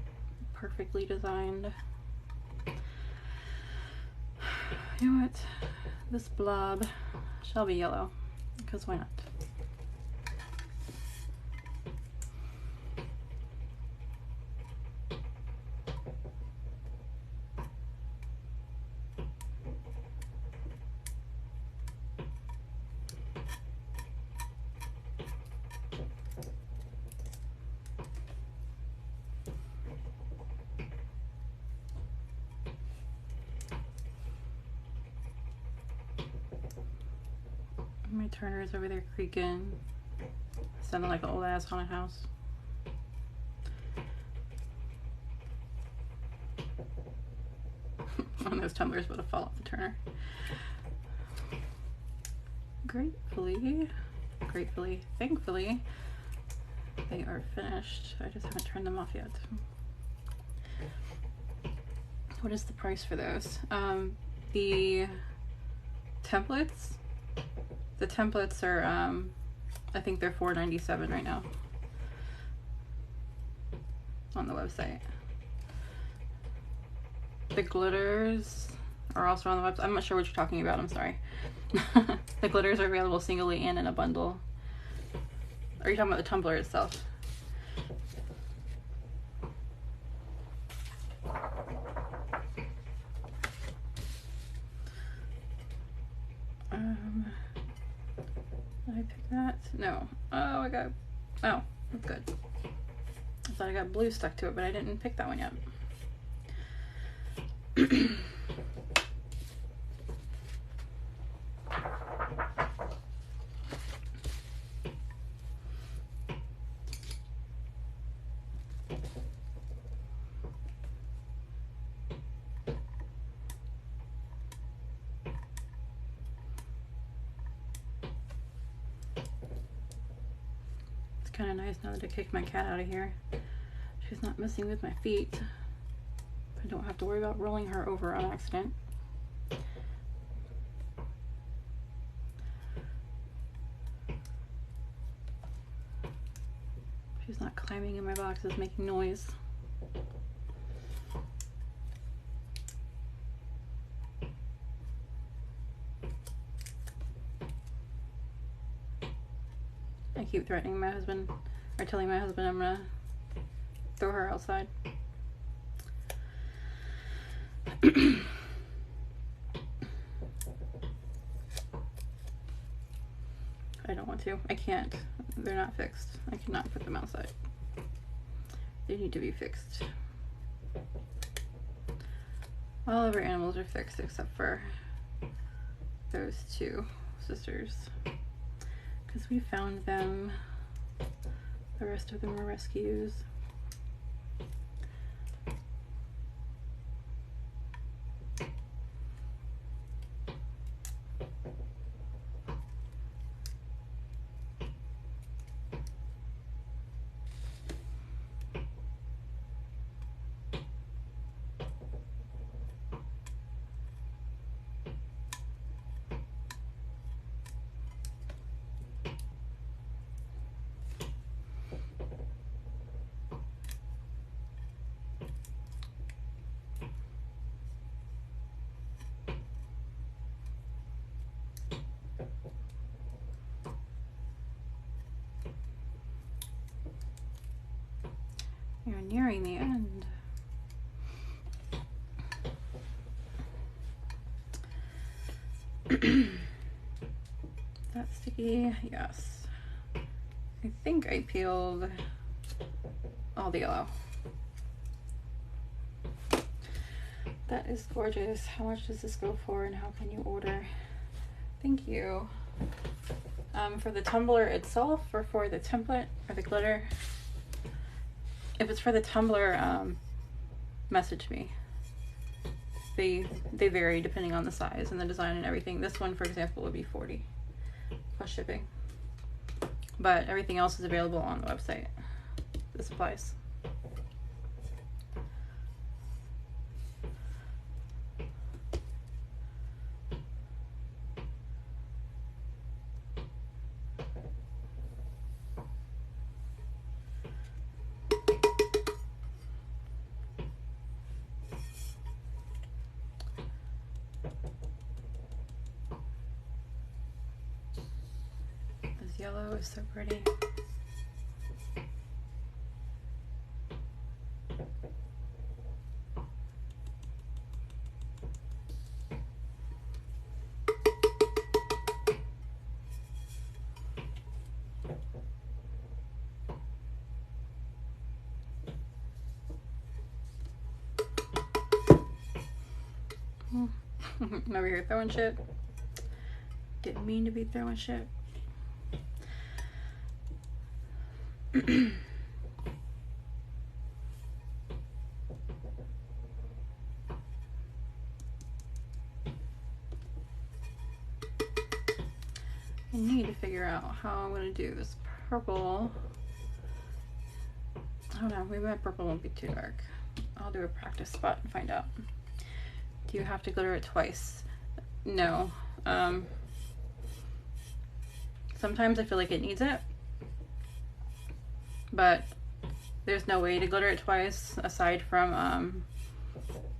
perfectly designed. You know what? This blob shall be yellow, because why not? My Turner is over there creaking, sounding like an old ass haunted house. One of those tumblers about to fall off the Turner. Gratefully, thankfully, they are finished. I just haven't turned them off yet. What is the price for those? The templates. The templates are, I think they're $4.97 right now on the website. The glitters are also on the website. I'm not sure what you're talking about. I'm sorry. The glitters are available singly and in a bundle. Are you talking about the tumbler itself? Did I pick that? No. Oh, I got. Oh, that's good. I thought I got blue stuck to it, but I didn't pick that one yet. Kind of nice now that I kicked my cat out of here. She's not messing with my feet. I don't have to worry about rolling her over on accident. She's not climbing in my boxes making noise. I keep threatening my husband, or telling my husband I'm gonna throw her outside. I don't want to. I can't. They're not fixed. I cannot put them outside. They need to be fixed. All of our animals are fixed except for those two sisters. Because we found them. The rest of them were rescues. You're nearing the end. That's sticky, yes. I think I peeled all the yellow. That is gorgeous. How much does this go for and how can you order? Thank you. For the tumbler itself or for the template or the glitter? If it's for the tumbler, message me. They vary depending on the size and the design and everything. This one, for example, would be $40 plus shipping. But everything else is available on the website. This applies. yellow is so pretty. I'm over here throwing shit. Didn't mean to be throwing shit. I need to figure out how I'm going to do this purple. I don't know, maybe my purple won't be too dark. I'll do a practice spot and find out. Do you have to glitter it twice? No. Sometimes I feel like it needs it, but there's no way to glitter it twice aside from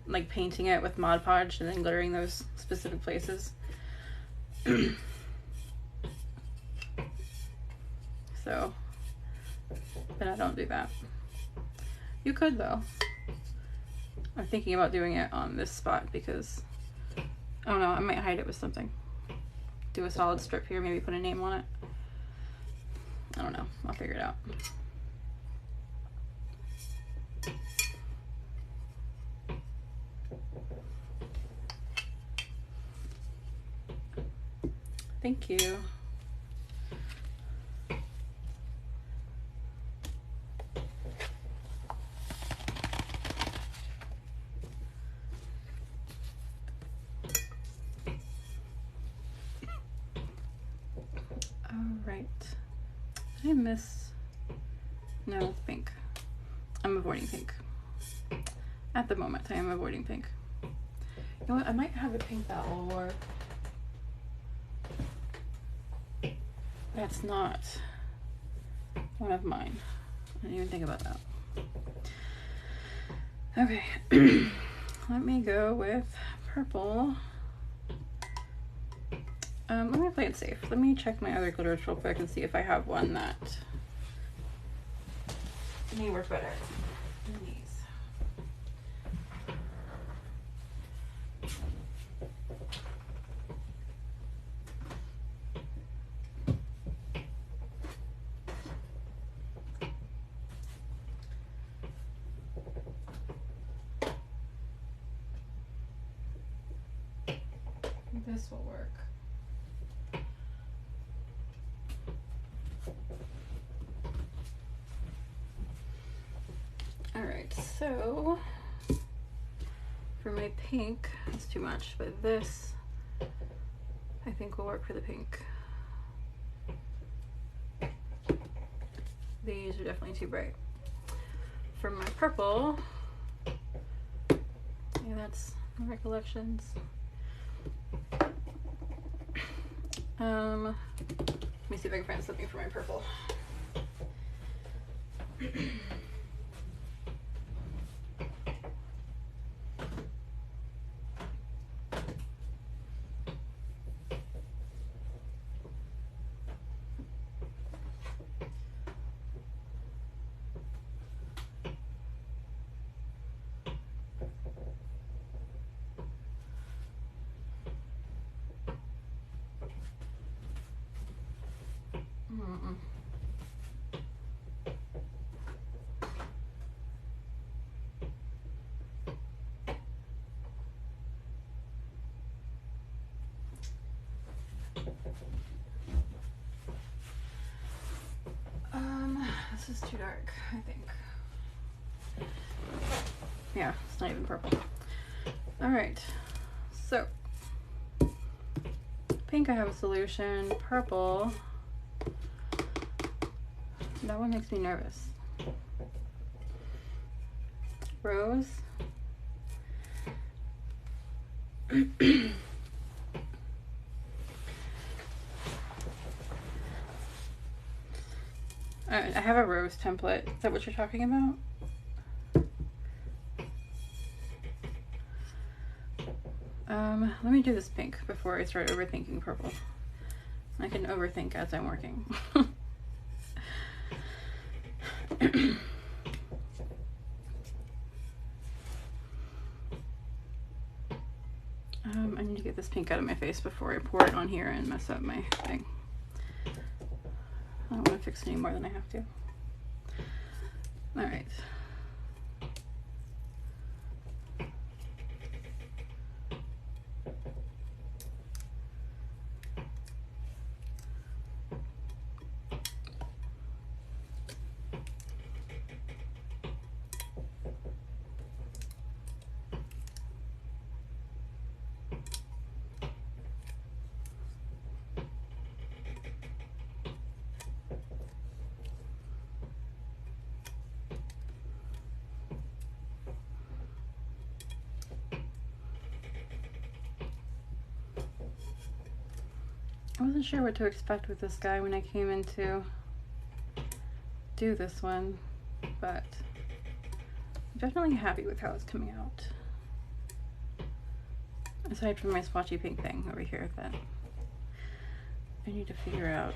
like painting it with Mod Podge and then glittering those specific places. So, but I don't do that. You could though. I'm thinking about doing it on this spot because, I don't know, I might hide it with something. Do a solid strip here, maybe put a name on it. I don't know, I'll figure it out. Thank you. Did I miss? No, pink. I'm avoiding pink. At the moment, I am avoiding pink. You know what? I might have a pink that will work. That's not one of mine. I didn't even think about that. Okay. Let me go with purple. Let me play it safe. Let me check my other glitters real quick and see if I have one that may work better than these. This will work. Alright, so for my pink, it's too much, but this I think will work for the pink. These are definitely too bright. For my purple, yeah, that's my recollections. Let me see if I can find something for my purple. This is too dark, I think. Yeah, it's not even purple. Alright, so pink I have a solution. Purple, that one makes me nervous. Rose. I have a rose template. Is that what you're talking about? Let me do this pink before I start overthinking purple. I can overthink as I'm working. I need to get this pink out of my face before I pour it on here and mess up my thing. I don't want to fix any more than I have to. All right. I wasn't sure what to expect with this guy when I came in to do this one, but I'm definitely happy with how it's coming out. Aside from my splotchy pink thing over here that I need to figure out.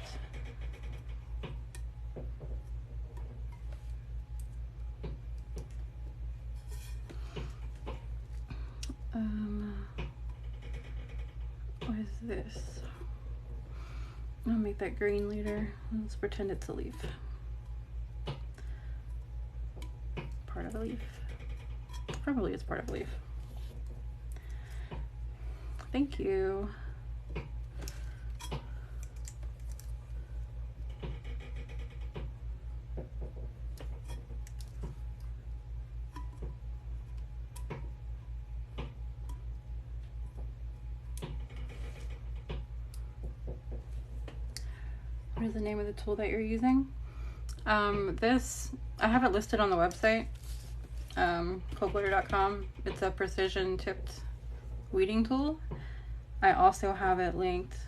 What is this? I'll make that green later. Let's pretend it's a leaf. Part of a leaf. Probably it's part of a leaf. Thank you. What is the name of the tool that you're using? This, I have it listed on the website, coldglitter.com. It's a precision tipped weeding tool. I also have it linked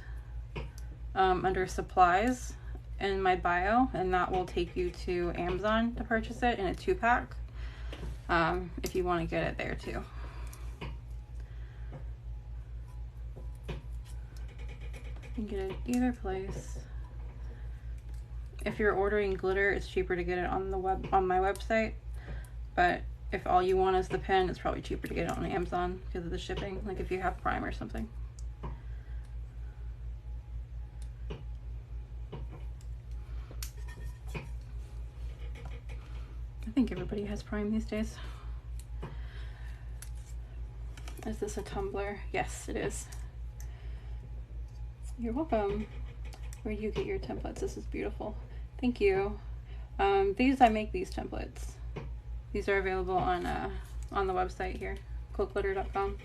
under supplies in my bio, and that will take you to Amazon to purchase it in a 2-pack if you want to get it there too. You can get it either place. If you're ordering glitter, it's cheaper to get it on my website, but if all you want is the pen, it's probably cheaper to get it on Amazon because of the shipping, like if you have Prime or something. I think everybody has Prime these days. Is this a Tumbler? Yes, it is. You're welcome. Where do you get your templates? This is beautiful. Thank you. I make these templates. These are available on the website here, coldglitter.com.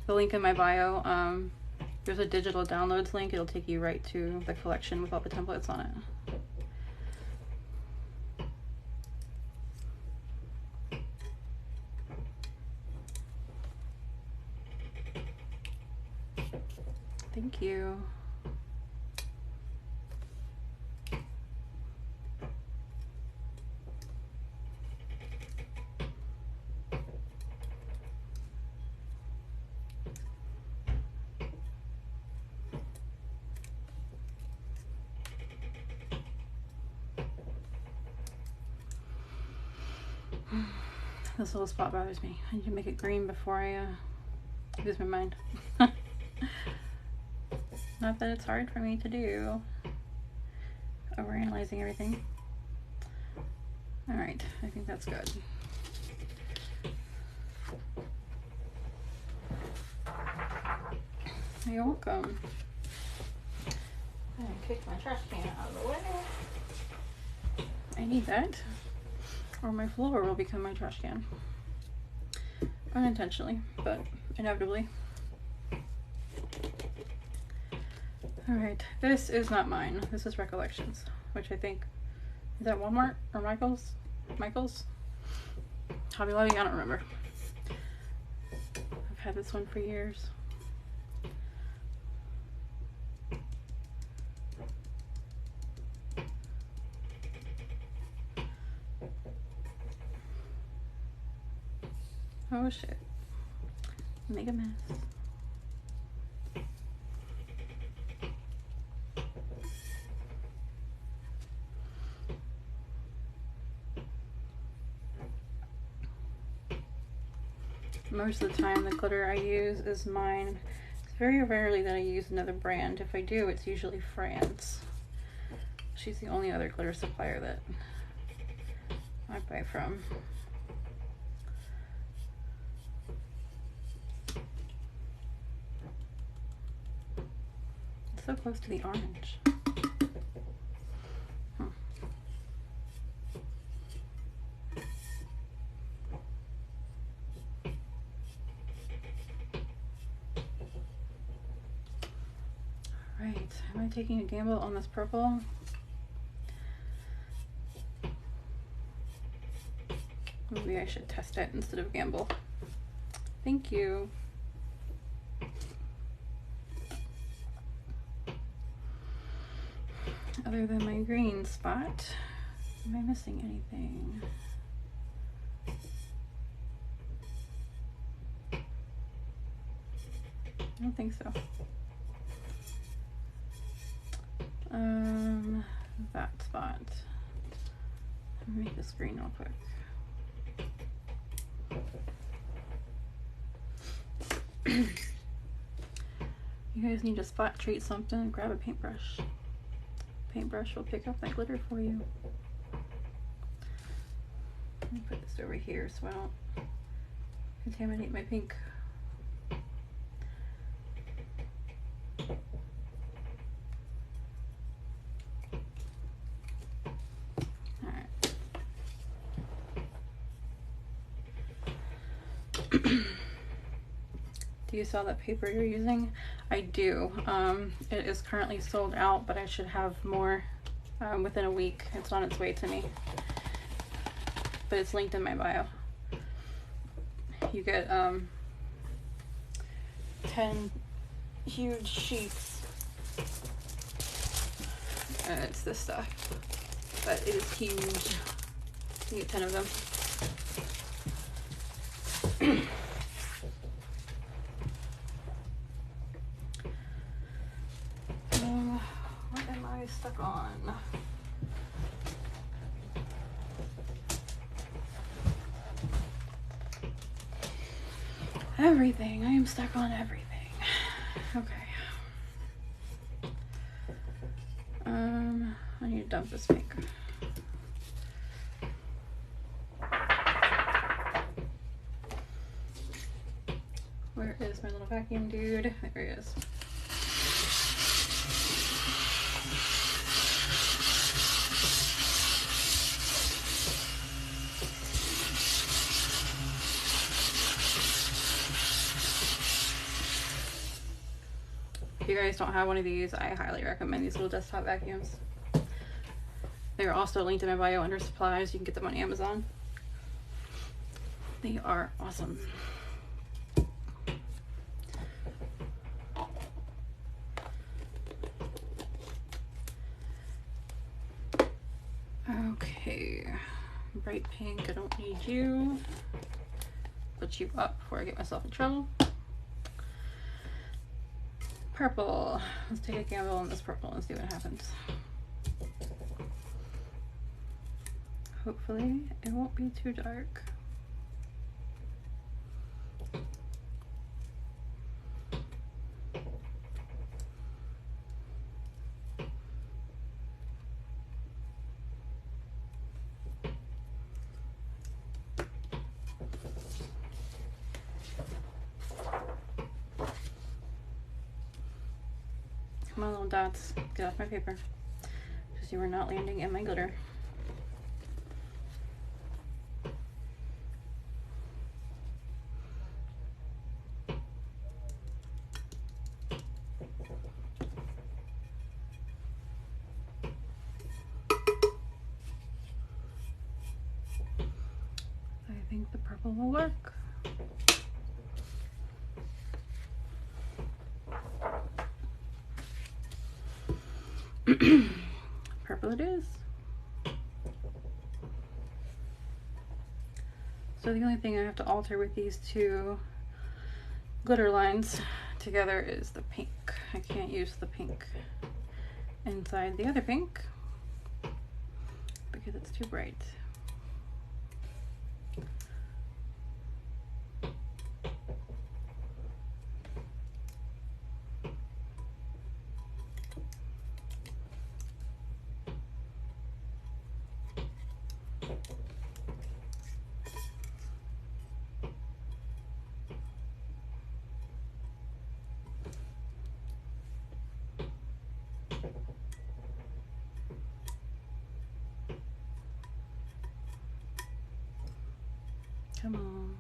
The link in my bio, there's a digital downloads link. It'll take you right to the collection with all the templates on it. Thank you. This little spot bothers me. I need to make it green before I lose my mind. Not that it's hard for me to do. Overanalyzing everything. Alright, I think that's good. You're welcome. I'm gonna kick my trash can out of the way. I need that, or my floor will become my trash can. Unintentionally, but inevitably. Alright, this is not mine. This is Recollections, which I think, is that Walmart or Michael's? Michael's? Hobby Lobby? I don't remember. I've had this one for years. Oh shit. make a mess. Most of the time the glitter I use is mine. It's very rarely that I use another brand. If I do, it's usually France. She's the only other glitter supplier that I buy from. It's so close to the orange. Alright, am I taking a gamble on this purple? Maybe I should test it instead of gamble. Thank you. Other than my green spot, am I missing anything? I don't think so. That spot. Let me make this green real quick. You guys need to spot treat something, grab a paintbrush. Paintbrush will pick up that glitter for you. Let me put this over here so I don't contaminate my pink. Do you sell that paper you're using? I do. It is currently sold out, but I should have more within a week. It's on its way to me. But it's linked in my bio. You get 10 huge sheets. It's this stuff. But it is huge. You get 10 of them. What am I stuck on? Everything. I am stuck on everything. Okay. I need to dump this pink. Where is my little vacuum dude? There he is. If you guys don't have one of these, I highly recommend these little desktop vacuums. They are also linked in my bio under supplies. You can get them on Amazon. They are awesome. Okay, bright pink, I don't need you. Put you up before I get myself in trouble. Purple, let's take a gamble on this purple and see what happens. Hopefully it won't be too dark. Come on, little dots, get off my paper, because you are not landing in my glitter. I think the purple will work. Purple it is. So the only thing I have to alter with these two glitter lines together is the pink. I can't use the pink inside the other pink because it's too bright. Come on.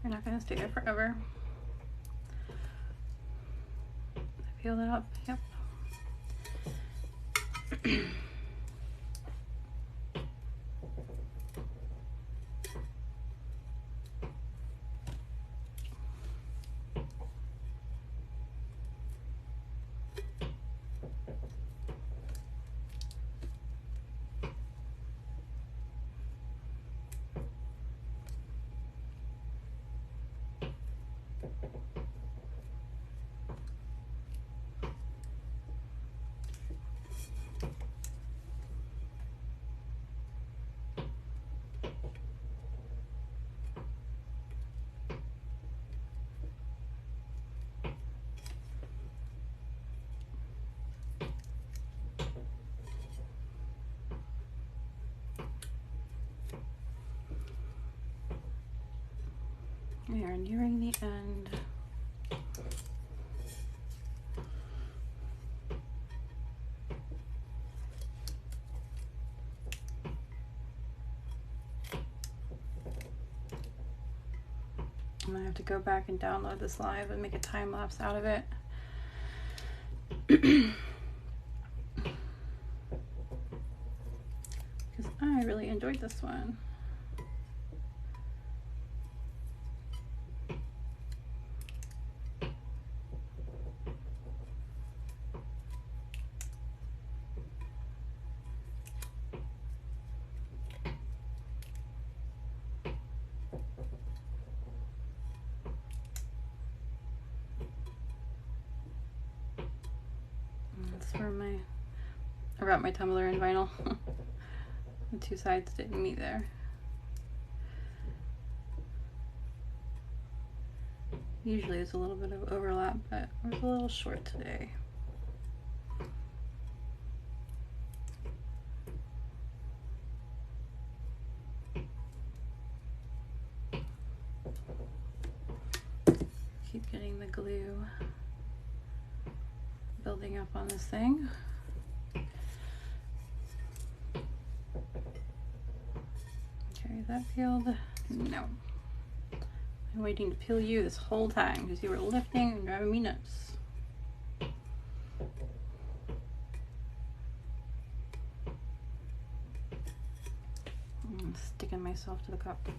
You're not gonna stay there forever. Peel that up, yep. We are nearing the end. I'm gonna have to go back and download this live and make a time lapse out of it. Because I really enjoyed this one. That's where I wrapped my tumbler in vinyl. The two sides didn't meet there. Usually there's a little bit of overlap, but it was a little short today. Keep getting the glue building up on this thing. Okay, is that peeled? No. I'm waiting to peel you this whole time because you were lifting and driving me nuts. I'm sticking myself to the cup.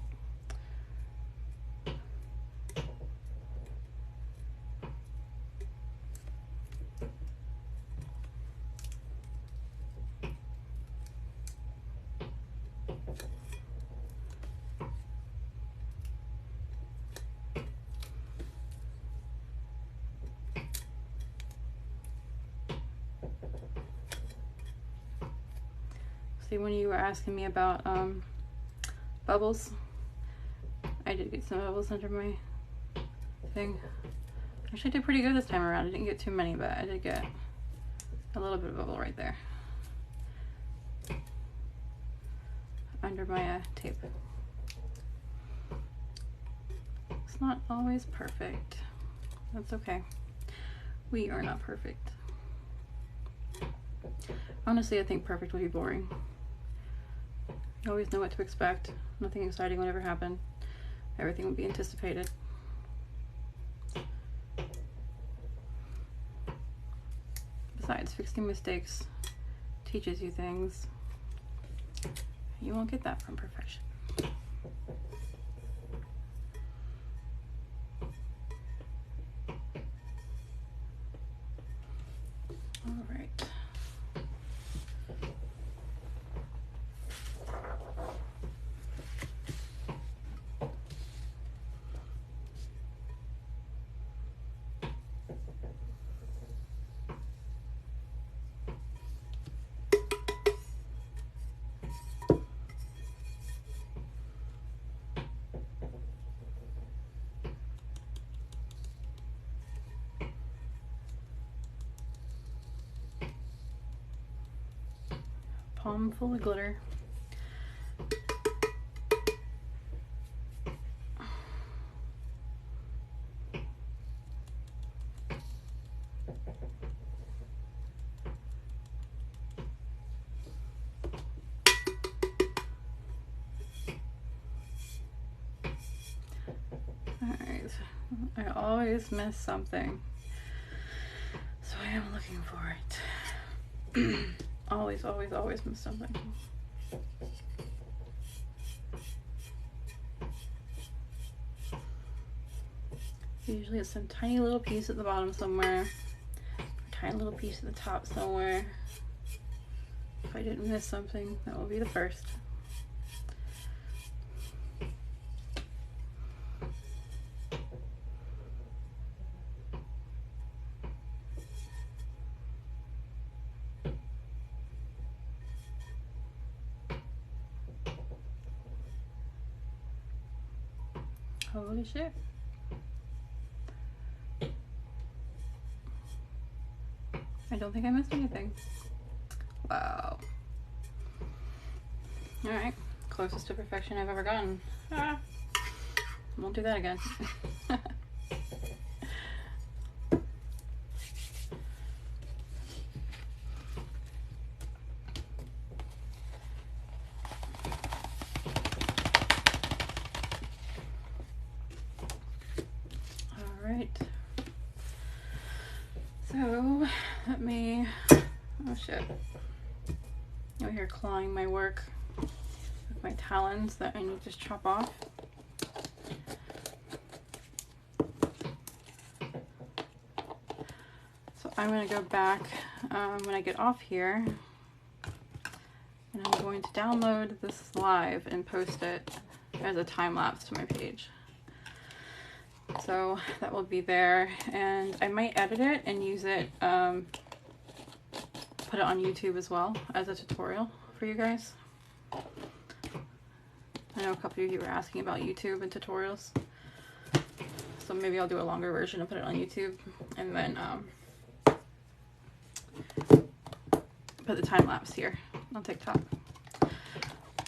See, when you were asking me about bubbles, I did get some bubbles under my thing. Actually, I did pretty good this time around. I didn't get too many, but I did get a little bit of bubble right there under my tape. It's not always perfect. That's okay. We are not perfect. Honestly, I think perfect would be boring. You always know what to expect. Nothing exciting would ever happen. Everything would be anticipated. Besides, fixing mistakes teaches you things. You won't get that from perfection. All right. palm full of glitter. Alright, I always miss something, so I am looking for it. always miss something. Usually it's some tiny little piece at the bottom somewhere, or tiny little piece at the top somewhere. If I didn't miss something, that will be the first. Holy shit. I don't think I missed anything. Wow. Alright, closest to perfection I've ever gotten. Ah, won't do that again. Alright. So, let me, oh shit. Over here clawing my work with my talons that I need to chop off. So I'm going to go back when I get off here, and I'm going to download this live and post it as a time lapse to my page. So that will be there, and I might edit it and use it, put it on YouTube as well as a tutorial for you guys. I know a couple of you were asking about YouTube and tutorials, so maybe I'll do a longer version and put it on YouTube, and then put the time lapse here on TikTok.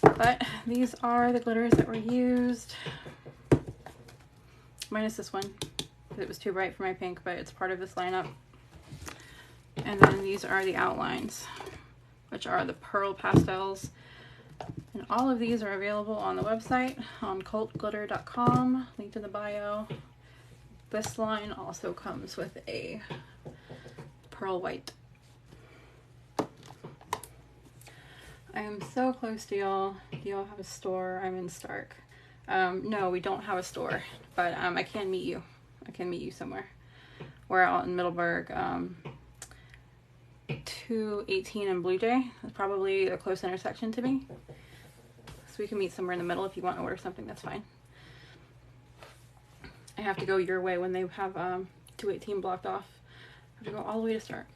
But these are the glitters that were used, minus this one because it was too bright for my pink, but it's part of this lineup. And then these are the outlines, which are the pearl pastels. And all of these are available on the website on cultglitter.com, linked in the bio. This line also comes with a pearl white. I am so close to y'all. Do y'all have a store? I'm in Stark. No, we don't have a store, but I can meet you. I can meet you somewhere. We're out in Middleburg. 218 and Blue Jay. That's probably a close intersection to me. So we can meet somewhere in the middle if you want to order something, that's fine. I have to go your way when they have 218 blocked off. I have to go all the way to Stark.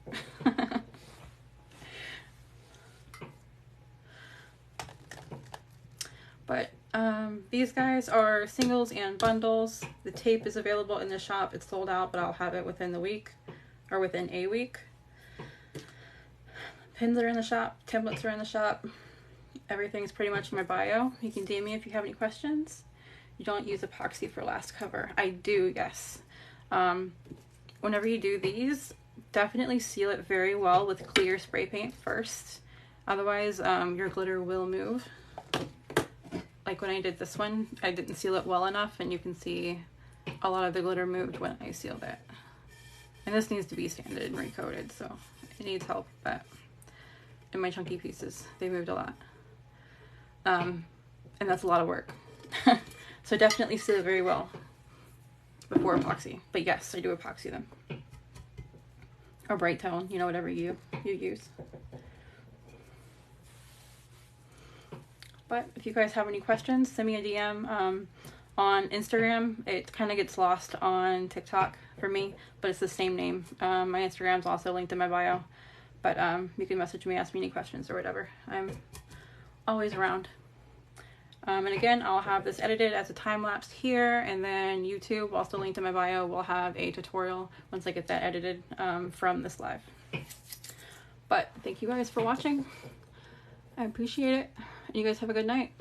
But these guys are singles and bundles. The tape is available in the shop. It's sold out, but I'll have it within the week, or within a week. Pins are in the shop, templates are in the shop. Everything's pretty much in my bio. You can DM me if you have any questions. You don't use epoxy for last cover. I do, yes. Whenever you do these, definitely seal it very well with clear spray paint first. Otherwise, your glitter will move. Like when I did this one, I didn't seal it well enough, and you can see a lot of the glitter moved when I sealed it. And this needs to be sanded and recoated, so it needs help with that. And my chunky pieces, they moved a lot. And that's a lot of work. So definitely seal it very well before epoxy. But yes, I do epoxy them. Or bright tone, you know, whatever you use. But if you guys have any questions, send me a DM on Instagram. It kind of gets lost on TikTok for me, but it's the same name. My Instagram's also linked in my bio. But you can message me, ask me any questions or whatever. I'm always around. And again, I'll have this edited as a time lapse here, and then YouTube, also linked in my bio, will have a tutorial once I get that edited from this live. But thank you guys for watching. I appreciate it. You guys have a good night.